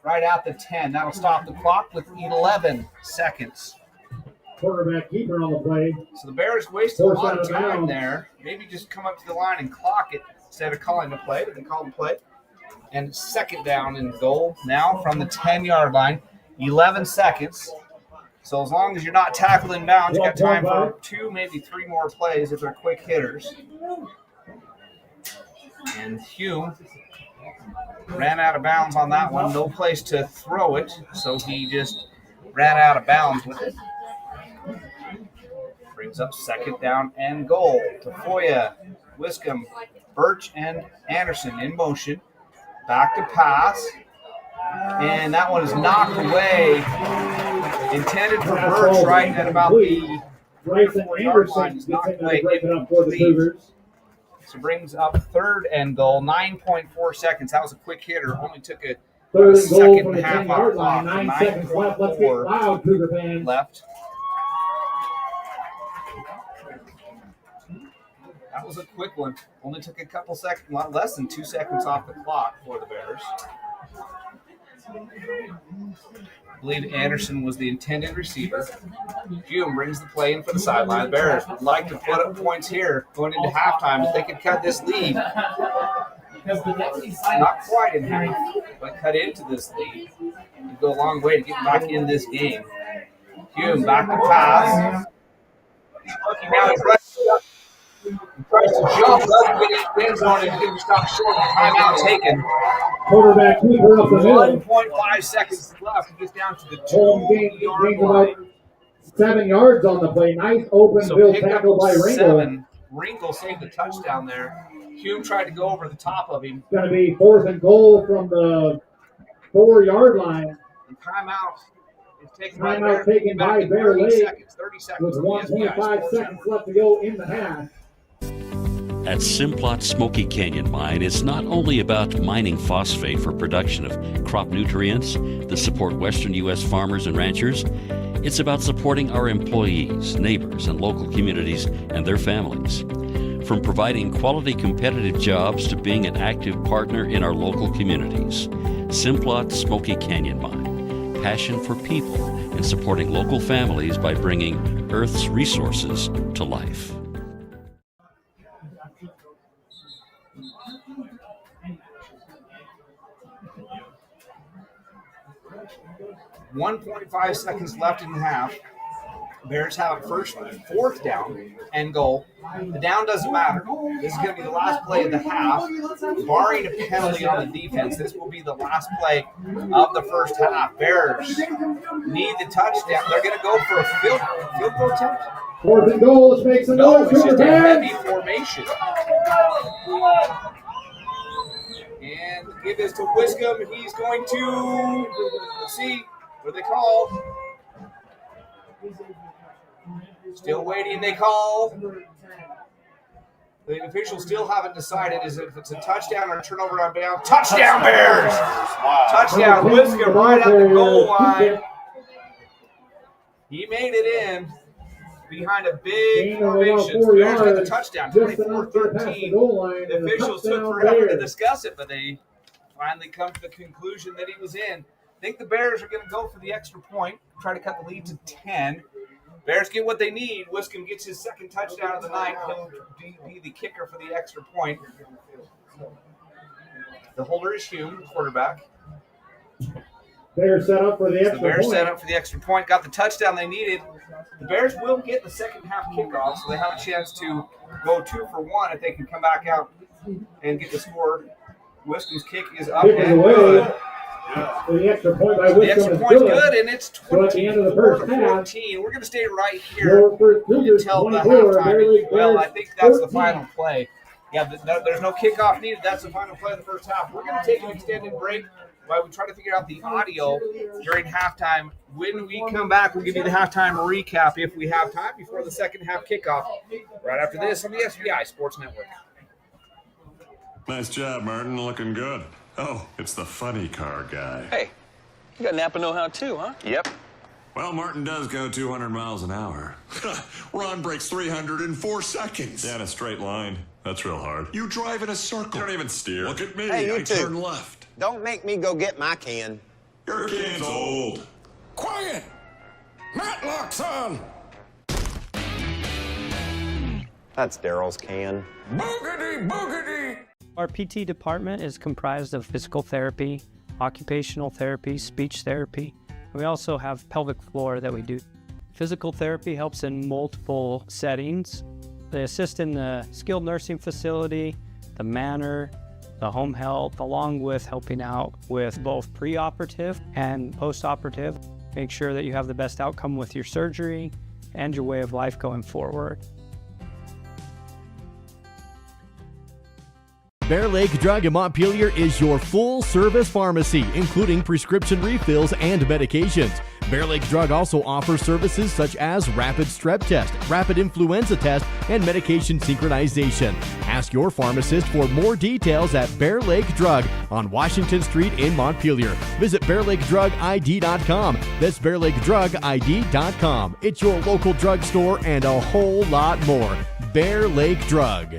right at the 10. That'll stop the clock with 11 seconds. Quarterback keeper on the play. So the Bears wasted a lot of time there. Maybe just come up to the line and clock it instead of calling the play. They called the play. And 2nd down and goal now from the 10-yard line. 11 seconds. So as long as you're not tackling bounds, you got time for 2, maybe 3 more plays if they're quick hitters. And Hume ran out of bounds on that one. No place to throw it, so he just ran out of bounds with it. Brings up 2nd down and goal. Tafoya, Wiscombe, Birch, and Anderson in motion. Back to pass. And that one is knocked away. Intended for Birch right at about the 34-yard line. He's knocked away. So brings up 3rd and goal. 9.4 seconds. That was a quick hitter. Only took a second and a half off the clock. 9 seconds left. Let's get loud, Cougar fans. Left. That was a quick one. Only took a couple seconds, less than 2 seconds off the clock for the Bears. I believe Anderson was the intended receiver. Hume brings the play in for the sideline. The Bears would like to put up points here going into halftime if they could cut this lead. Not quite in half, but cut into this lead. would go a long way to get back in this game. Hume back to pass. He's looking now. He's right. He tries to jump, doesn't get in the end zone, and he's going to stop short. Timeout taken. Quarterback keeper up the middle. 1.5 seconds left. He gets down to the Home gains 2-yard about line. 7 yards on the play. Nice open field tackle by Ringo. 7. Ringo saved the touchdown there. Hume tried to go over the top of him. It's going to be 4th and goal from the 4-yard line. And timeout is taken Timeout taken by Bear Lake 30 seconds. with 1.5 seconds left to go in the half. At Simplot Smoky Canyon Mine, it's not only about mining phosphate for production of crop nutrients that support western U.S. farmers and ranchers. It's about supporting our employees, neighbors, and local communities and their families. From providing quality competitive jobs to being an active partner in our local communities. Simplot Smoky Canyon Mine. Passion for people and supporting local families by bringing Earth's resources to life. .5 seconds left in the half. Bears have it first, 4th down and goal. The down doesn't matter. This is going to be the last play of the half. Barring a penalty on the defense, this will be the last play of the first half. Bears need the touchdown. They're going to go for a field goal attempt. 4th and goal. Let's make some No, noise. it's just a heavy formation. And give this to Wiscombe. He's going to, let's see, what do they call? Still waiting, they call. The officials still haven't decided if it's a touchdown or a turnover on down. Touchdown, Bears! Touchdown, Wiscombe right at the goal line. He made it in behind a big formation. The Bears got the touchdown, 24-13. The officials took forever to discuss it, but they finally come to the conclusion that he was in. I think the Bears are going to go for the extra point, try to cut the lead to 10. Bears get what they need. Wiscombe gets his 2nd touchdown of the night. He'll be the kicker for the extra point. The holder is Hume, quarterback. Bears set up for the extra point. The Bears set up for the extra point. Got the touchdown they needed. The Bears will get the second half kickoff, so they have a chance to go 2 for 1 if they can come back out and get the score. Wiscombe's kick is up and good. So the extra point by Wiscombe The extra is point's good. good, and it's So at the end of the first half, 14. We're going to stay right here your first Cougars until the 24, halftime. Bear Lake Well, I Bears think that's the 14. final play. Yeah, there's no kickoff needed. That's the final play of the first half. We're going to take an extended break while we try to figure out the audio during halftime. When we come back, we'll give you the halftime recap if we have time before the second half kickoff. Right after this on the SVI Sports Network. Nice job, Martin. Looking good. Oh, it's the funny car guy. Hey, you got Napa know-how too, huh? Yep. Well, Martin does go 200 miles an hour. Ron breaks 304 seconds. Yeah, in a straight line. That's real hard. You drive in a circle. You don't even steer. Look at me. Hey, you I two. turn left. Don't make me go get my can. Your can's old. Quiet! Matlock's on! That's Daryl's can. Boogity, boogity! Our PT department is comprised of physical therapy, occupational therapy, speech therapy. We also have pelvic floor that we do. Physical therapy helps in multiple settings. They assist in the skilled nursing facility, the manor, the home health, along with helping out with both preoperative and postoperative. Make sure that you have the best outcome with your surgery and your way of life going forward. Bear Lake Drug in Montpelier is your full-service pharmacy, including prescription refills and medications. Bear Lake Drug also offers services such as rapid strep test, rapid influenza test, and medication synchronization. Ask your pharmacist for more details at Bear Lake Drug on Washington Street in Montpelier. Visit BearLakeDrugID.com. That's BearLakeDrugID.com. It's your local drugstore and a whole lot more. Bear Lake Drug.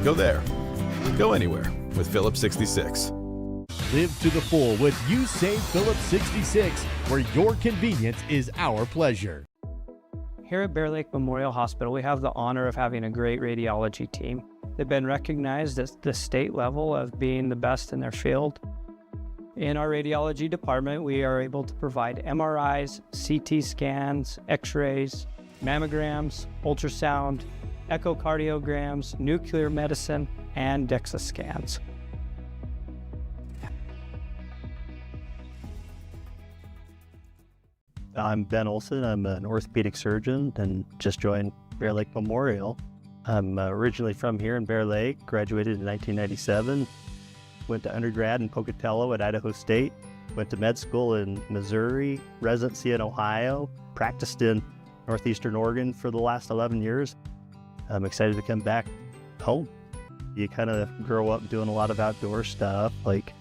Go there. Go anywhere with Phillips 66. Live to the full with You Save Phillips 66, where your convenience is our pleasure. Here at Bear Lake Memorial Hospital, we have the honor of having a great radiology team. They've been recognized at the state level of being the best in their field. In our radiology department, we are able to provide MRIs, CT scans, X-rays, mammograms, ultrasound, echocardiograms, nuclear medicine, and DEXA scans. I'm Ben Olson. I'm an orthopedic surgeon and just joined Bear Lake Memorial. I'm originally from here in Bear Lake, graduated in 1997, went to undergrad in Pocatello at Idaho State, went to med school in Missouri, residency in Ohio, practiced in Northeastern Oregon for the last 11 years. I'm excited to come back home. You kind of grow up doing a lot of outdoor stuff like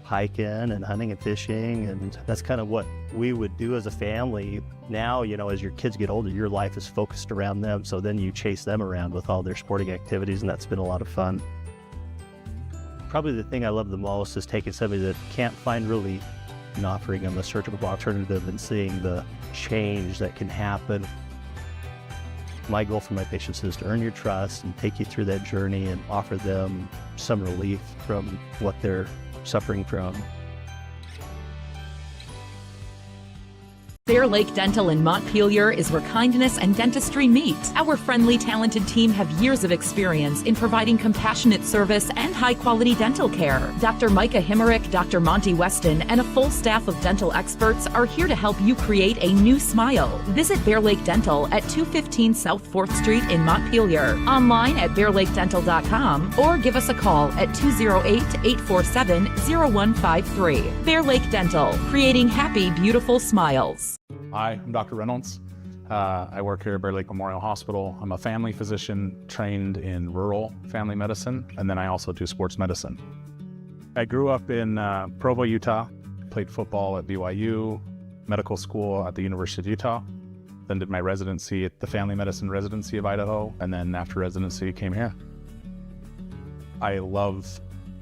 hiking and hunting and fishing, and that's kind of what we would do as a family. Now, you know, as your kids get older, your life is focused around them, so then you chase them around with all their sporting activities, and that's been a lot of fun. Probably the thing I love the most is taking somebody that can't find relief and offering them a surgical alternative and seeing the change that can happen. My goal for my patients is to earn your trust and take you through that journey and offer them some relief from what they're suffering from. Bear Lake Dental in Montpelier is where kindness and dentistry meet. Our friendly, talented team have years of experience in providing compassionate service and high-quality dental care. Dr. Micah Himmerick, Dr. Monty Weston, and a full staff of dental experts are here to help you create a new smile. Visit Bear Lake Dental at 215 South 4th Street in Montpelier, online at bearlakedental.com, or give us a call at 208-847-0153. Bear Lake Dental, creating happy, beautiful smiles. Hi, I'm Dr. Reynolds. I work here at Bear Lake Memorial Hospital. I'm a family physician trained in rural family medicine, and then I also do sports medicine. I grew up in Provo, Utah, played football at BYU, medical school at the University of Utah, then did my residency at the family medicine residency of Idaho, and then after residency came here. I love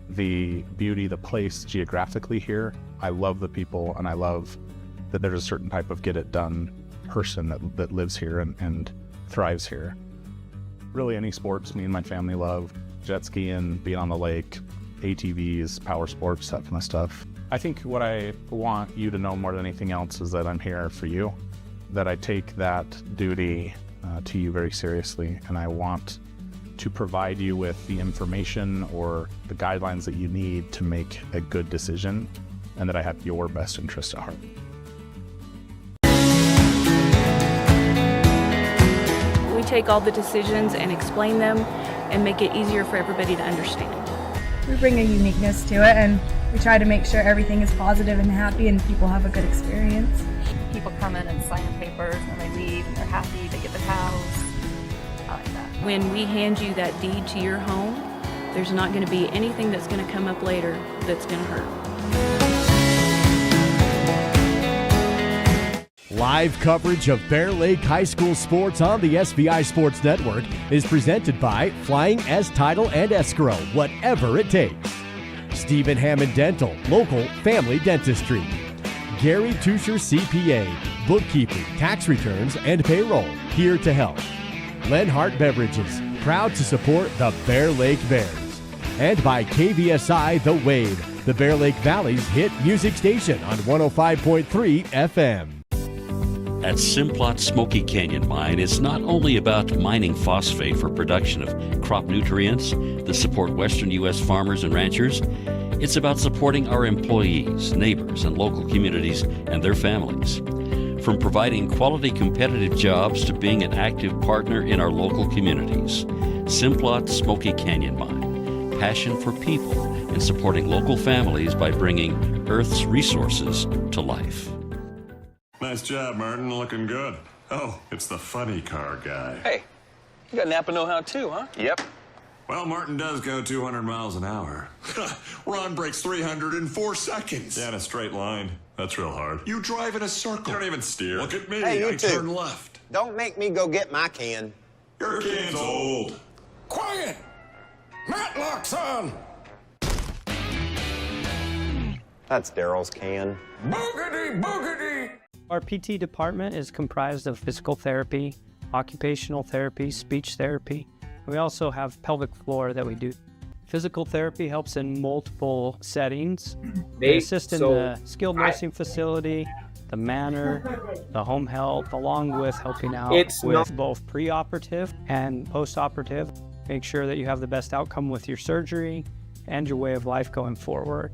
the beauty, the place geographically here. I love the people, and I love that there's a certain type of get-it-done person that lives here and thrives here. Really any sports me and my family love. Jet skiing, being on the lake, ATVs, power sports, that kind of stuff. I think what I want you to know more than anything else is that I'm here for you, that I take that duty to you very seriously, and I want to provide you with the information or the guidelines that you need to make a good decision, and that I have your best interest at heart. We take all the decisions and explain them and make it easier for everybody to understand. We bring a uniqueness to it, and we try to make sure everything is positive and happy and people have a good experience. People come in and sign papers and they leave and they're happy, they get their house. I like that. When we hand you that deed to your home, there's not going to be anything that's going to come up later that's going to hurt. Live coverage of Bear Lake High School sports on the SVI Sports Network is presented by Flying S Title and Escrow, whatever it takes. Stephen Hammond Dental, local family dentistry. Gary Tusher CPA, bookkeeping, tax returns, and payroll, here to help. Lenhart Beverages, proud to support the Bear Lake Bears. And by KVSI The Wave, the Bear Lake Valley's hit music station on 105.3 FM. At Simplot Smoky Canyon Mine, it's not only about mining phosphate for production of crop nutrients that support western U.S. farmers and ranchers. It's about supporting our employees, neighbors, and local communities and their families. From providing quality competitive jobs to being an active partner in our local communities. Simplot Smoky Canyon Mine. Passion for people and supporting local families by bringing Earth's resources to life. Nice job, Martin. Looking good. Oh, it's the funny car guy. Hey, you got Napa know-how too, huh? Yep. Well, Martin does go 200 miles an hour. Ron breaks 300 in 4 seconds. Yeah, in a straight line. That's real hard. You drive in a circle. You don't even steer. Look at me. Hey, you I two. turn left. Don't make me go get my can. Your can's old. Quiet! Matlock's on! That's Daryl's can. Boogity, boogity! Our PT department is comprised of physical therapy, occupational therapy, speech therapy. We also have pelvic floor that we do. Physical therapy helps in multiple settings. They assist in the skilled nursing facility, the manor, the home health, along with helping out with both preoperative and postoperative. Make sure that you have the best outcome with your surgery and your way of life going forward.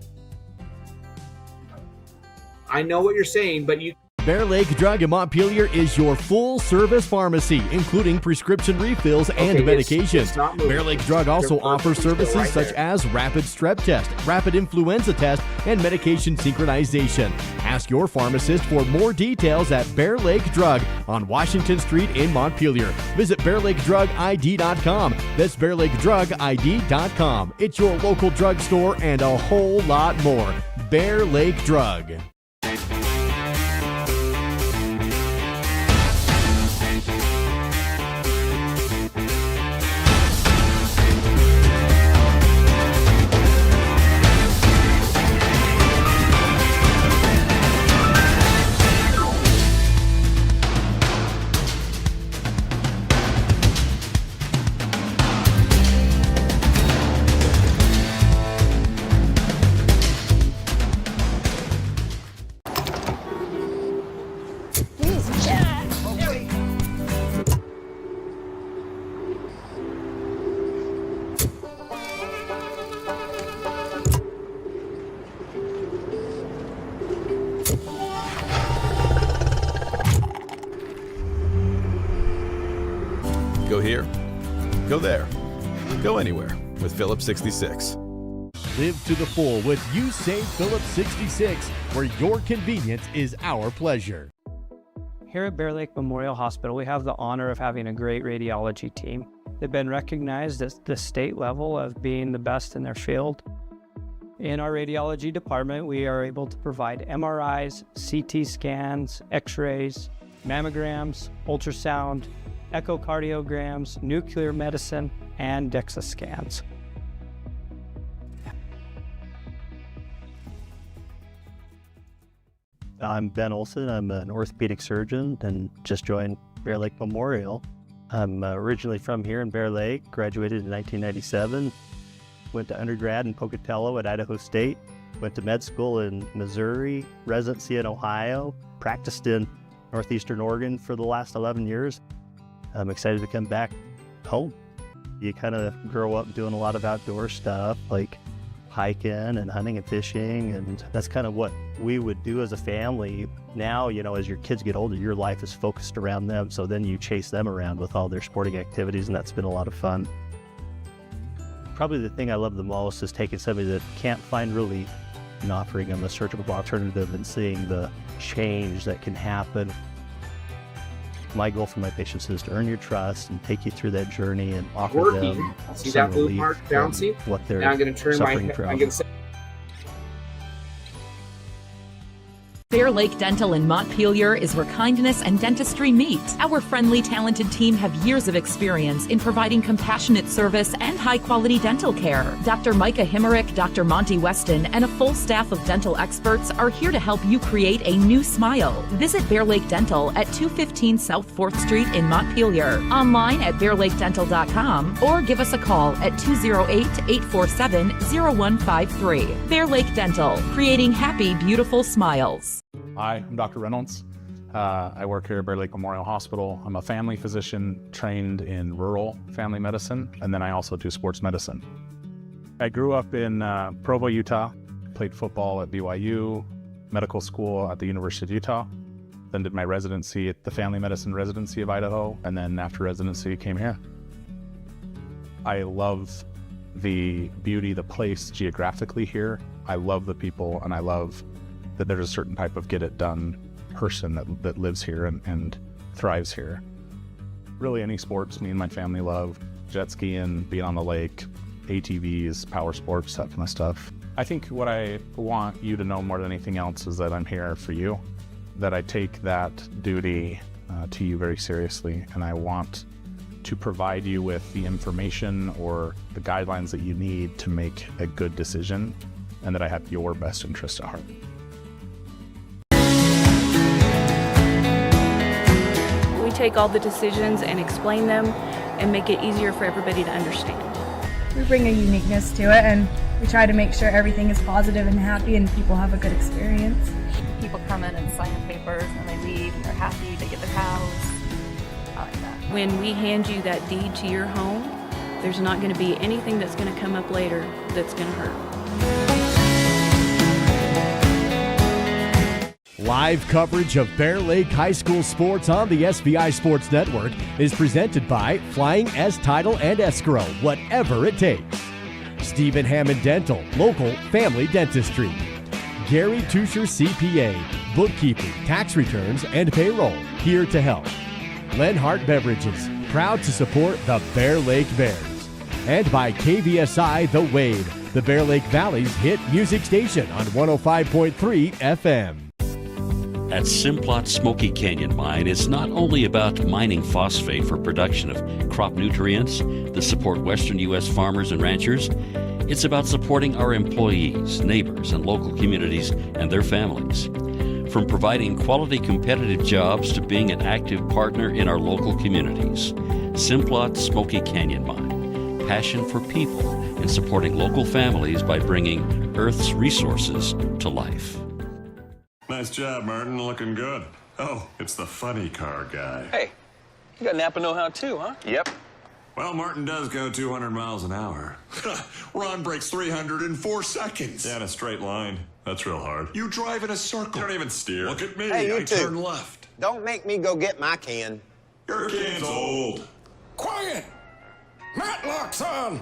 I know what you're saying, but you... Bear Lake Drug in Montpelier is your full-service pharmacy, including prescription refills and medications. Bear Lake Drug also offers services such as rapid strep test, rapid influenza test, and medication synchronization. Ask your pharmacist for more details at Bear Lake Drug on Washington Street in Montpelier. Visit BearLakeDrugID.com. That's BearLakeDrugID.com. It's your local drugstore and a whole lot more. Bear Lake Drug. Go here, go there, go anywhere with Phillips 66. Live to the full with You Save Phillips 66, where your convenience is our pleasure. Here at Bear Lake Memorial Hospital, we have the honor of having a great radiology team. They've been recognized at the state level of being the best in their field. In our radiology department, we are able to provide MRIs, CT scans, X-rays, mammograms, ultrasound, echocardiograms, nuclear medicine, and DEXA scans. I'm Ben Olson. I'm an orthopedic surgeon and just joined Bear Lake Memorial. I'm originally from here in Bear Lake, graduated in 1997, went to undergrad in Pocatello at Idaho State, went to med school in Missouri, residency in Ohio, practiced in Northeastern Oregon for the last 11 years. I'm excited to come back home. You kind of grow up doing a lot of outdoor stuff like hiking and hunting and fishing, and that's kind of what we would do as a family. Now, you know, as your kids get older, your life is focused around them, so then you chase them around with all their sporting activities, and that's been a lot of fun. Probably the thing I love the most is taking somebody that can't find relief and offering them a surgical alternative and seeing the change that can happen. My goal for my patients is to earn your trust and take you through that journey and offer them See some that blue relief mark from bouncing? what they're Now I'm going to turn my suffering head. from. I'm going to say Bear Lake Dental in Montpelier is where kindness and dentistry meet. Our friendly, talented team have years of experience in providing compassionate service and high-quality dental care. Dr. Micah Himmerick, Dr. Monty Weston, and a full staff of dental experts are here to help you create a new smile. Visit Bear Lake Dental at 215 South 4th Street in Montpelier, online at bearlakedental.com, or give us a call at 208-847-0153. Bear Lake Dental, creating happy, beautiful smiles. Hi, I'm Dr. Reynolds. I work here at Bear Lake Memorial Hospital. I'm a family physician trained in rural family medicine, and then I also do sports medicine. I grew up in Provo, Utah, played football at BYU, medical school at the University of Utah, then did my residency at the family medicine residency of Idaho, and then after residency came here. I love the beauty, the place geographically here. I love the people, and I love that there's a certain type of get-it-done person that lives here and thrives here. Really any sports me and my family love. Jet skiing, being on the lake, ATVs, power sports, that kind of stuff. I think what I want you to know more than anything else is that I'm here for you, that I take that duty to you very seriously, and I want to provide you with the information or the guidelines that you need to make a good decision, and that I have your best interest at heart. We take all the decisions and explain them and make it easier for everybody to understand. We bring a uniqueness to it, and we try to make sure everything is positive and happy and people have a good experience. People come in and sign papers and they leave and they're happy, they get their house. I like that. When we hand you that deed to your home, there's not going to be anything that's going to come up later that's going to hurt. Live coverage of Bear Lake High School sports on the SVI Sports Network is presented by Flying S Title and Escrow, whatever it takes. Stephen Hammond Dental, local family dentistry. Gary Tusher CPA, bookkeeping, tax returns, and payroll, here to help. Lenhart Beverages, proud to support the Bear Lake Bears. And by KVSI The Wave, the Bear Lake Valley's hit music station on 105.3 FM. At Simplot Smoky Canyon Mine, it's not only about mining phosphate for production of crop nutrients that support western U.S. farmers and ranchers. It's about supporting our employees, neighbors, and local communities and their families. From providing quality competitive jobs to being an active partner in our local communities. Simplot Smoky Canyon Mine. Passion for people and supporting local families by bringing Earth's resources to life. Nice job, Martin. Looking good. Oh, it's the funny car guy. Hey, you got Napa know-how too, huh? Yep. Well, Martin does go 200 miles an hour. Ron breaks 300 in 4 seconds. Yeah, in a straight line. That's real hard. You drive in a circle. You don't even steer. Look at me. Hey, you I two. turn left. Don't make me go get my can. Your can's old. Quiet! Matlock's on!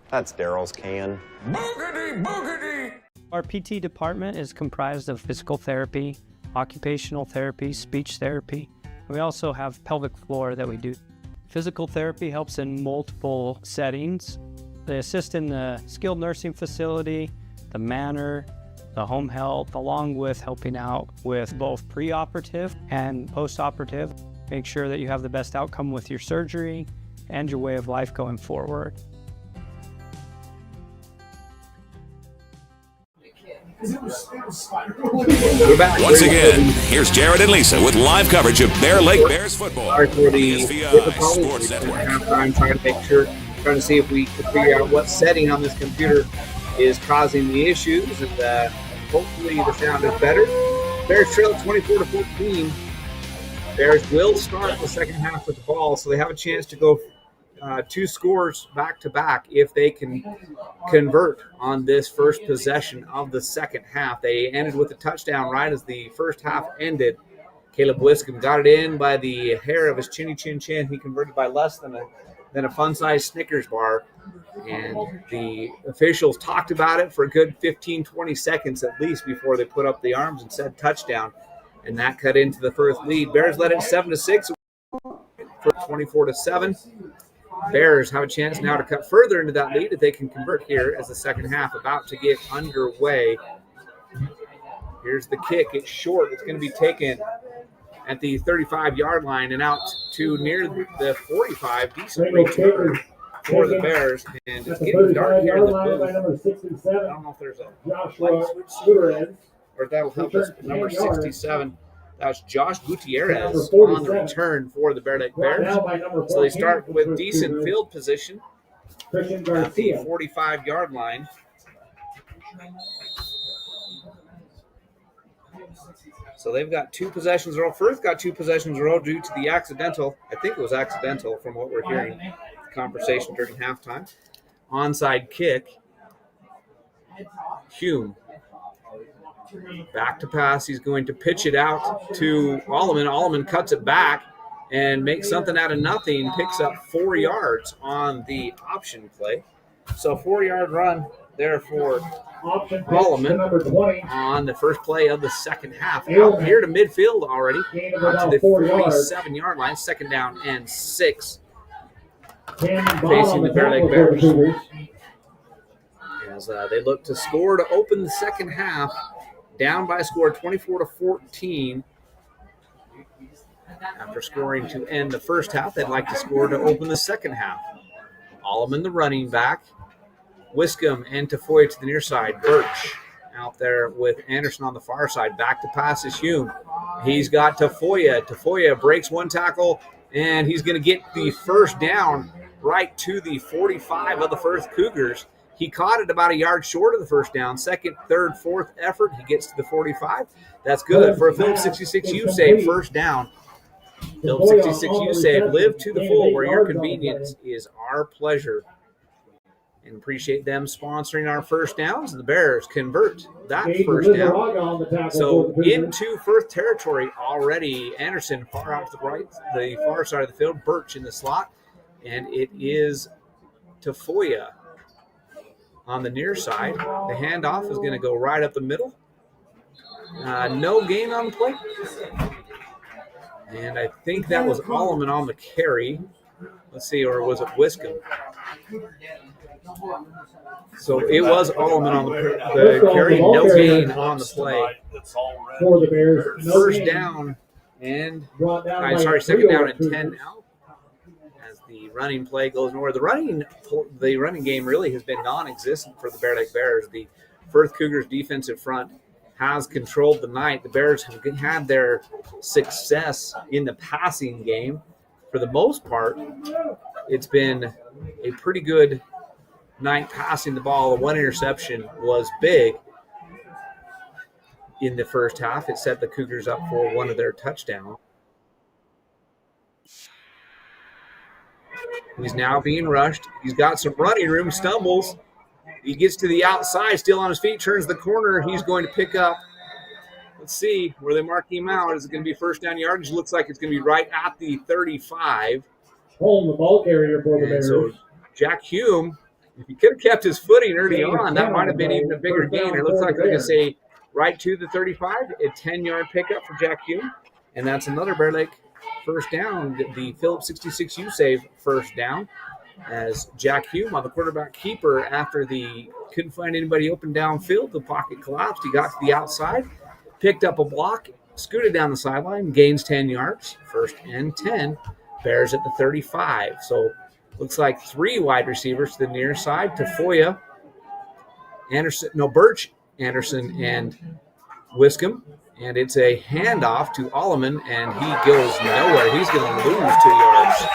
That's Daryl's can. Boogity, boogity! Our PT department is comprised of physical therapy, occupational therapy, speech therapy. We also have pelvic floor that we do. Physical therapy helps in multiple settings. They assist in the skilled nursing facility, the manor, the home health, along with helping out with both preoperative and postoperative. Make sure that you have the best outcome with your surgery and your way of life going forward. We're back. Once again, here's Jared and Lisa with live coverage of Bear Lake Bears football. For the SVI Sports Network. halftime, trying to see if we can figure out what setting on this computer is causing the issues, and hopefully the sound is better. Bears trail 24-14. Bears will start the second half with the ball, so they have a chance to go 2 scores back-to-back if they can convert on this first possession of the second half. They ended with a touchdown right as the first half ended. Caleb Wiscombe got it in by the hair of his chinny chin chin. He converted by less than a fun-sized Snickers bar. And the officials talked about it for a good 15-20 seconds at least before they put up the arms and said touchdown. And that cut into the Firth lead. Bears led it 7-6 for 24-7. Bears have a chance now to cut further into that lead if they can convert here as the second half about to get underway. Here's the kick. It's short. It's going to be taken at the 35-yard line and out to near the 45. Decent return for the Bears. And it's getting dark here in the booth. I don't know if there's a light switch or that'll help us. Number 67. That's Josh Gutierrez on the return for the Bear Lake Bears. So they start with decent field position at the 45-yard line. So they've got 2 possessions in a row. Firth got 2 possessions in a row due to the accidental. I think it was accidental from what we're hearing. Conversation during halftime. Onside kick. Hume. Back to pass. He's going to pitch it out to Alleman. Alleman cuts it back and makes something out of nothing. Picks up 4 yards on the option play. So 4-yard run there for Alleman on the first play of the second half. Out here to midfield already. Out to the 47-yard line. Second down and 6. Facing the Bear Lake Bears. As they look to score to open the second half. Down by a score 24-14. After scoring to end the first half, they'd like to score to open the second half. Allman, the running back. Wiscombe and Tafoya to the near side. Birch out there with Anderson on the far side. Back to pass is Hume. He's got Tafoya. Tafoya breaks one tackle, and he's going to get the first down right to the 45 of the Firth Cougars. He caught it about a yard short of the first down. Second, third, fourth effort, he gets to the 45. That's good for a Phillips 66U save, first down. Phillips 66U save, live to the full, where your convenience is our pleasure. And appreciate them sponsoring our first downs. The Bears convert that first down. So into Firth territory already. Anderson far out to the right, the far side of the field. Birch in the slot. And it is Tafoya on the near side. The handoff is going to go right up the middle. No gain on the play. And I think that was Allman on the carry. Let's see, or was it Wiscombe? So it was Allman on the carry. No gain on the play. For the Bears. First down and, second down and 10 now. As the running play goes nowhere. The running game really has been non-existent for the Bear Lake Bears. The Firth Cougars defensive front has controlled the night. The Bears have had their success in the passing game. For the most part, it's been a pretty good night passing the ball. One interception was big in the first half. It set the Cougars up for one of their touchdowns. He's now being rushed. He's got some running room, stumbles. He gets to the outside, still on his feet, turns the corner. He's going to pick up, let's see, where they mark him out. Is it going to be first down yardage? Looks like it's going to be right at the 35. Home the ball carrier for the Bears. So Jack Hume, if he could have kept his footing early on, that might have been even a bigger gain. It looks like they're going to say right to the 35, a 10-yard pickup for Jack Hume. And that's another Bear Lake first down. The Phillips 66U save first down. As Jack Hume on the quarterback keeper after couldn't find anybody open downfield. The pocket collapsed. He got to the outside, picked up a block, scooted down the sideline, gains 10 yards. First and 10. Bears at the 35. So looks like three wide receivers to the near side. Tafoya, Birch, Anderson, and Wiscombe. And it's a handoff to Allman, and he goes nowhere. He's going to lose 2 yards.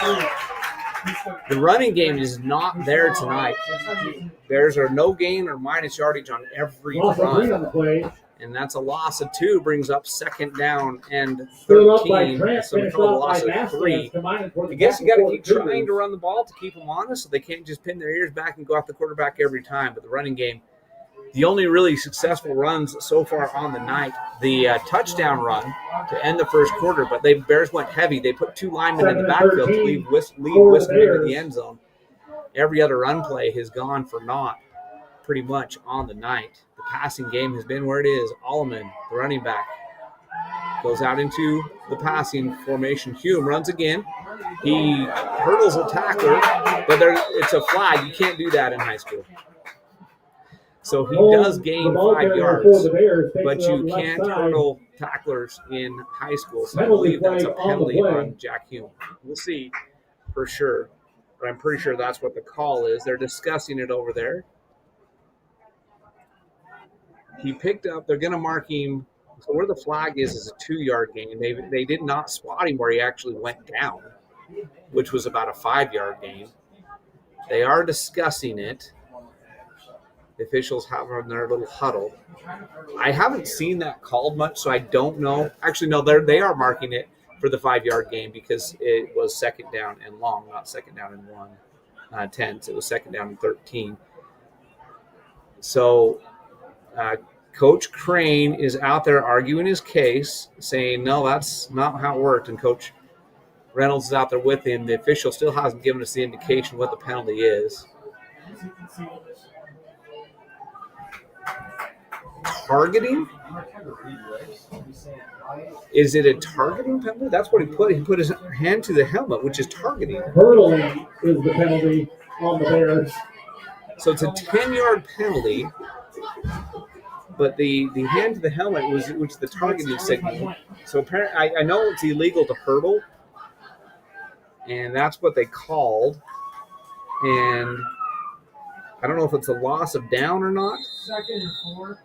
The running game is not there tonight. Bears are no gain or minus yardage on every run. And that's a loss of 2, brings up second down and 13. So we call a loss of 3. I guess you got to keep trying to run the ball to keep them honest, so they can't just pin their ears back and go off the quarterback every time. But the running game, the only really successful runs so far on the night, the touchdown run to end the first quarter, but the Bears went heavy. They put 2 linemen in the backfield to lead Wiscombe into the end zone. Every other run play has gone for naught pretty much on the night. The passing game has been where it is. Allman, the running back, goes out into the passing formation. Hume runs again. He hurdles a tackler, but it's a flag. You can't do that in high school. So he does gain 5 yards, but you can't hurdle tacklers in high school. So I believe that's a penalty on Jack Hume. We'll see for sure, but I'm pretty sure that's what the call is. They're discussing it over there. He picked up, they're going to mark him. So where the flag is a 2-yard gain. They did not spot him where he actually went down, which was about a 5-yard gain. They are discussing it. The officials have on their little huddle. I haven't seen that called much, so I don't know. Actually, no, they are marking it for the 5-yard gain because it was second down and long, not second down and 1 10. It was second down and 13. So Coach Crane is out there arguing his case, saying, no, that's not how it worked. And Coach Reynolds is out there with him. The official still hasn't given us the indication what the penalty is. Targeting? Is it a targeting penalty? That's what he put. He put his hand to the helmet, which is targeting. Hurdling is the penalty on the Bears. So it's a 10-yard penalty. but the hand to the helmet was the targeting signal. So apparently, I know it's illegal to hurdle, and that's what they called. And I don't know if it's a loss of down or not. 2nd and 4.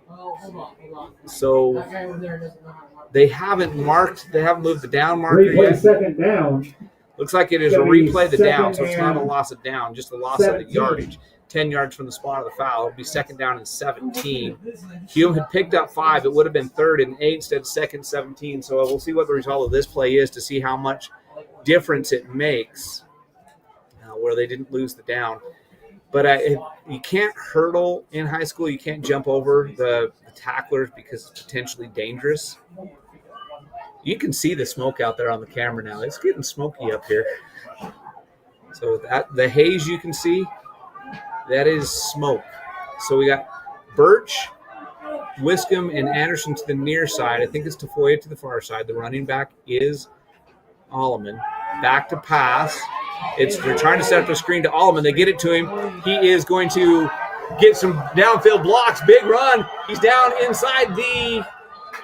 Well, hold on. So That guy over there doesn't know how to mark. they haven't moved the down marker Replay yet. 2nd down. Looks like it is a replay the down, so it's not a loss of down, just a loss of the yardage. 10 yards from the spot of the foul. It'll be 2nd down and 17. Hume had picked up 5. It would have been 3rd and 8 instead of 2nd 17. So we'll see what the result of this play is to see how much difference it makes where they didn't lose the down. But you can't hurdle in high school. You can't jump over the tacklers because it's potentially dangerous. You can see the smoke out there on the camera now. It's getting smoky up here. So the haze you can see, that is smoke. So we got Birch, Wiscombe, and Anderson to the near side. I think it's Tafoya to the far side. The running back is Alleman. Back to pass. They're trying to set up a screen to Alleman. They get it to him. He is going to get some downfield blocks. Big run. He's down inside the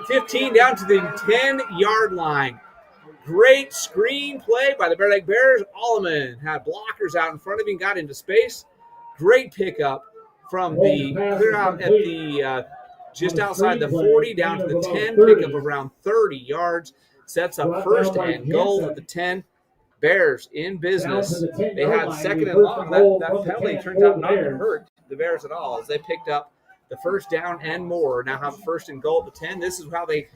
15, down to the 10-yard line. Great screen play by the Bear Lake Bears. Alleman had blockers out in front of him, got into space. Great pickup from the clear out at the just outside the 40, down to the 10. Pickup of around 30 yards. Sets up 1st and goal at the 10. Bears in business. They had 2nd and long. That penalty turns out not to hurt the Bears at all, as they picked up the 1st down and more. Now have 1st and goal at the 10. This is how they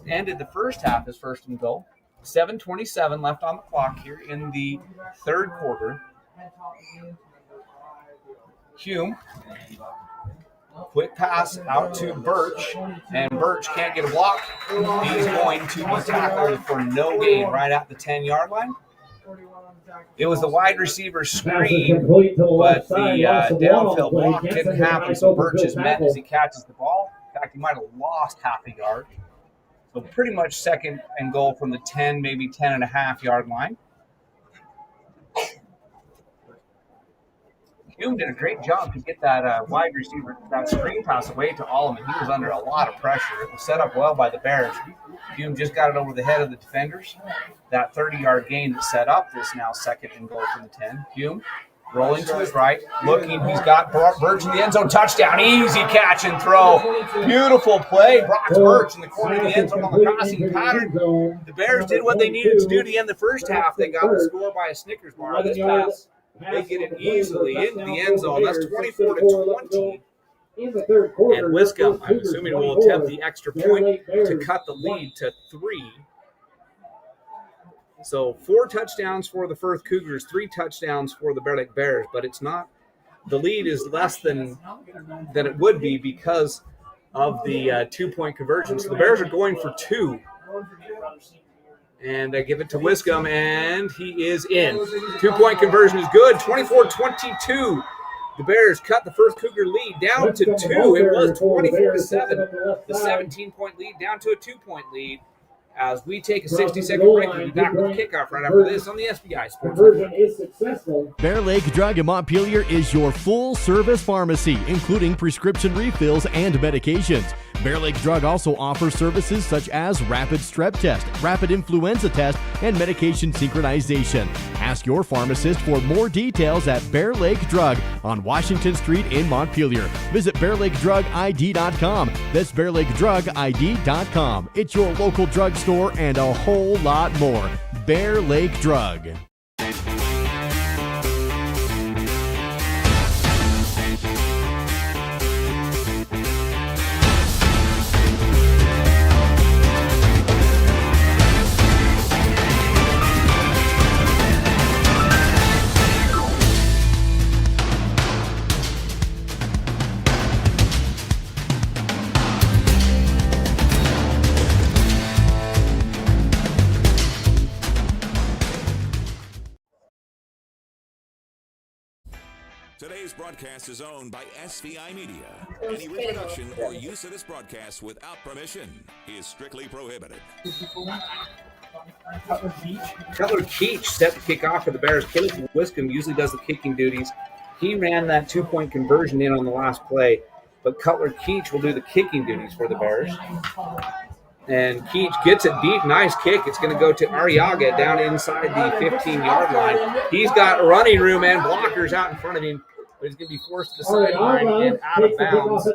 ended the first half as 1st and goal. 7:27 left on the clock here in the 3rd quarter. Hume. Quick pass out to Birch, and Birch can't get a block. He's going to be tackled for no gain right at the 10-yard line. It was the wide receiver screen, but the downfield block didn't happen, so Birch is met as he catches the ball. In fact, he might have lost half a yard. So pretty much 2nd and goal from the 10, maybe 10.5-yard line. Hume did a great job to get that wide receiver, that screen pass away to Alleman. He was under a lot of pressure. It was set up well by the Bears. Hume just got it over the head of the defenders. That 30-yard gain that set up this now 2nd and goal from the 10. Hume rolling to his right, looking. He's got Birch in the end zone. Touchdown. Easy catch and throw. Beautiful play. Brock Birch in the corner of the end zone on the crossing pattern. The Bears did what they needed to do to end the first half. They got the score by a Snickers bar. This pass, they get it easily into the end zone. That's 24-20. And Wiscombe, I'm assuming, will attempt the extra point to cut the lead to 3. So 4 touchdowns for the Firth Cougars, 3 touchdowns for the Bear Lake Bears, but it's not. The lead is less than it would be because of the 2-point conversion. So the Bears are going for 2. And they give it to Wiscombe, and he is in. 2-point conversion is good, 24-22. The Bears cut the Firth Cougar lead down to 2. It was 24-7. The 17-point lead down to a 2-point lead. As we take a 60-second break, we'll be back with Kickoff right after this on the SBI Sports. Conversion is successful. Bear Lake Drug in Montpelier is your full-service pharmacy, including prescription refills and medications. Bear Lake Drug also offers services such as rapid strep test, rapid influenza test, and medication synchronization. Ask your pharmacist for more details at Bear Lake Drug on Washington Street in Montpelier. Visit BearLakeDrugID.com. That's BearLakeDrugID.com. It's your local drugstore and a whole lot more. Bear Lake Drug. Today's broadcast is owned by SVI Media. Any reproduction or use of this broadcast without permission is strictly prohibited. Cutler Keach set the kick off for the Bears. Caleb Wiscombe usually does the kicking duties. He ran that 2-point conversion in on the last play. but Cutler Keach will do the kicking duties for the Bears. And Keach gets it deep. Nice kick. It's going to go to Arriaga down inside the 15-yard line. He's got running room and blockers out in front of him, but he's going to be forced to the sideline and out of bounds,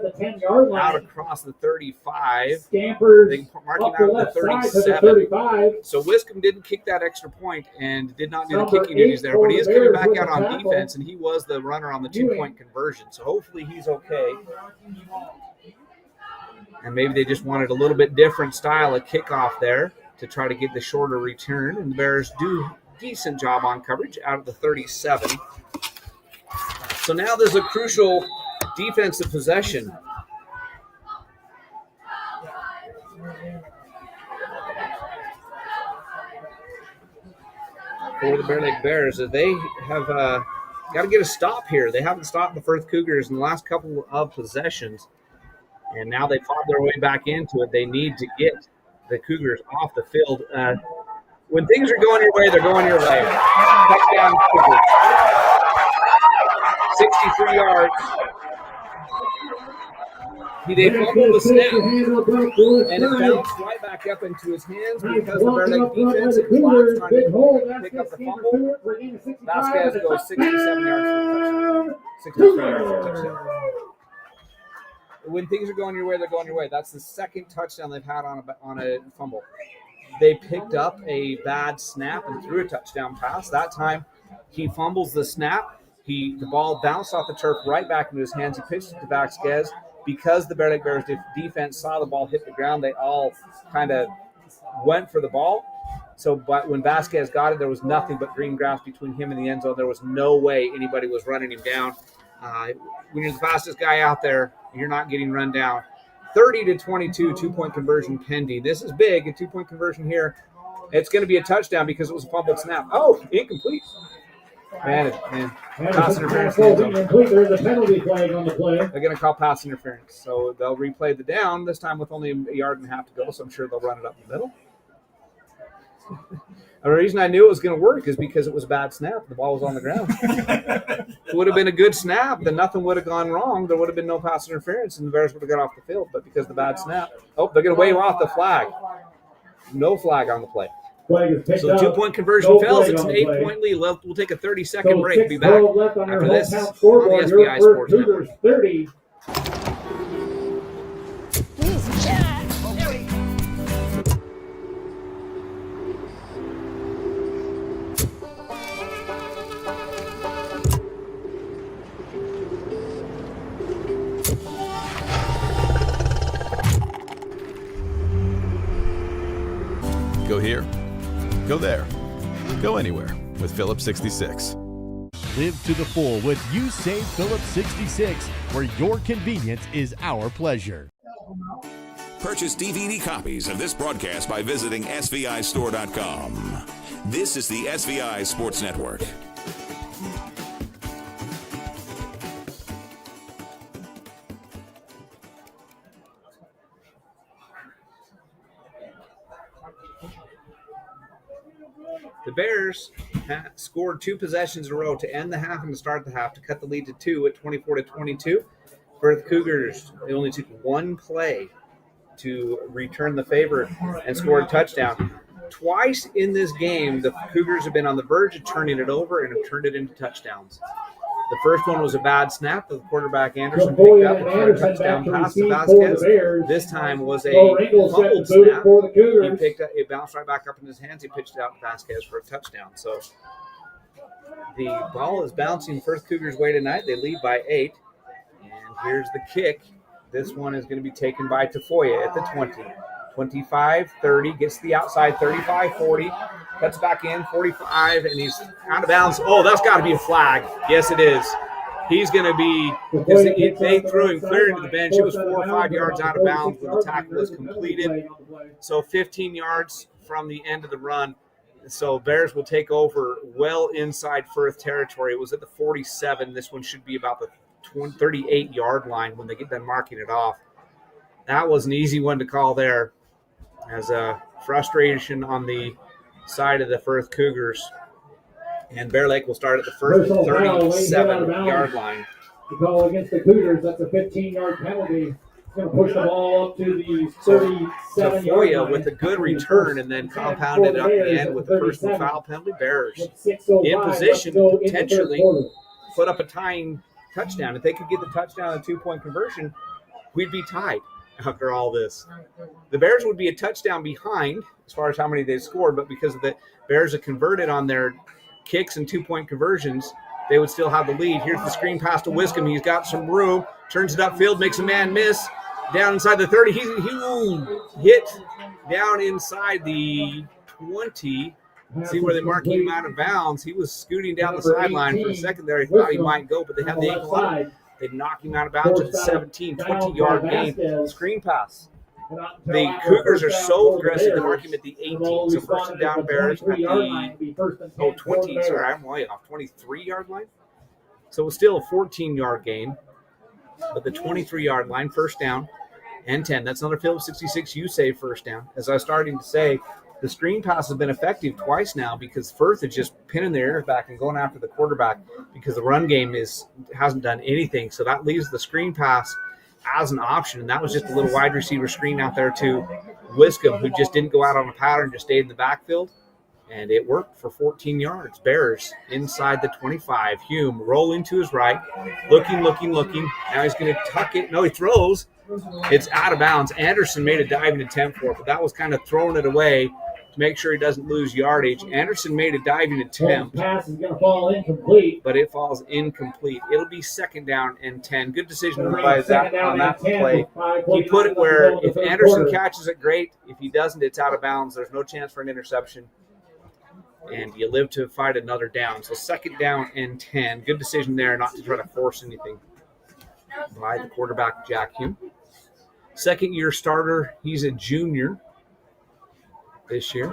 out across the 35. Scampers they mark him up the out left the side to the 37. 35. So Wiscombe didn't kick that extra point and did not do the Number kicking duties 8 there, but he is for coming the back Bears out on with the tackle. defense, and he was the runner on the 2-point conversion. So hopefully he's okay. And maybe they just wanted a little bit different style of kickoff there to try to get the shorter return. And the Bears do a decent job on coverage out of the 37. So now there's a crucial defensive possession. For the Bear Lake Bears, they have got to get a stop here. They haven't stopped the Firth Cougars in the last couple of possessions. And now they fought their way back into it. They need to get the Cougars off the field. When things are going your way, they're going your way. Touchdown Cougars. 63 yards. They fumbled the snap, and it bounced right back up into his hands because the Bear Lake defense and Flaps trying to pick up the fumble. Vasquez goes 67 yards for a touchdown. 63 yards for a touchdown. When things are going your way, they're going your way. That's the second touchdown they've had on a fumble. They picked up a bad snap and threw a touchdown pass. That time, he fumbles the snap. The ball bounced off the turf right back into his hands. He pitched it to Vasquez. Because the Bear Lake Bears defense saw the ball hit the ground, they all kind of went for the ball. So, but when Vasquez got it, there was nothing but green grass between him and the end zone. There was no way anybody was running him down. When you're the fastest guy out there, you're not getting run down. 30-22, 2-point conversion pending. This is big, a 2-point conversion here. It's going to be a touchdown because it was a fumbled snap. Oh, incomplete. Man, pass interference. There's a penalty flag on the play. They're going to call pass interference. So they'll replay the down, this time with only a yard and a half to go, so I'm sure they'll run it up the middle. The reason I knew it was going to work is because it was a bad snap. The ball was on the ground. If it would have been a good snap, then nothing would have gone wrong. There would have been no pass interference, and the Bears would have got off the field. But because of the bad snap, they're going to wave off the flag. No flag on the play. So the 2-point conversion fails. It's an 8-point lead. We'll take a 30-second break. We'll be back after this on the SBI Sports Network. 30. Go here, go there, go anywhere with Phillips 66. Live to the full with You Save Phillips 66, where your convenience is our pleasure. Purchase DVD copies of this broadcast by visiting svistore.com. This is the SVI Sports Network. The Bears scored 2 possessions in a row to end the half and to start the half to cut the lead to 2 at 24-22. Firth Cougars, they only took 1 play to return the favor and score a touchdown. Twice in this game, the Cougars have been on the verge of turning it over and have turned it into touchdowns. The first one was a bad snap that the quarterback Anderson picked up for a touchdown pass to Vasquez. This time was a fumbled snap. He picked up, it bounced right back up in his hands. He pitched it out to Vasquez for a touchdown. So the ball is bouncing Firth Cougars' way tonight. They lead by 8. And here's the kick. This one is going to be taken by Tafoya at the 20. 25-30, gets to the outside, 35-40, cuts back in, 45, and he's out of bounds. Oh, that's got to be a flag. Yes, it is. He's going to be, because they threw him clear into the bench. It was 4 or 5 yards out of bounds when the tackle was completed. So 15 yards from the end of the run. So Bears will take over well inside Firth territory. It was at the 47. This one should be about the 38-yard line when they get done marking it off. That was an easy one to call there, as a frustration on the side of the Firth Cougars. And Bear Lake will start at the first 37-yard line. The call against the Cougars, that's a 15-yard penalty. It's going to push the ball up to the 37-yard line. With a good return and then compounded up the end with the personal foul penalty. Bears in position to potentially put up a tying touchdown. If they could get the touchdown and 2-point conversion, we'd be tied after all this. The Bears would be a touchdown behind as far as how many they scored, but because of the Bears have converted on their kicks and 2-point conversions, they would still have the lead. Here's the screen pass to Wiscombe. He's got some room, turns it upfield, makes a man miss. Down inside the 30, he hit down inside the 20. See where they mark him out of bounds. He was scooting down the sideline for a second there. He thought he might go, but they had the ankle on him. They knocked him out of bounds at the 17, 20-yard gain. Screen pass. The Cougars are so aggressive, they mark him at the 18. So first and down Bears at the 20, sorry, I'm way off, 23-yard line. So it was still a 14-yard gain. But the 23-yard line, first down and 10. That's another field of 66. You say first down. As I was starting to say, the screen pass has been effective twice now because Firth is just pinning their ears back and going after the quarterback because the run game hasn't done anything. So that leaves the screen pass as an option, and that was just a little wide receiver screen out there to Wiscombe, who just didn't go out on a pattern, just stayed in the backfield, and it worked for 14 yards. Bears inside the 25. Hume rolling to his right, looking. Now he's going to tuck it. No, he throws. It's out of bounds. Anderson made a diving attempt for it, but that was kind of throwing it away to make sure he doesn't lose yardage. Anderson made a diving attempt. Pass is going to fall incomplete. But it falls incomplete. It'll be second down and 10. Good decision by that on that play. He put it where if Anderson catches it, great. If he doesn't, it's out of bounds. There's no chance for an interception. And you live to fight another down. So second down and 10. Good decision there not to try to force anything by the quarterback, Jack Hume. Second-year starter. He's a junior this year.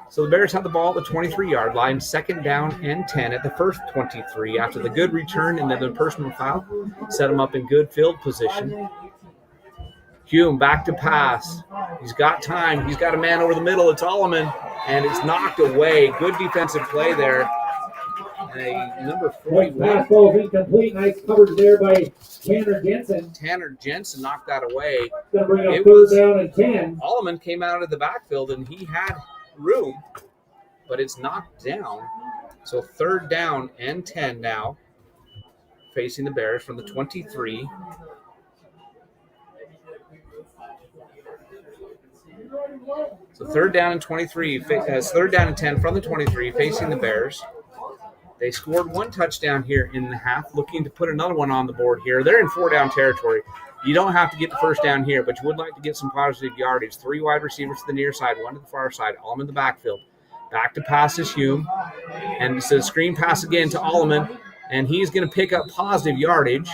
So the Bears have the ball at the 23-yard line. Second down and 10 at the first 23. After the good return and then the personal foul, set him up in good field position. Hume back to pass. He's got time. He's got a man over the middle. It's Alleman, and it's knocked away. Good defensive play there. And number 41. Pass ball is incomplete. Nice coverage there by Tanner Jensen. Tanner Jensen knocked that away. Going to bring up third down and 10. Alleman came out of the backfield, and he had room, but it's knocked down. So third down and 10 now, facing the Bears from the 23. So third down and 23, third down and 10 from the 23, facing the Bears. They scored one touchdown here in the half, looking to put another one on the board here. They're in four-down territory. You don't have to get the first down here, but you would like to get some positive yardage. 3 wide receivers to the near side, 1 to the far side, all in the backfield. Back to pass is Hume, and it's a screen pass again to Alleman, and he's going to pick up positive yardage,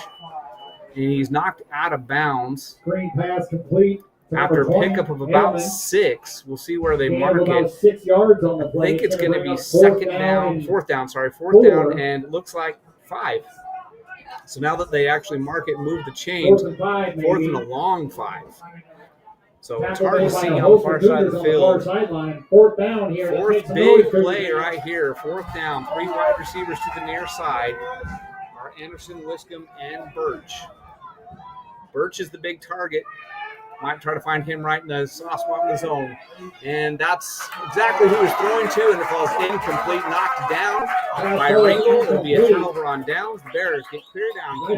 and he's knocked out of bounds. Screen pass complete. After a pickup of about 6, we'll see where they mark it. 6 yards on the play. I think it's going to be fourth down, and it looks like 5. So now that they actually mark it, move the chains, fourth and a long 5. So it's hard to see on the far side of the field. Fourth down here. Fourth big play right here. Fourth down. 3 wide receivers to the near side are Anderson, Wiscombe, and Birch. Birch is the big target. Might try to find him right in the soft spot in the zone. And that's exactly who he's throwing to, and it falls incomplete, knocked down by Ringel. It'll be a turnover on downs. The Bears get clear down to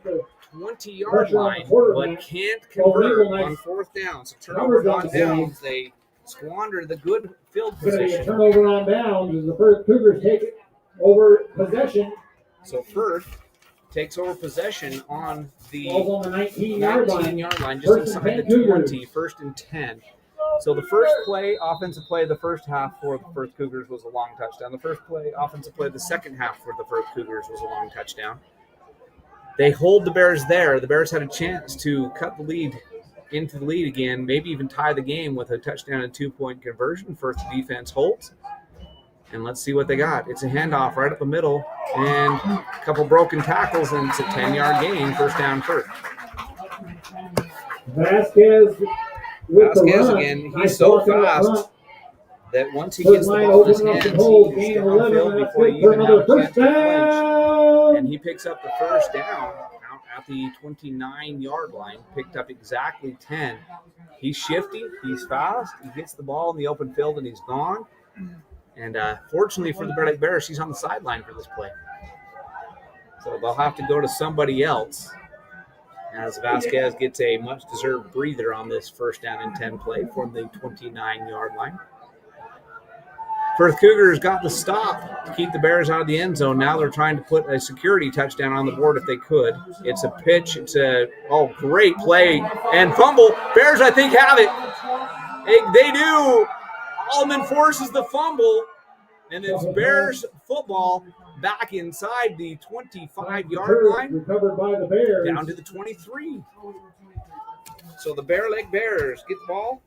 the 20-yard line, but can't convert on fourth down. So turnover on downs, they squander the good field position. Turnover on downs as the Firth Cougars take it over possession. So Firth takes over possession on the 19-yard line, just inside the 20, first and 10. So the first play, offensive play, the first half for the Firth Cougars was a long touchdown. The first play, offensive play, the second half for the Firth Cougars was a long touchdown. They hold the Bears there. The Bears had a chance to cut the lead into the lead again, maybe even tie the game with a touchdown and 2-point conversion. First defense holds. And let's see what they got. It's a handoff right up the middle and a couple broken tackles, and it's a 10-yard gain, first down Firth. Vasquez again, he's so fast that once he gets the ball in his hands, he can step on field before he even has a chance to clinch. And he picks up the first down out at the 29-yard line, picked up exactly 10. He's shifty, he's fast, he gets the ball in the open field, and he's gone. And fortunately for the Bear Lake Bears, he's on the sideline for this play. So they'll have to go to somebody else as Vasquez gets a much-deserved breather on this first down and 10 play from the 29-yard line. Firth Cougars got the stop to keep the Bears out of the end zone. Now they're trying to put a security touchdown on the board if they could. It's a pitch. It's a, great play and fumble. Bears, I think, have it. They do. Allman forces the fumble, and it's Bears football back inside the 25-yard line, recovered by the Bears, down to the 23. So the Bear Lake Bears get the ball,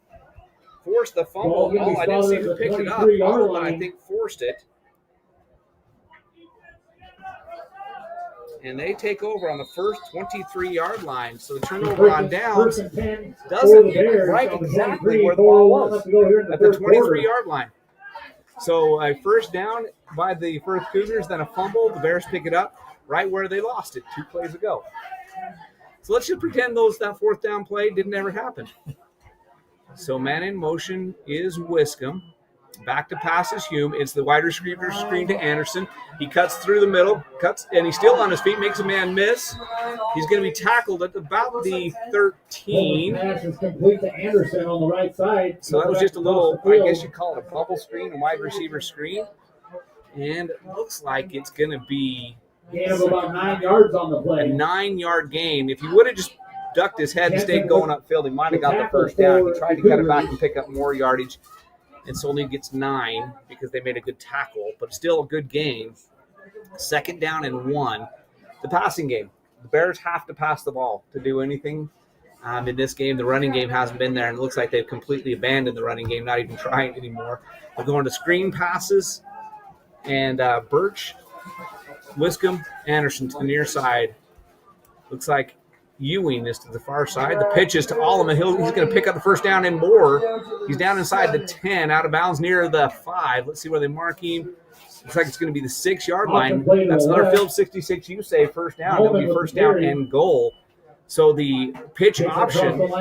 force the fumble. I didn't see who picked it up. Allman, I think, forced it. And they take over on the first 23-yard line. So the turnover on downs doesn't hit right exactly where the ball was, at the 23-yard line. So a first down by the Firth Cougars, then a fumble. The Bears pick it up right where they lost it 2 plays ago. So let's just pretend that fourth down play didn't ever happen. So man in motion is Wiscombe. Back to pass is Hume. It's the wide receiver screen to Anderson. He cuts through the middle, and he's still on his feet, makes a man miss. He's going to be tackled at about the 13. Pass is complete to Anderson on the right side. So that was just a little, I guess you'd call it a bubble screen, a wide receiver screen. And it looks like it's going to be gain of about 9 yards on the play. A 9-yard gain. If he would have just ducked his head and stayed going upfield, he might have got the first down. He tried to cut it back and pick up more yardage. And so only gets 9 because they made a good tackle, but still a good game. Second down and 1. The passing game. The Bears have to pass the ball to do anything. In this game, the running game hasn't been there, and it looks like they've completely abandoned the running game, not even trying anymore. They're going to screen passes, and Birch, Wiscombe, Anderson to the near side. Looks like Ewing is to the far side. The pitch is to Allman. He's going to pick up the first down and more. He's down inside the 10, out of bounds near the 5. Let's see where they mark him. Looks like it's going to be the 6-yard line. That's another field 66. You say first down. It'll be first down and goal. So the pitch option. That's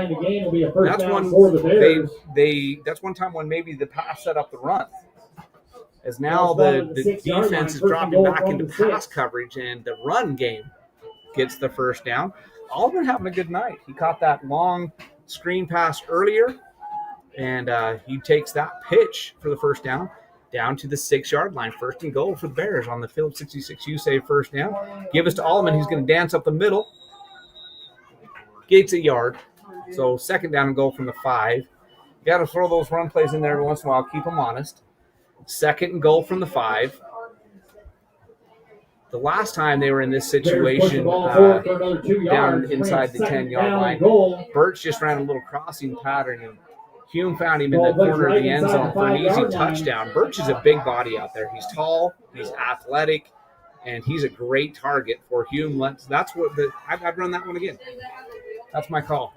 one. That's one time when maybe the pass set up the run. As now the defense is dropping back into pass coverage, and the run game gets the first down. Allman having a good night. He caught that long screen pass earlier, and he takes that pitch for the first down to the 6-yard line. First and goal for the Bears on the field 66. You say first down. Give us to Allman. He's going to dance up the middle. Gates a yard. So second down and goal from the 5. You got to throw those run plays in there every once in a while. Keep them honest. Second and goal from the 5. The last time they were in this situation down inside the 10-yard line, Birch just ran a little crossing pattern, and Hume found him in the corner of the end zone for an easy touchdown. Birch is a big body out there. He's tall, he's athletic, and he's a great target for Hume. That's what I'd run that one again. That's my call.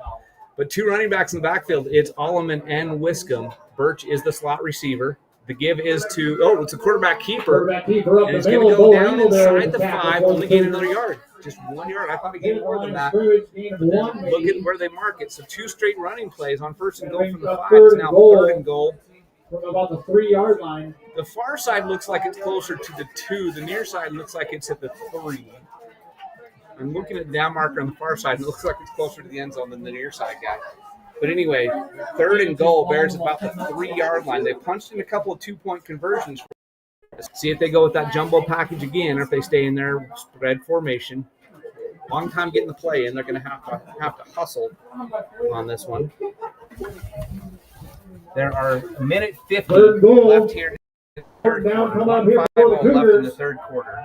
But 2 running backs in the backfield. It's Allman and Wiscombe. Birch is the slot receiver. The give is to, it's a quarterback keeper. And he's going to go down inside the 5, only gain another yard. Just 1 yard. I thought he gained more than that. But then look at where they mark it. So 2 straight running plays on first and goal from the 5. It's now third and goal. From about the 3-yard line. The far side looks like it's closer to the 2. The near side looks like it's at the 3. I'm looking at the down marker on the far side, and it looks like it's closer to the end zone than the near side guy. But anyway, third and goal, Bears about the 3-yard line. They punched in a couple of 2-point conversions. See if they go with that jumbo package again, or if they stay in their spread formation. Long time getting the play in. They're going to have to hustle on this one. There are a minute 50 left here. Third quarter. 1:50 left in the third quarter.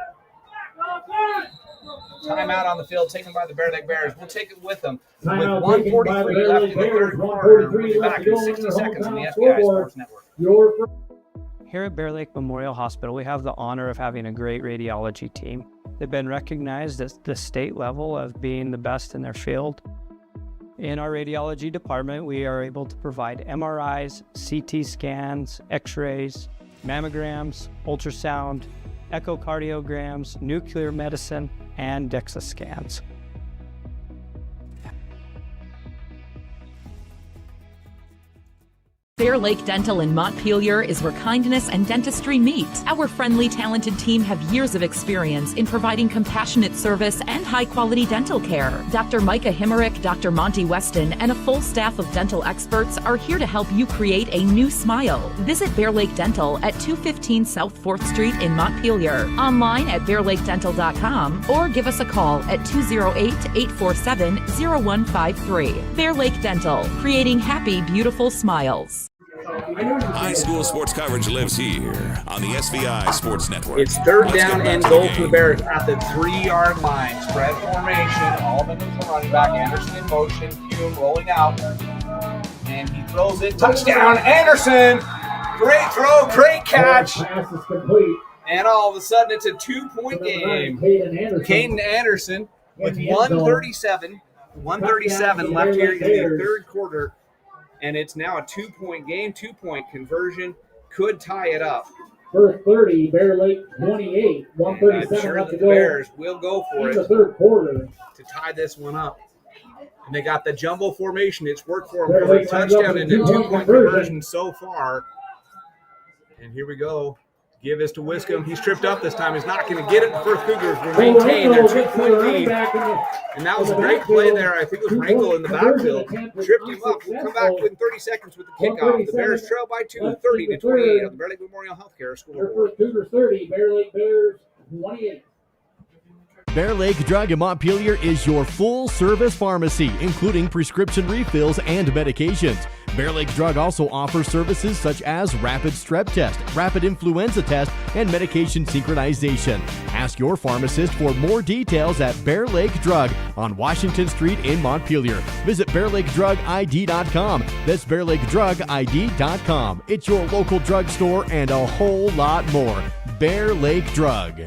Timeout on the field taken by the Bear Lake Bears. We'll take it with them. With 1:43 left in the third quarter, we'll be back in 60 seconds on the FBI Sports Network. Here at Bear Lake Memorial Hospital, we have the honor of having a great radiology team. They've been recognized at the state level of being the best in their field. In our radiology department, we are able to provide MRIs, CT scans, X-rays, mammograms, ultrasound, echocardiograms, nuclear medicine, and DEXA scans. Bear Lake Dental in Montpelier is where kindness and dentistry meet. Our friendly, talented team have years of experience in providing compassionate service and high-quality dental care. Dr. Micah Himmerick, Dr. Monty Weston, and a full staff of dental experts are here to help you create a new smile. Visit Bear Lake Dental at 215 South 4th Street in Montpelier, online at bearlakedental.com, or give us a call at 208-847-0153. Bear Lake Dental, creating happy, beautiful smiles. High school sports coverage lives here on the SVI Sports Network. It's third down and goal for the Bears at the 3-yard line. Spread formation. Allman is the running back. Anderson in motion. Hume rolling out. And he throws it. Touchdown, Anderson! Great throw, great catch. Pass is complete. And all of a sudden, it's a 2-point game. Caden Anderson with 137 left here in the third quarter. And it's now a 2-point game, 2-point conversion. Could tie it up. Firth 30, Bear Lake 28, 137 I'm sure left that to the go. Bears will go for In it the third quarter. to tie this one up. And they got the jumbo formation. It's worked for Bear them. Lake Touchdown lines and a up with a 2-point conversion conversion so far. And here we go. Give this to Wiscombe. He's tripped up this time. He's not going to get it. The Firth Cougars will maintain their 2-point lead. And that was a great play there. I think it was Rankle in the backfield. Tripped him up. We'll come back within 30 seconds with the kickoff. The Bears trail by 2, 30-28 on the Bear Lake Memorial Healthcare Scoreboard. Firth Cougars 30, Bear Lake Bears 28. Bear Lake Drug in Montpelier is your full-service pharmacy, including prescription refills and medications. Bear Lake Drug also offers services such as rapid strep test, rapid influenza test, and medication synchronization. Ask your pharmacist for more details at Bear Lake Drug on Washington Street in Montpelier. Visit bearlakedrugid.com. That's bearlakedrugid.com. It's your local drugstore and a whole lot more. Bear Lake Drug.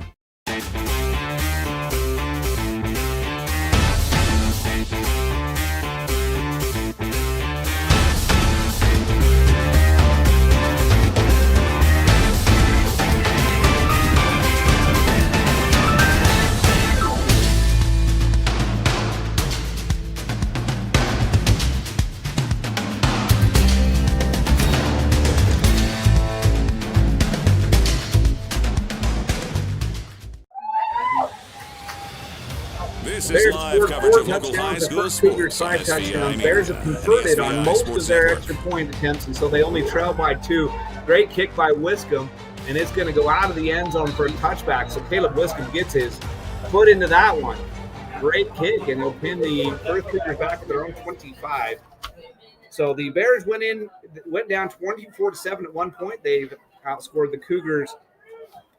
This Bears is live scored coverage 4 of local high touchdowns. The school Firth Cougars sports on 5 touchdowns. SVI Bears have Media converted and on SVI most Sports of their Network. extra point attempts, and so they only trail by 2. Great kick by Wiscombe, and it's going to go out of the end zone for a touchback. So Caleb Wiscombe gets his foot into that one. Great kick, and he'll pin the Firth Cougars back at their own 25. So the Bears went down 24-7 at one point. They've outscored the Cougars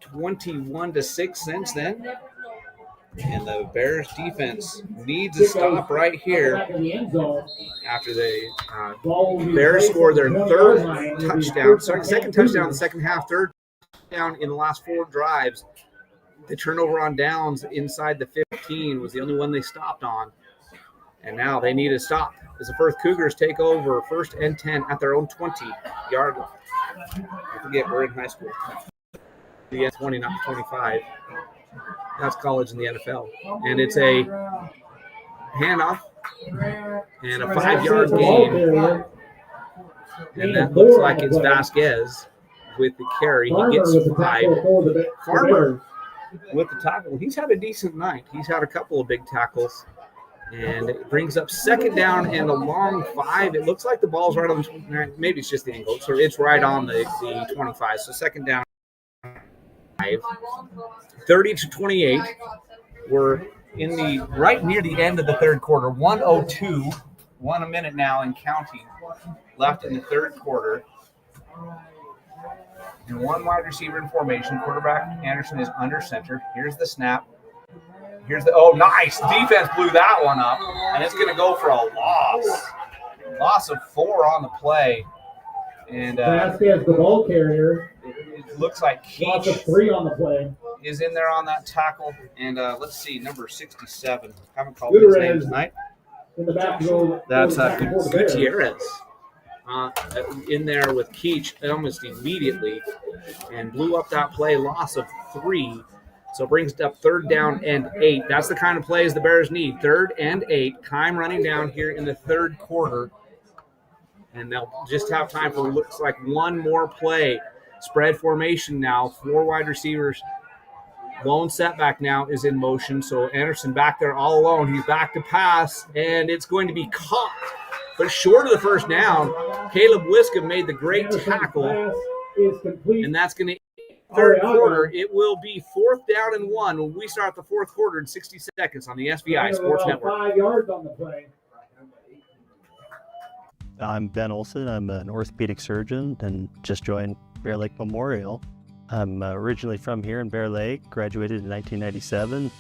21-6 since then. And the Bears defense needs a stop right here after they Bears scored their second touchdown in the second half, third touchdown in the last 4 drives. The turnover on downs inside the 15 was the only one they stopped on. And now they need a stop as the Firth Cougars take over 1st and 10 at their own 20-yard line. Don't forget, we're in high school. The 20, not 25. That's college in the NFL. And it's a handoff and a 5-yard gain. And that looks like it's Vasquez with the carry. He gets 5. Farmer with the tackle. He's had a decent night. He's had a couple of big tackles. And it brings up 2nd down and a long 5. It looks like the ball's right on the, maybe it's just the angle. So it's right on the 25. So 2nd down. 30-28. We're in the right near the end of the third quarter. 1:02, 1 minute now and counting left in the third quarter. And 1 wide receiver in formation. Quarterback Anderson is under center. Here's the snap. Here's the nice defense blew that one up, and it's going to go for a loss of 4 on the play. And Vasquez, the ball carrier. It looks like Loss of 3 on the play. Is in there on that tackle. And let's see, number 67. Haven't called his name tonight. In the back That's Gutierrez in there with Keach almost immediately and blew up that play, loss of 3. So brings it up 3rd down and 8. That's the kind of plays the Bears need. 3rd and 8. Keim running down here in the 3rd quarter. And they'll just have time for, looks like, one more play. Spread formation now. 4 wide receivers. Lone setback now is in motion. So Anderson back there all alone. He's back to pass, and it's going to be caught. But short of the first down, Caleb Wiscombe made the great tackle. And that's going to 3rd quarter. It will be 4th down and 1 when we start the 4th quarter in 60 seconds on the SVI Sports Network. 5 yards on the play. I'm Ben Olson. I'm an orthopedic surgeon and just joined Bear Lake Memorial. I'm originally from here in Bear Lake, graduated in 1997,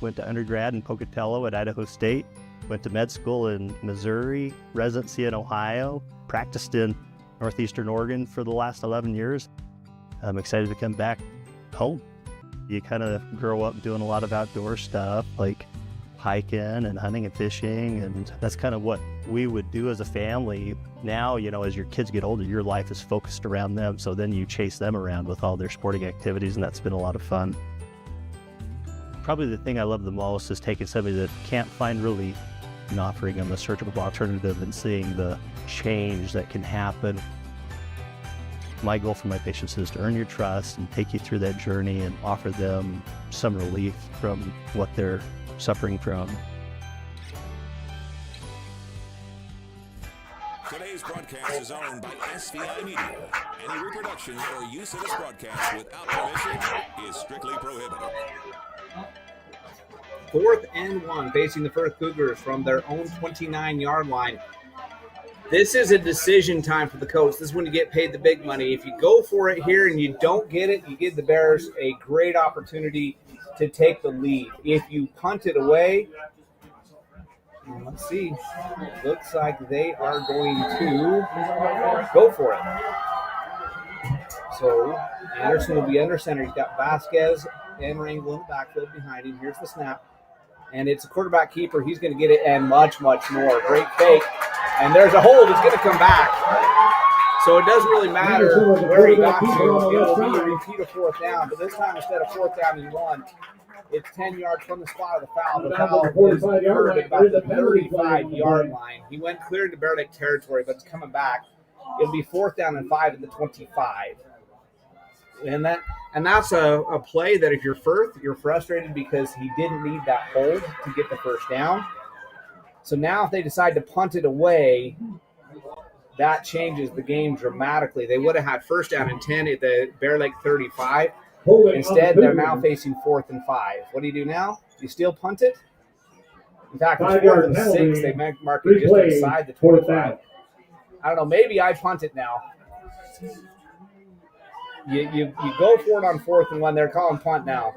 went to undergrad in Pocatello at Idaho State, went to med school in Missouri, residency in Ohio, practiced in Northeastern Oregon for the last 11 years. I'm excited to come back home. You kind of grow up doing a lot of outdoor stuff like hiking and hunting and fishing, and that's kind of what we would do as a family. Now, you know, as your kids get older, your life is focused around them, so then you chase them around with all their sporting activities, and that's been a lot of fun. Probably the thing I love the most is taking somebody that can't find relief and offering them a surgical alternative and seeing the change that can happen. My goal for my patients is to earn your trust and take you through that journey and offer them some relief from what they're suffering from. Today's broadcast is owned by SVI Media. Any reproduction or use of this broadcast without permission is strictly prohibited. 4th and 1, facing the Firth Cougars from their own 29-yard line. This is a decision time for the coach. This is when you get paid the big money. If you go for it here and you don't get it, you give the Bears a great opportunity to take the lead. If you punt it away, let's see. It looks like they are going to go for it. So Anderson will be under center. He's got Vasquez and Rangel in the backfield behind him. Here's the snap. And it's a quarterback keeper. He's going to get it and much, much more. Great fake. And there's a hold. It's going to come back. So it doesn't really matter where he got to. It'll be a repeat of 4th down. But this time, instead of 4th down and 1, it's 10 yards from the spot of the foul. The foul is occurred at about the 35-yard line. He went clear into Bear Lake territory, but it's coming back. It'll be 4th down and 5 at the 25. And that's a play that if you're Firth, you're frustrated because he didn't need that hold to get the first down. So now if they decide to punt it away, that changes the game dramatically. They would have had 1st down and 10 at the Bear Lake 35. Instead, they're now facing 4th and 5. What do you do now? Do you still punt it? In fact, it's 4th and 6. They mark it just inside the 25. I don't know. Maybe I punt it now. You go for it on 4th and 1. They're calling punt now.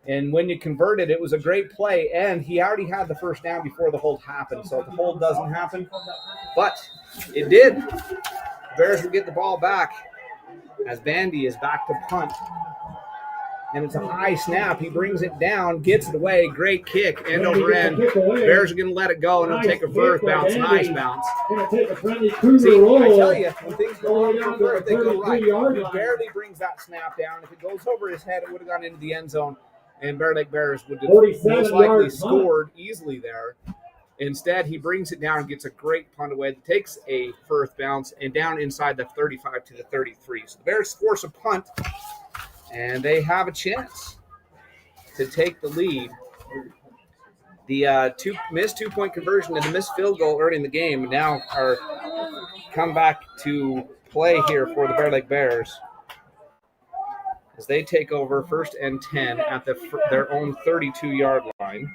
And when you converted, it was a great play, and he already had the first down before the hold happened. So if the hold doesn't happen, but it did. The Bears will get the ball back as Bandy is back to punt. And it's a high snap. He brings it down, gets it away. Great kick, end over end. Bears are going to let it go, and it'll take a Firth bounce, nice bounce. See, I tell you, when things go on for Firth, they go right. He barely brings that snap down. If it goes over his head, it would have gone into the end zone, and Bear Lake Bears would have most likely scored easily there. Instead, he brings it down and gets a great punt away. It takes a Firth bounce and down inside the 35 to the 33. So the Bears force a punt, and they have a chance to take the lead. The missed two-point conversion and the missed field goal early in the game now are come back to play here for the Bear Lake Bears as they take over 1st and 10 at their own 32-yard line.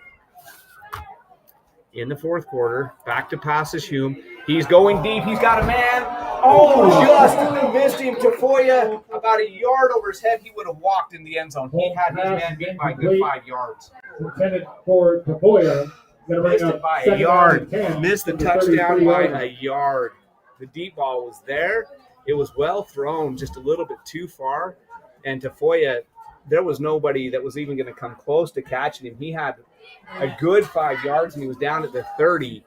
In the 4th quarter, back to pass is Hume. He's going deep. He's got a man. Oh, just missed him. Tafoya about a yard over his head. He would have walked in the end zone. He had his man beat by a good 5 yards. Intended for Tafoya. Missed it by a yard. Missed the touchdown by a yard. The deep ball was there. It was well thrown, just a little bit too far. And Tafoya, there was nobody that was even going to come close to catching him. He had a good 5 yards, and he was down at the 30.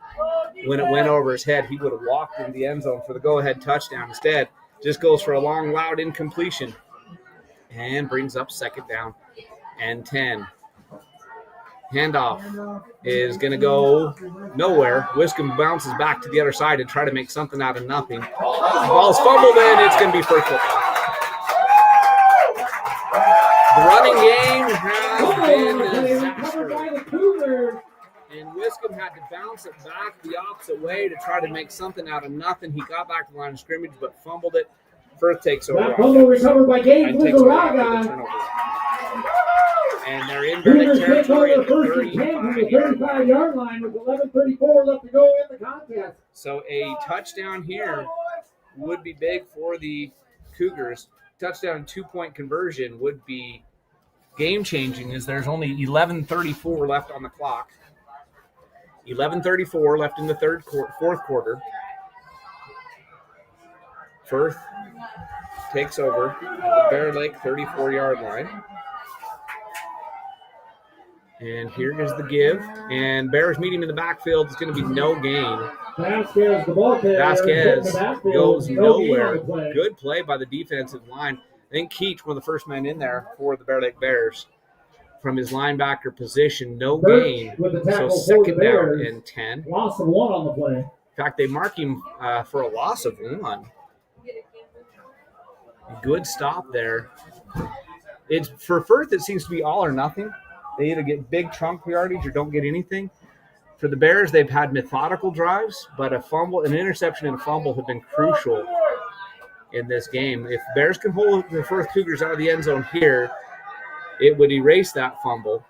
when it went over his head, he would have walked into the end zone for the go-ahead touchdown. Instead, just goes for a long, loud incompletion and brings up 2nd down and 10. Handoff is going to go nowhere. Wiscombe bounces back to the other side to try to make something out of nothing. Ball's fumbled in. It's going to be Firth football. The running game has been disastrous. And Wiscombe had to bounce it back the opposite way to try to make something out of nothing. He got back to the line of scrimmage but fumbled it. Firth takes over. That fumble recovered by James Lizaraga. And they're in Bear Lake territory at the 35-yard line with 11:34 left to go in the contest. So a touchdown here would be big for the Cougars. Touchdown and 2-point conversion would be game-changing as there's only 11:34 left on the clock. 11:34 left in the fourth quarter. Firth takes over at the Bear Lake 34-yard line. And here is the give. And Bears meet him in the backfield. It's going to be no gain. Vasquez, the ball carrier, Vasquez goes nowhere. Play. Good play by the defensive line. I think Keach, one of the first men in there for the Bear Lake Bears, from his linebacker position, no gain. So 2nd down and 10. Loss of 1 on the play. In fact, they mark him for a loss of 1. Good stop there. It's for Firth, it seems to be all or nothing. They either get big chunk yardage or don't get anything. For the Bears, they've had methodical drives, but an interception and a fumble have been crucial in this game. If Bears can hold the Firth Cougars out of the end zone here, it would erase that fumble.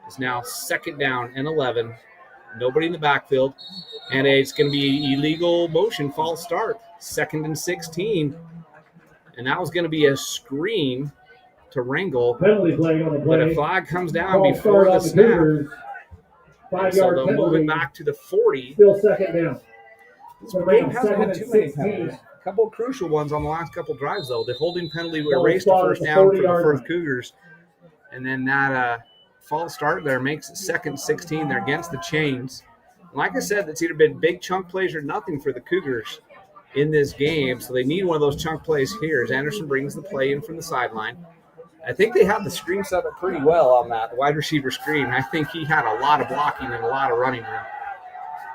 It's now 2nd down and 11. Nobody in the backfield. And it's going to be illegal motion, false start. 2nd and 16. And that was going to be a screen to Ringle. Penalty flag on the play. But a flag comes down before the snap. 5-yard so they'll move it back to the 40. Still 2nd down. This game hasn't had too many penalties. A couple of crucial ones on the last couple of drives, though. The holding penalty erased the 1st down for the Firth Cougars. And then that false start there makes it 2nd 16. They're against the chains. Like I said, it's either been big chunk plays or nothing for the Cougars in this game. So they need one of those chunk plays here as Anderson brings the play in from the sideline. I think they have the screen set up pretty well on that, the wide receiver screen. I think he had a lot of blocking and a lot of running room.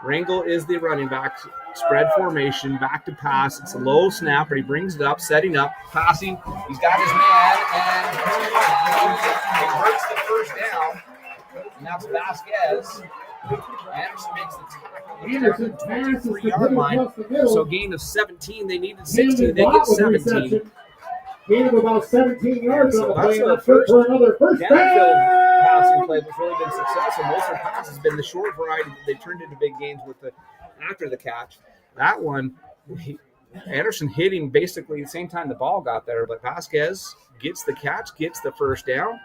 Ringle is the running back. Spread formation, back to pass. It's a low snap, but he brings it up, setting up, passing. He's got his man, and he converts the 1st down. And that's Vasquez. Anderson makes the tackle at the 23-yard line. So gain of 17. They needed 16. They get 17. Gain of about 17 yards on the play. That's for another 1st down. Passing play that's really been successful. Most of the passes have been the short variety that they turned into big gains with after the catch. That one, Anderson hit him basically at the same time the ball got there, but Vasquez gets the catch, gets the 1st down.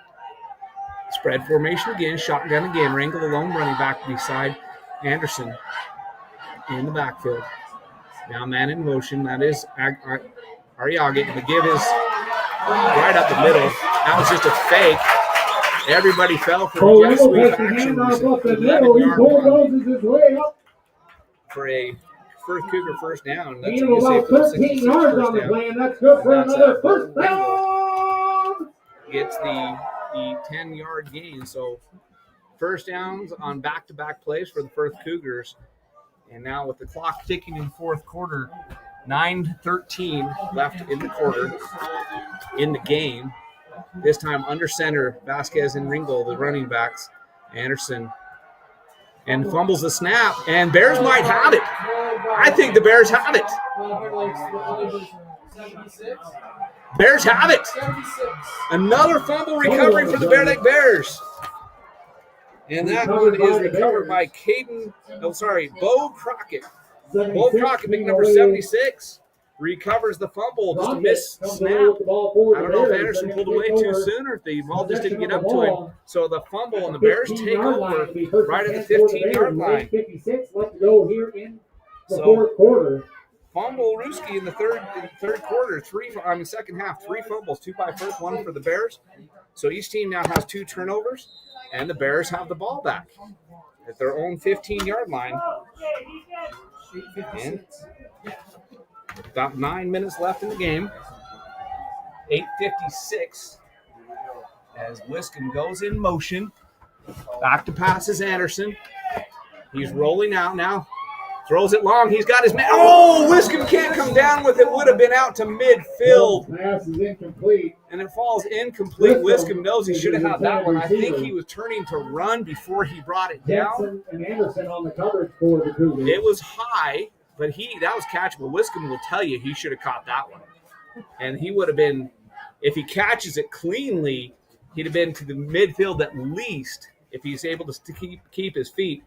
Spread formation again, shotgun again. Ringle the lone running back beside Anderson in the backfield. Now man in motion. That is Ariaga. The give is right up the middle. That was just a fake. Everybody fell for the jet sweep action. For a Firth Cougar 1st down. That's about 13 yards on the play, and that's good for another 1st down. Gets the 10-yard gain. So 1st downs on back-to-back plays for the Firth Cougars. And now with the clock ticking in 4th quarter, 9:13 left in the quarter in the game. This time under center, Vasquez and Ringle, the running backs. Anderson and fumbles the snap, and Bears might have it. I think the Bears have it. Bears have it. Another fumble recovery for the Bear Lake Bears. And that one is recovered by Bo Crockett. Bo Crockett, big number 76, recovers the fumble. Just a missed snap. I don't know if Anderson pulled away too soon or if the ball just didn't get up to him. So the fumble and the Bears take over right at the 15-yard line. 56 left to go here in the 4th quarter. Fumble Ruski in the third quarter, second half, 3 fumbles, 2 by Firth, 1 for the Bears. So each team now has 2 turnovers, and the Bears have the ball back. at their own 15-yard line. And about 9 minutes left in the game. 8:56 as Wiscombe goes in motion. Back to pass is Anderson. He's rolling out now. Throws it long. He's got his man. Oh, Wiscombe can't come down with it. Would have been out to midfield. Pass is incomplete. And it falls incomplete. Wiscombe knows he should have had that one. I think he was turning to run before he brought it down. Jensen and Anderson on the coverage for the Cougars. It was high, but that was catchable. Wiscombe will tell you he should have caught that one. And he would have been, if he catches it cleanly, he'd have been to the midfield at least. If he's able to keep his feet,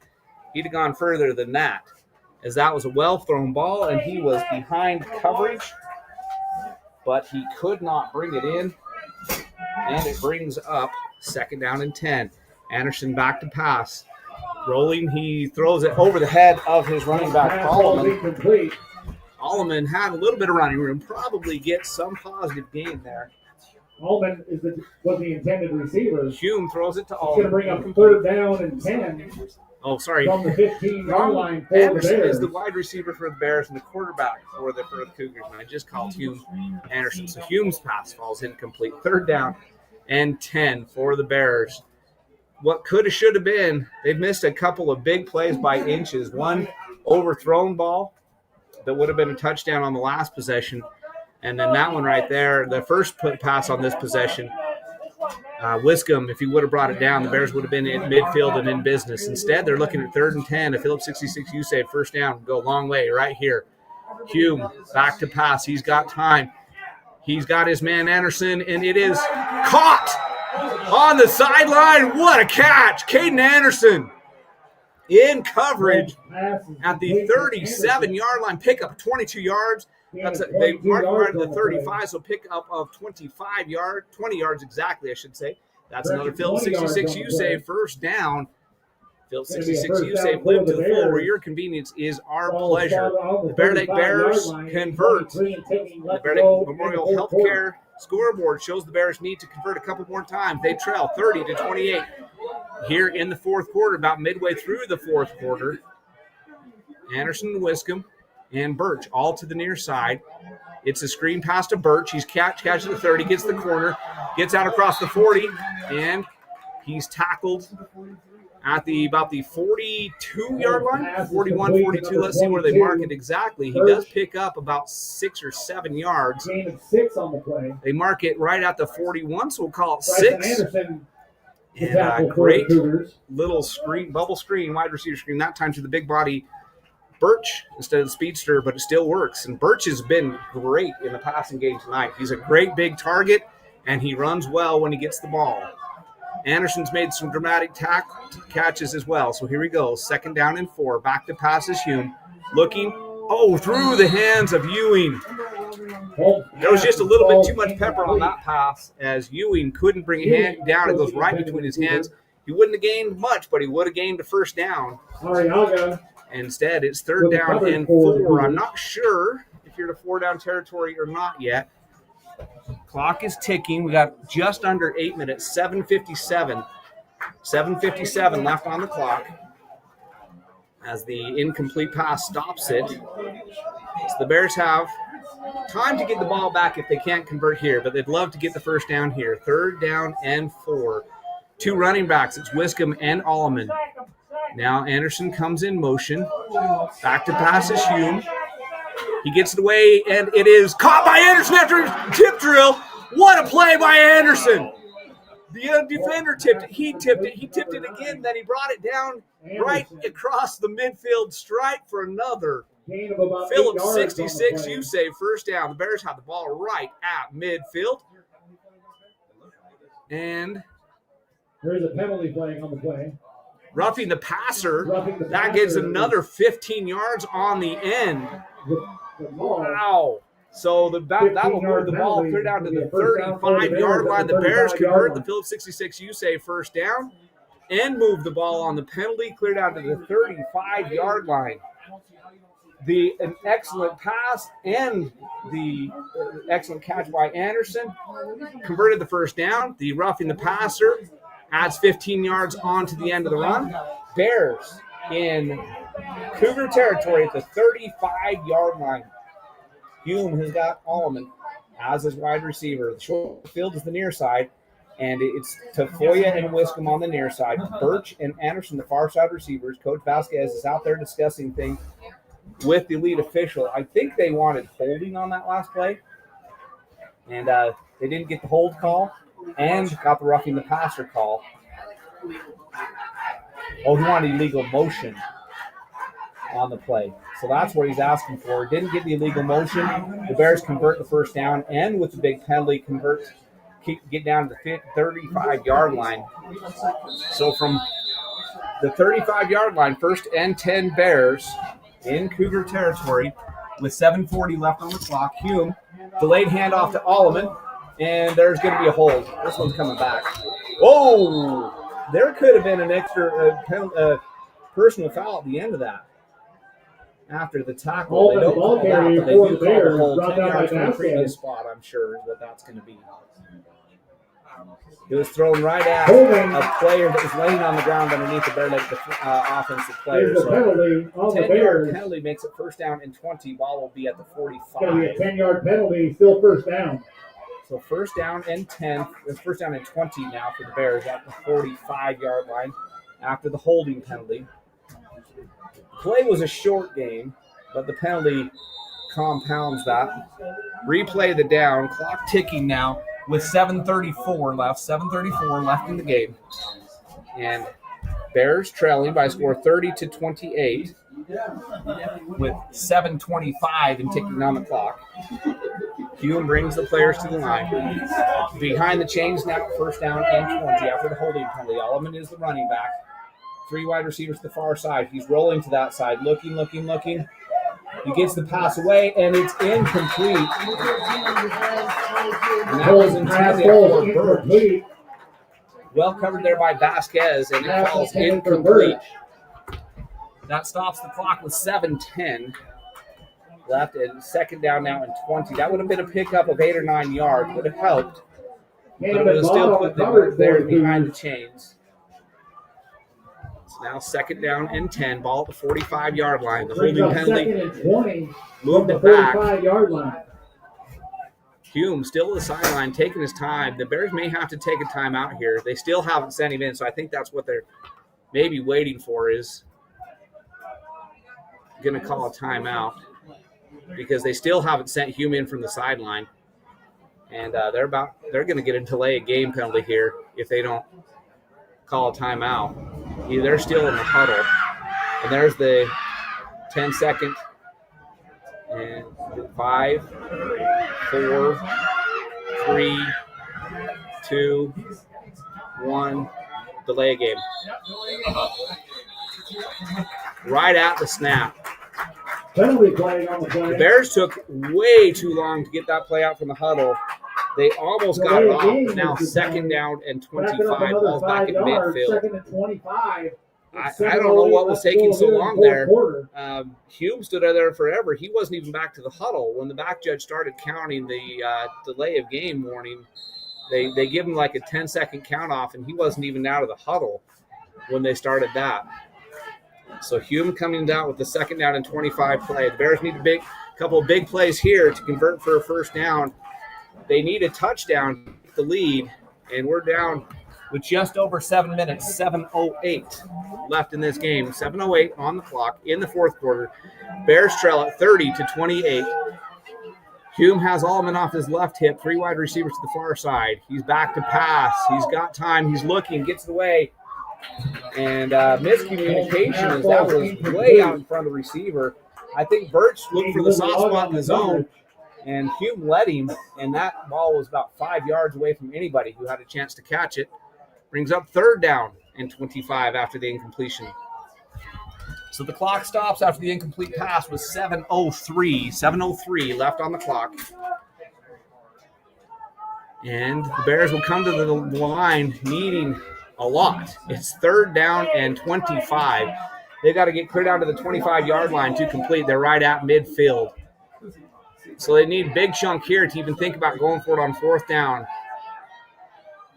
he'd have gone further than that, as that was a well-thrown ball, and he was behind coverage, but he could not bring it in, and it brings up 2nd down and 10. Anderson back to pass. Rolling, he throws it over the head of his running back, Alleman. Alleman had a little bit of running room, probably get some positive gain there. Allman was the intended receiver. Hume throws it to He's Allman. going to bring up 3rd down and 10. Oh, sorry. From the 15-yard line for Anderson the Bears. is the wide receiver for the Bears and the quarterback for the Cougars. And I just called Hume Anderson. So Hume's pass falls incomplete. 3rd down and 10 for the Bears. What could have, should have been, they've missed a couple of big plays by inches. One overthrown ball that would have been a touchdown on the last possession. And then that one right there, the first pass on this possession, Wiscombe, if he would have brought it down, the Bears would have been in midfield and in business. Instead, they're looking at 3rd and 10. A Phillips 66 U-save, 1st down, go a long way right here. Hume back to pass. He's got time. He's got his man Anderson, and it is caught on the sideline. What a catch. Caden Anderson in coverage at the 37-yard line. Pickup 22 yards. They marked right at the 35, so pick up of 20 yards exactly, I should say. That's another Phillips 66 U-save, 1st down. Phillips 66 U-save, live to the full, where your convenience is our pleasure. The Bear Lake Bears convert. The Bear Lake Memorial Healthcare scoreboard shows the Bears need to convert a couple more times. They trail 30-28 here in the 4th quarter, about midway through the 4th quarter. Anderson and Wiscombe and Birch all to the near side. It's a screen pass to Birch. He's catches the 30, gets the corner, gets out across the 40, and he's tackled at about the 42-yard line, 41, 42. Let's see where they mark it exactly. He does pick up about 6 or 7 yards. Gain of 6 on the play. They mark it right at the 41, so we'll call it 6. Anderson, and great little screen, bubble screen, wide receiver screen, that time to the big body Birch instead of the speedster, but it still works. And Birch has been great in the passing game tonight. He's a great big target, and he runs well when he gets the ball. Anderson's made some dramatic catches as well. So here we go. 2nd down and 4. Back to pass is Hume. Looking, through the hands of Ewing. There was just a little bit too much pepper on that pass as Ewing couldn't bring a hand down. It goes right between his hands. He wouldn't have gained much, but he would have gained a 1st down. Instead, it's 3rd down and 4. I'm not sure if you're to 4-down territory or not yet. Clock is ticking. We got just under 8 minutes, 7:57. 7:57 left on the clock as the incomplete pass stops it. So the Bears have time to get the ball back if they can't convert here, but they'd love to get the 1st down here. 3rd down and 4. 2 running backs. It's Wiscombe and Alleman. Now Anderson comes in motion. Back to pass is Hume. He gets it away, and it is caught by Anderson after a tip drill. What a play by Anderson. The defender tipped it. He tipped it. He tipped it again. Then he brought it down right across the midfield stripe for another Phillips 66 U-save, 1st down. The Bears have the ball right at midfield. And there's a penalty flag on the play. Roughing the passer. That gets another 15 yards on the end. Wow. So that will move the ball clear down to the 35-yard line. The Bears convert the Phillips 66 U-save, 1st down and move the ball on the penalty clear down to the 35-yard line. An excellent pass and the excellent catch by Anderson converted the 1st down. The roughing the passer adds 15 yards onto the end of the run. Bears in Cougar territory at the 35-yard line. Hume has got Alleman as his wide receiver. The short field is the near side, and it's Tafoya and Wiscombe on the near side. Birch and Anderson, the far side receivers. Coach Vasquez is out there discussing things with the lead official. I think they wanted holding on that last play, and they didn't get the hold call and got the roughing the passer call. Oh, he wanted illegal motion on the play. So that's what he's asking for. Didn't get the illegal motion. The Bears convert the first down, and with the big penalty, get down to the 35-yard line. So from the 35-yard line, 1st and 10 Bears in Cougar territory with 7:40 left on the clock. Hume, delayed handoff to Alleman, and there's going to be a hold. This one's coming back. Oh! There could have been an extra personal foul at the end of that. After the tackle, they don't call that, but they do call the hold 10 yards from the previous spot, I'm sure, is what that's going to be. It was thrown right at a player that was laying on the ground underneath the Bear Lake offensive player. So 10-yard penalty makes it 1st down and 20. Ball will be at the 45. It's going to be a 10-yard penalty, still 1st down. So 1st down and 10. It's 1st down and 20 now for the Bears at the 45-yard line after the holding penalty. Play was a short game, but the penalty compounds that. Replay the down. Clock ticking now with 7:34 left. 7:34 left in the game. And Bears trailing by a score 30-28 with 7:25 and ticking on the clock. Hume brings the players to the line. Behind the chains now, 1st down and 20 after the holding penalty. Alleman is the running back. 3 wide receivers to the far side. He's rolling to that side, looking. He gets the pass away, and it's incomplete. And that was intended for Birch. Well covered there by Vasquez, and it falls incomplete. That stops the clock with 7:10 left, and 2nd down now and 20. That would have been a pickup of 8 or 9 yards. Would have helped, but it would have still put them there behind the chains. Now 2nd down and 10. Ball at the 45-yard line. The holding penalty moved it back. 45-yard line. Hume still at the sideline, taking his time. The Bears may have to take a timeout here. They still haven't sent him in, so I think that's what they're maybe waiting for, is going to call a timeout because they still haven't sent Hume in from the sideline, and they're going to get a delay a game penalty here if they don't call a timeout. They're still in the huddle, and there's the 10-second and 5, 4, 3, 2, 1, delay a game. Right at the snap. Penalty play on the play. The Bears took way too long to get that play out from the huddle. They almost got it off, but now 2nd down and 25. Ball's back at midfield. 2nd and 25. I don't know what was taking so long there. Hume stood there forever. He wasn't even back to the huddle. When the back judge started counting the delay of game warning, they give him like a 10-second count off, and he wasn't even out of the huddle when they started that. So Hume coming down with the 2nd down and 25 play. The Bears need a couple of big plays here to convert for a 1st down. They need a touchdown to get the lead, and we're down with just over 7 minutes, 7:08 left in this game. 7:08 on the clock in the 4th quarter. Bears trail at 30-28. Hume has Alleman off his left hip, 3 wide receivers to the far side. He's back to pass. He's got time. He's looking, gets the way. And miscommunication as that was way out in front of the receiver. I think Birch looked for the soft spot in the zone, and Hume led him, and that ball was about 5 yards away from anybody who had a chance to catch it. Brings up 3rd down and 25 after the incompletion. So the clock stops after the incomplete pass with 7:03 left on the clock. And the Bears will come to the line needing a lot. It's 3rd down and 25. They got to get clear down to the 25-yard line to complete. They're right at midfield. So they need a big chunk here to even think about going for it on 4th down.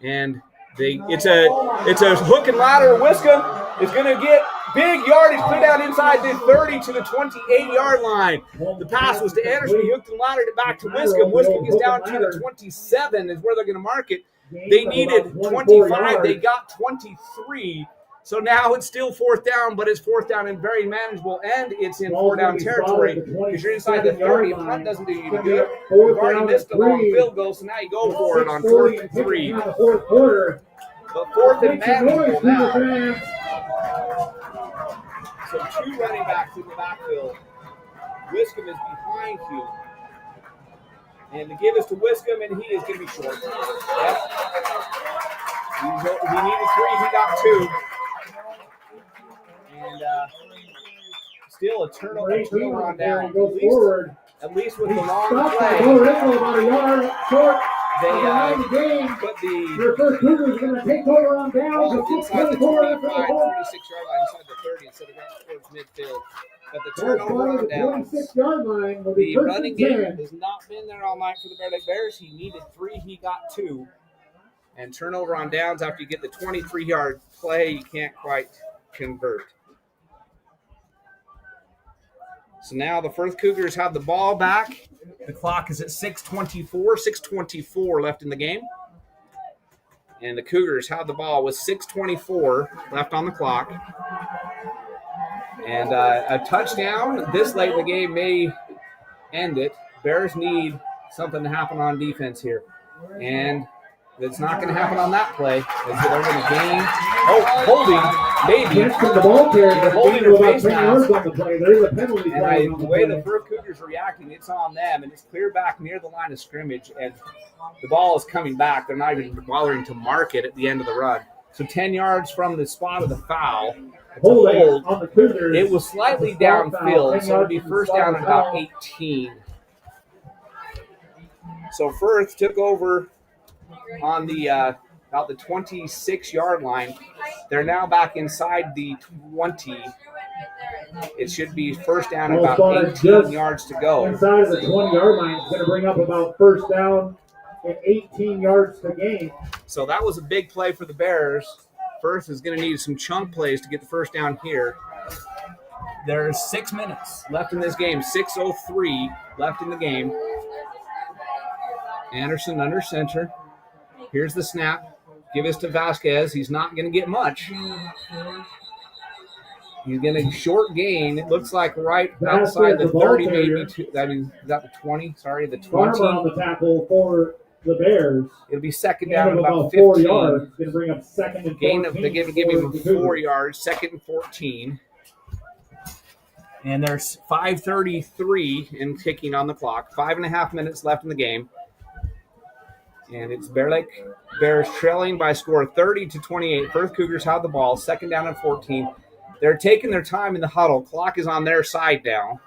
And It's a hook and ladder. Wiscombe is going to get big yardage, clear down inside the 30 to the 28-yard line. The pass was to Anderson. He hooked and laddered it back to Wiscombe. Wiscombe gets down to the 27 is where they're going to mark it. They needed 25. They got 23. So now it's still fourth down, but it's fourth down and very manageable, and it's in four-down territory because you're inside the 30. Punt doesn't do you any good. You've already missed a long field goal, so now you go for it on 4th and 3. But fourth and manageable now. So 2 running backs in the backfield. Wiscombe is behind you. And the give is to Wiscombe, and he is going to be short. Yep. He needed 3, he got 2. And still a turnover on down. At least with the long play. They put your first Cougars going to take over on down. Inside the 25, 36-yard line, inside the 30 instead of going towards midfield. But the turnover on downs. The running game has not been there all night for the Bear Lake Bears. He needed 3, he got 2. And turnover on downs after you get the 23-yard play, you can't quite convert. So now the Firth Cougars have the ball back. The clock is at 6:24 left in the game. And the Cougars have the ball with 6:24 left on the clock. And a touchdown this late in the game may end it. Bears need something to happen on defense here. And it's not going to happen on that play. They're going to gain. Oh, holding, maybe. Holding or face mask. And the way the Firth Cougars are reacting, it's on them. And it's clear back near the line of scrimmage. And the ball is coming back. They're not even bothering to mark it at the end of the run. So 10 yards from the spot of the foul. Hold. It was slightly downfield, so it'll be first down at about 18. So Firth took over on the about the 26-yard line. They're now back inside the 20. It should be first down at about 18 yards to go. Inside of the 20-yard line, it's going to bring up about first down and 18 yards to gain. So that was a big play for the Bears. Firth is going to need some chunk plays to get the first down here. There's 6 minutes left in this game. 6:03 left in the game. Anderson under center. Here's the snap. Give this to Vasquez. He's not going to get much. He's going to short gain. It looks like right outside the 30, maybe. I mean, is that the 20? Sorry, the 20. Farmer on the tackle for the Bears. It'll be second down at about 15. 4 yards. It's going to bring up second and 14. They're going to give him 4 yards, second and 14. And there's 5:33 in ticking on the clock. 5.5 minutes left in the game. And it's Bear Lake Bears trailing by a score of 30-28. Firth Cougars have the ball, second down and 14. They're taking their time in the huddle. Clock is on their side now,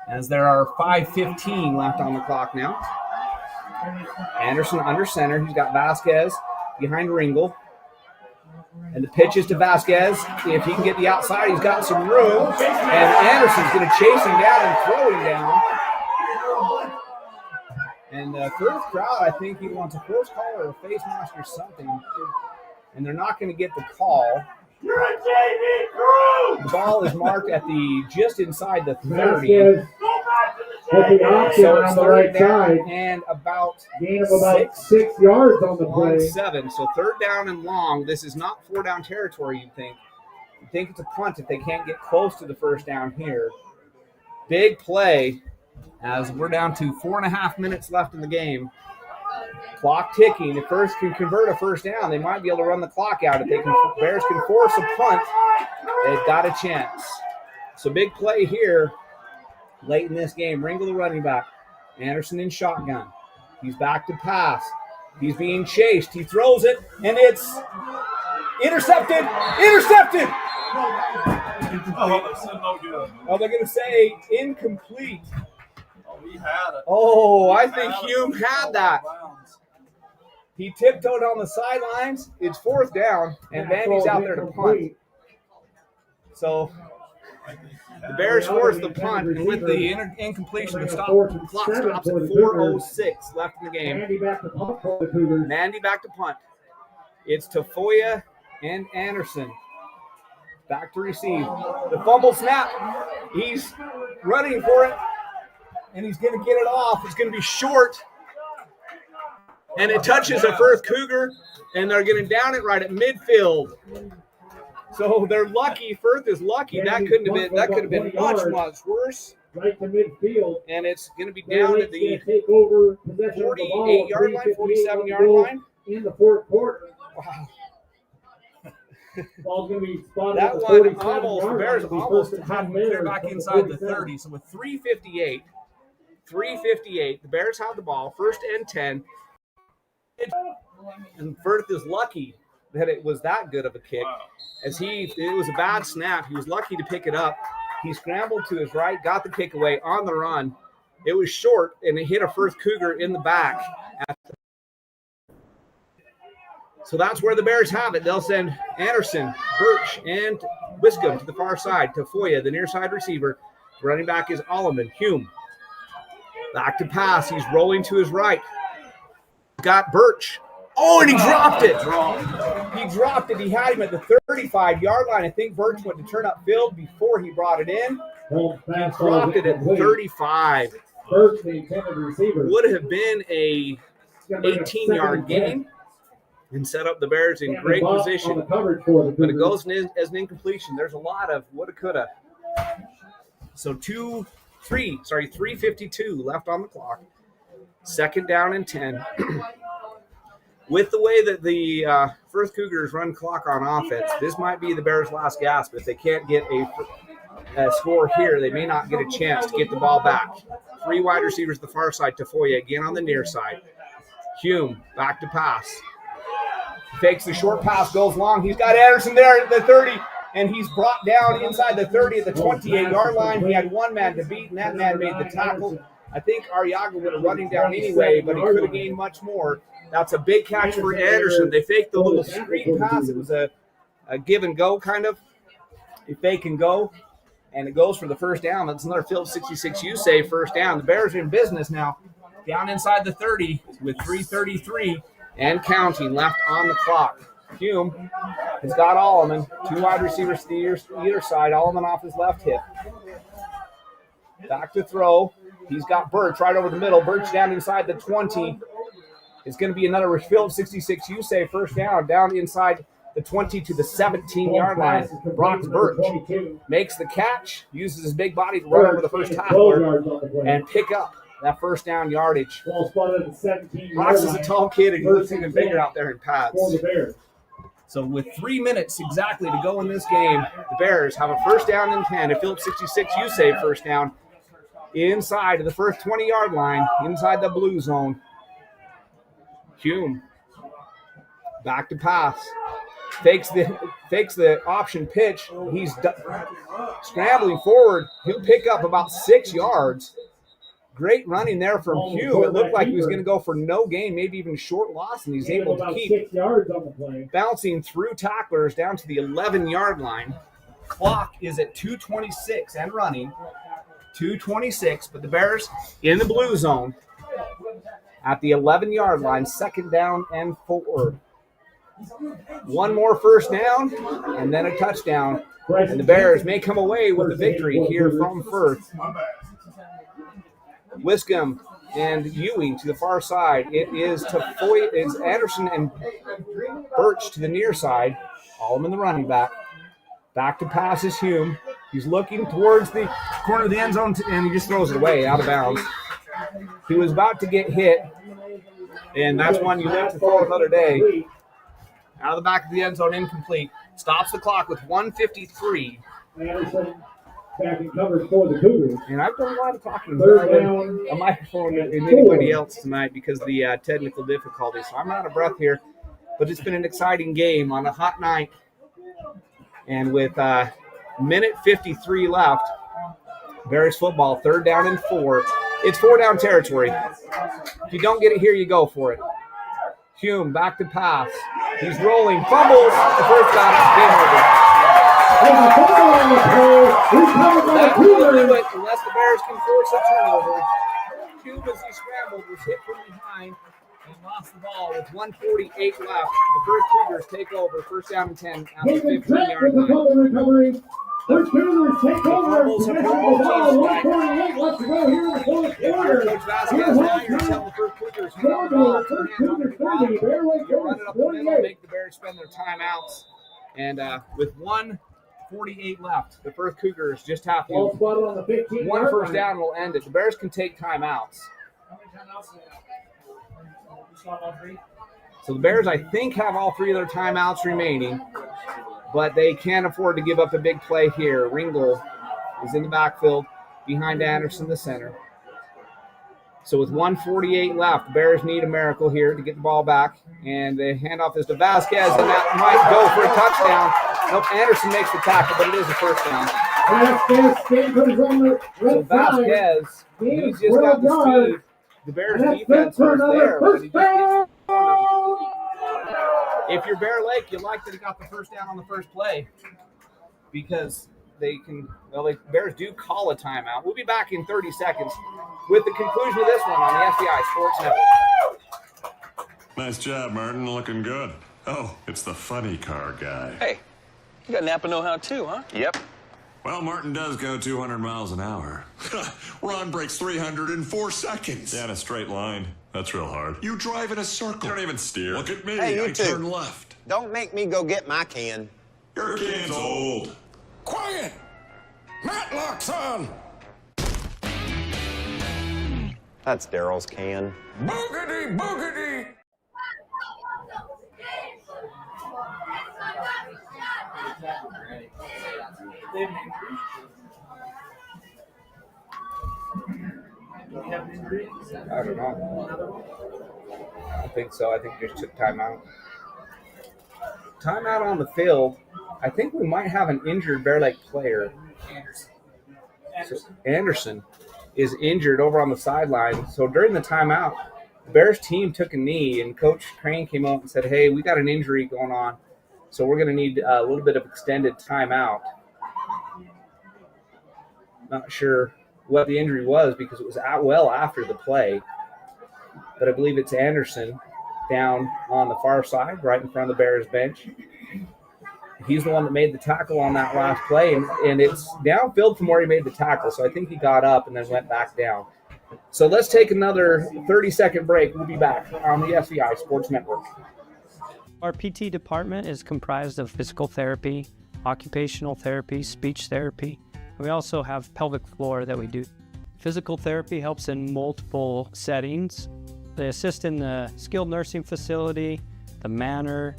as there are 5:15 left on the clock now. Anderson under center. He's got Vasquez behind Ringel. And the pitch is to Vasquez. If he can get the outside, he's got some room. And Anderson's going to chase him down and throw him down. And the Firth crowd, I think he wants a close call or a face mask or something. And they're not going to get the call. The ball is marked at just inside the 30. So it's third down and about gain of about 6 yards on the play. 7. So third down and long. This is not 4-down territory, you'd think. You'd think it's a punt if they can't get close to the first down here. Big play as we're down to 4.5 minutes left in the game. Clock ticking. If Firth can convert a first down, they might be able to run the clock out. If Bears can force a punt, they've got a chance. So big play here late in this game. Ringel the running back. Anderson in shotgun. He's back to pass. He's being chased. He throws it, and it's intercepted. Intercepted! Oh, they're going to say incomplete. Oh, I think Hume had that. He tiptoed on the sidelines. It's fourth down, and Vandy's out there to punt. So The Bears force the punt, and with the incompletion, the clock stops at 4:06 left in the game. Mandy back to punt for the Cougars. Mandy back to punt. It's Tafoya and Anderson. Back to receive. The fumble snap. He's running for it, and he's going to get it off. It's going to be short, and it touches a Firth Cougar, and they're going to down it right at midfield. So they're lucky. Firth is lucky. That could have been much worse. Right to midfield. And it's going to be down at the take over possession of the ball. 48-yard line, 47-yard line. In the fourth quarter. Wow. Ball's going to be spotted. That one almost, the Bears almost had to clear back inside the 30. So with 3:58, the Bears have the ball, 1st and 10. And Firth is lucky that it was that good of a kick. As it was a bad snap. He was lucky to pick it up. He scrambled to his right, got the kick away on the run. It was short, and it hit a Firth Cougar in the back. So that's where the Bears have it. They'll send Anderson, Birch, and Wiscombe to the far side. Tafoya, the near side receiver. Running back is Alleman. Hume. Back to pass. He's rolling to his right. Got Birch. Oh, and he dropped it. He dropped it. He had him at the 35-yard line. I think Birch went to turn upfield before he brought it in. He dropped it at 35. Birch, the intended receiver. Would have been a 18-yard gain and set up the Bears in great position. But it goes as an incompletion. There's a lot of woulda, coulda. So 3:52 left on the clock. 2nd down and 10. With the way that the Firth Cougars run clock on offense, this might be the Bears' last gasp. If they can't get a score here, they may not get a chance to get the ball back. 3 wide receivers the far side. Tafoya again on the near side. Hume back to pass. Fakes the short pass, goes long. He's got Anderson there at the 30, and he's brought down inside the 30 at the 28-yard line. He had one man to beat, and that man made the tackle. I think Arriaga would have run him down anyway, but he could have gained much more. That's a big catch for Anderson. They faked the little screen pass. It was a give and go kind of. A fake and go, and it goes for the 1st down. That's another Phillips 66 U-save 1st down. The Bears are in business now. Down inside the 30 with 3:33 and counting left on the clock. Hume has got Alleman. 2 wide receivers to either side. Alleman off his left hip. Back to throw. He's got Birch right over the middle. Birch down inside the 20. It's going to be another Phillips 66 U-save 1st down. Down inside the 20 to the 17-yard line. Brock Birch makes the catch. Uses his big body to run over the first tackler and pick up that 1st down yardage. Brock is a tall kid, and he looks even bigger out there in pads. So with 3 minutes exactly to go in this game, the Bears have a 1st down and 10. A Phillips 66 U-save 1st down inside of the first 20-yard line, inside the blue zone. Hume back to pass. Fakes the option pitch. He's scrambling forward. He'll pick up about 6 yards. Great running there from Hume. It looked like he was going to go for no gain, maybe even short loss, and he's able to keep 6 yards on the play. Bouncing through tacklers down to the 11-yard line. Clock is at 2:26 and running. 2:26, but the Bears in the blue zone at the 11-yard line, 2nd down and 4. One more 1st down and then a touchdown. And the Bears may come away with a victory here from Firth. Wiscombe and Ewing to the far side. It is Anderson and Birch to the near side. Alleman the running back. Back to pass is Hume. He's looking towards the corner of the end zone, and he just throws it away out of bounds. He was about to get hit, and that's one you live to throw another day. Out of the back of the end zone, incomplete. Stops the clock with 1:53. Anderson back in coverage for the Cougars. And I've done a lot of talking on a microphone and anybody else tonight because of the technical difficulties. So I'm out of breath here, but it's been an exciting game on a hot night. And with minute 53 left, Bears football, 3rd down and 4. It's 4-down territory. If you don't get it here, you go for it. Hume back to pass. He's rolling, fumbles. The Firth got it. Game over. That will do it unless the Bears can force a turnover. Cube, as he scrambled, was hit from behind and lost the ball with 1:48 left. The Firth Cougars take over, first down and 10 at the 15-yard line. First Cougars take over. Possession of the ball. 1:48 left to go here in the fourth quarter. Coach Vasquez, now you're telling the Firth Cougars, hang on the ball, turn hands on the ball. You run it up the middle, make the Bears spend their timeouts. And with 1:48 left, the Firth Cougars just have to. One first down will end it. The Bears can take timeouts. So the Bears, I think, have all three of their timeouts remaining, but they can't afford to give up a big play here. Ringel is in the backfield behind Anderson, the center. So with 1:48 left, the Bears need a miracle here to get the ball back. And the handoff is to Vasquez, and that might go for a touchdown. Nope, Anderson makes the tackle, but it is a first down. So Vasquez, he's just got the speed. The Bears defense was there, but he just gets. If you're Bear Lake, you like that he got the first down on the first play because they can. Well, the Bears do call a timeout. We'll be back in 30 seconds with the conclusion of this one on the SBI Sports Network. Nice job, Martin. Looking good. Oh, it's the funny car guy. Hey, you got Napa know-how too, huh? Yep. Well, Martin does go 200 miles an hour. Ron breaks 304 seconds. Yeah, in a straight line. That's real hard. You drive in a circle. You don't even steer. Look at me. Hey, you I two. turn left. Don't make me go get my can. Your can's old. Quiet! Matlock's on! That's Daryl's can. Boogity, boogity! I don't know. I don't think so. I think they just took timeout. Timeout on the field. I think we might have an injured Bear Lake player. So Anderson is injured over on the sideline. So during the timeout, the Bears team took a knee, and Coach Crane came out and said, hey, we got an injury going on, so we're going to need a little bit of extended timeout. Not sure what the injury was because it was well after the play. But I believe it's Anderson down on the far side, right in front of the Bears bench. He's the one that made the tackle on that last play, and it's downfield from where he made the tackle. So I think he got up and then went back down. So let's take another 30-second break. We'll be back on the SVI Sports Network. Our PT department is comprised of physical therapy, occupational therapy, speech therapy. We also have pelvic floor that we do. Physical therapy helps in multiple settings. They assist in the skilled nursing facility, the manor,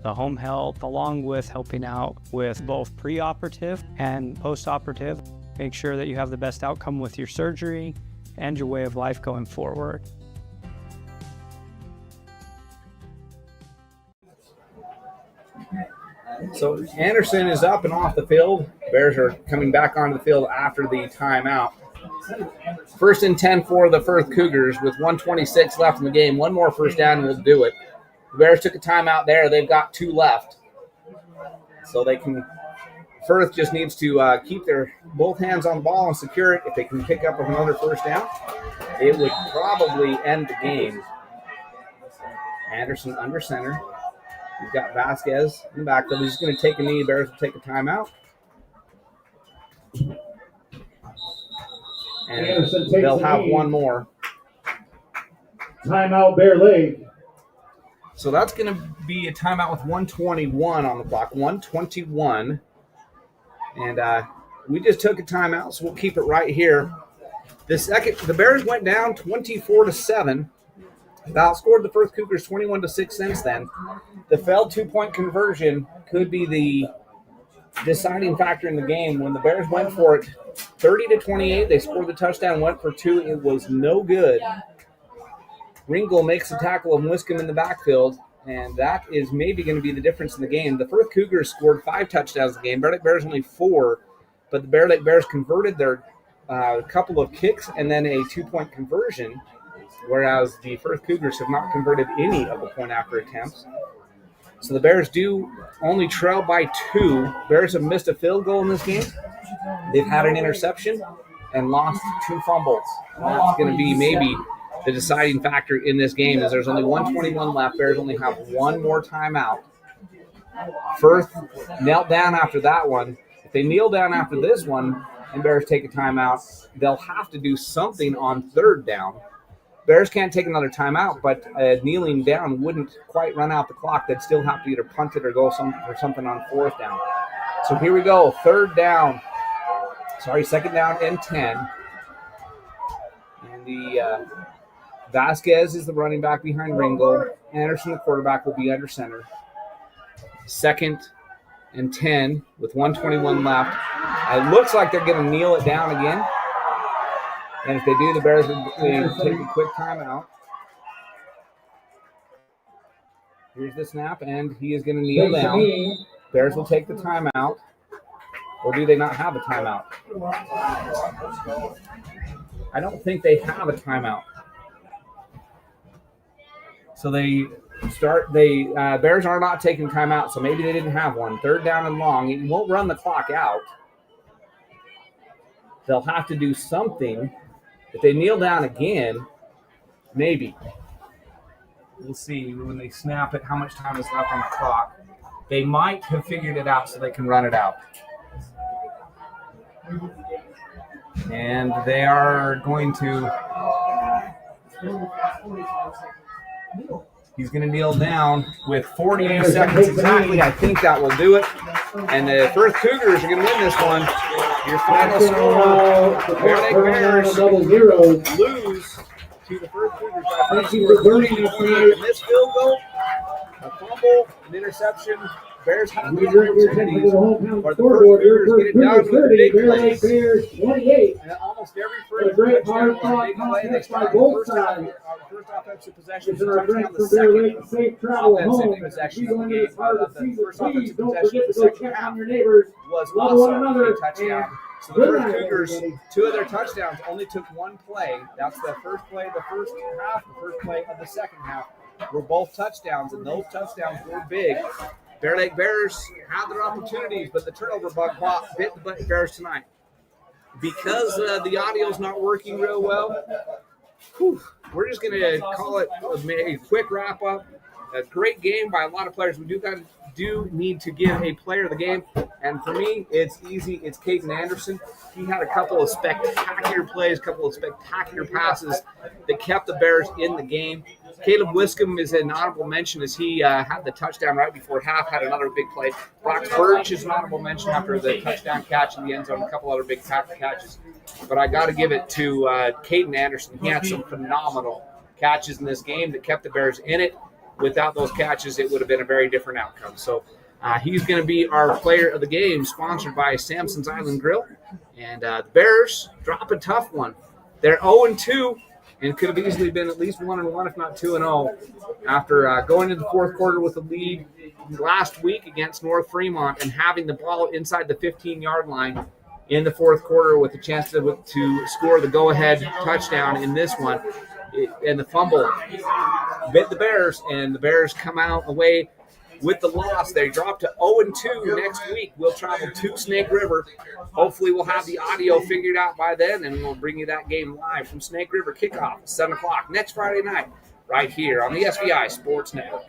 the home health, along with helping out with both preoperative and postoperative. Make sure that you have the best outcome with your surgery and your way of life going forward. So Anderson is up and off the field. Bears are coming back onto the field after the timeout. First and 10 for the Firth Cougars with 1:26 left in the game. One more first down and we'll do it. The Bears took a timeout there. They've got 2 left. So they can. Firth just needs to keep their both hands on the ball and secure it. If they can pick up another first down, it would probably end the game. Anderson under center. We've got Vasquez in the backfield. He's going to take a knee. Bears will take a timeout. And they'll have one more. Timeout, Bear Lake. So that's going to be a timeout with 1:21 on the clock. 1:21. And we just took a timeout, so we'll keep it right here. The Bears went down 24-7. They've outscored the Firth Cougars 21-6 since then. The failed 2-point conversion could be the deciding factor in the game. When the Bears went for it 30-28, they scored the touchdown, went for 2. It was no good. Ringel makes the tackle and whisk him in the backfield, and that is maybe going to be the difference in the game. The Firth Cougars scored 5 touchdowns in the game. Bear Lake Bears only 4, but the Bear Lake Bears converted their couple of kicks and then a 2-point conversion, whereas the Firth Cougars have not converted any of the point-after attempts. So the Bears do only trail by 2. Bears have missed a field goal in this game. They've had an interception and lost 2 fumbles. And that's going to be maybe the deciding factor in this game, as there's only 1:21 left. Bears only have one more timeout. Firth knelt down after that one. If they kneel down after this one and Bears take a timeout, they'll have to do something on 3rd down. Bears can't take another timeout, but kneeling down wouldn't quite run out the clock. They'd still have to either punt it or go for something on 4th down. So here we go, 2nd down and 10. And the Vasquez is the running back behind Ringo. Anderson, the quarterback, will be under center. 2nd and 10 with 1:21 left. It looks like they're going to kneel it down again. And if they do, the Bears will take a quick timeout. Here's the snap, and he is going to kneel down. Bears will take the timeout. Or do they not have a timeout? I don't think they have a timeout. So Bears are not taking timeout, so maybe they didn't have one. 3rd down and long. It won't run the clock out. They'll have to do something. If they kneel down again, maybe. We'll see when they snap it how much time is left on the clock. They might have figured it out so they can run it out. And they are going to... He's going to kneel down with 48 seconds exactly. I think that will do it. And the Firth Cougars are going to win this one. Your final score, Bears lose to the Firth Cougars by 30-28. And this field goal, a fumble, an interception. Bears have the opportunities, but the Firth Cougars get it done with big plays. And almost every first touchdown was a big play. They started the first offensive possession to touchdown, the second offensive possession of the game. The first offensive possession of the second half was also a touchdown. So the Firth Cougars, 2 of their touchdowns only took 1 play. That's the first play of the first half, the first play of the second half were both touchdowns, and those touchdowns were big. Bear Lake Bears had their opportunities, but the turnover bug bit the Bears tonight. Because the audio's not working real well, we're just going to call it a quick wrap-up. A great game by a lot of players. We do need to give a player of the game, and for me, it's easy. It's Caden Anderson. He had a couple of spectacular plays, a couple of spectacular passes that kept the Bears in the game. Caleb Wiscombe is an honorable mention as he had the touchdown right before half, had another big play. Brock Birch is an honorable mention after the touchdown catch in the end zone, a couple other big catches. But I got to give it to Caden Anderson. He had some phenomenal catches in this game that kept the Bears in it. Without those catches, it would have been a very different outcome. So he's going to be our player of the game, sponsored by Samson's Island Grill. And the Bears drop a tough one. They're 0-2 and could have easily been at least 1-1, if not 2-0, after going into the 4th quarter with a lead last week against North Fremont and having the ball inside the 15-yard line in the 4th quarter with a chance to score the go-ahead touchdown in this one. And the fumble bit the Bears, and the Bears come out away with the loss. They drop to 0-2 next week. We'll travel to Snake River. Hopefully we'll have the audio figured out by then, and we'll bring you that game live from Snake River. Kickoff at 7 o'clock next Friday night right here on the SVI Sports Network.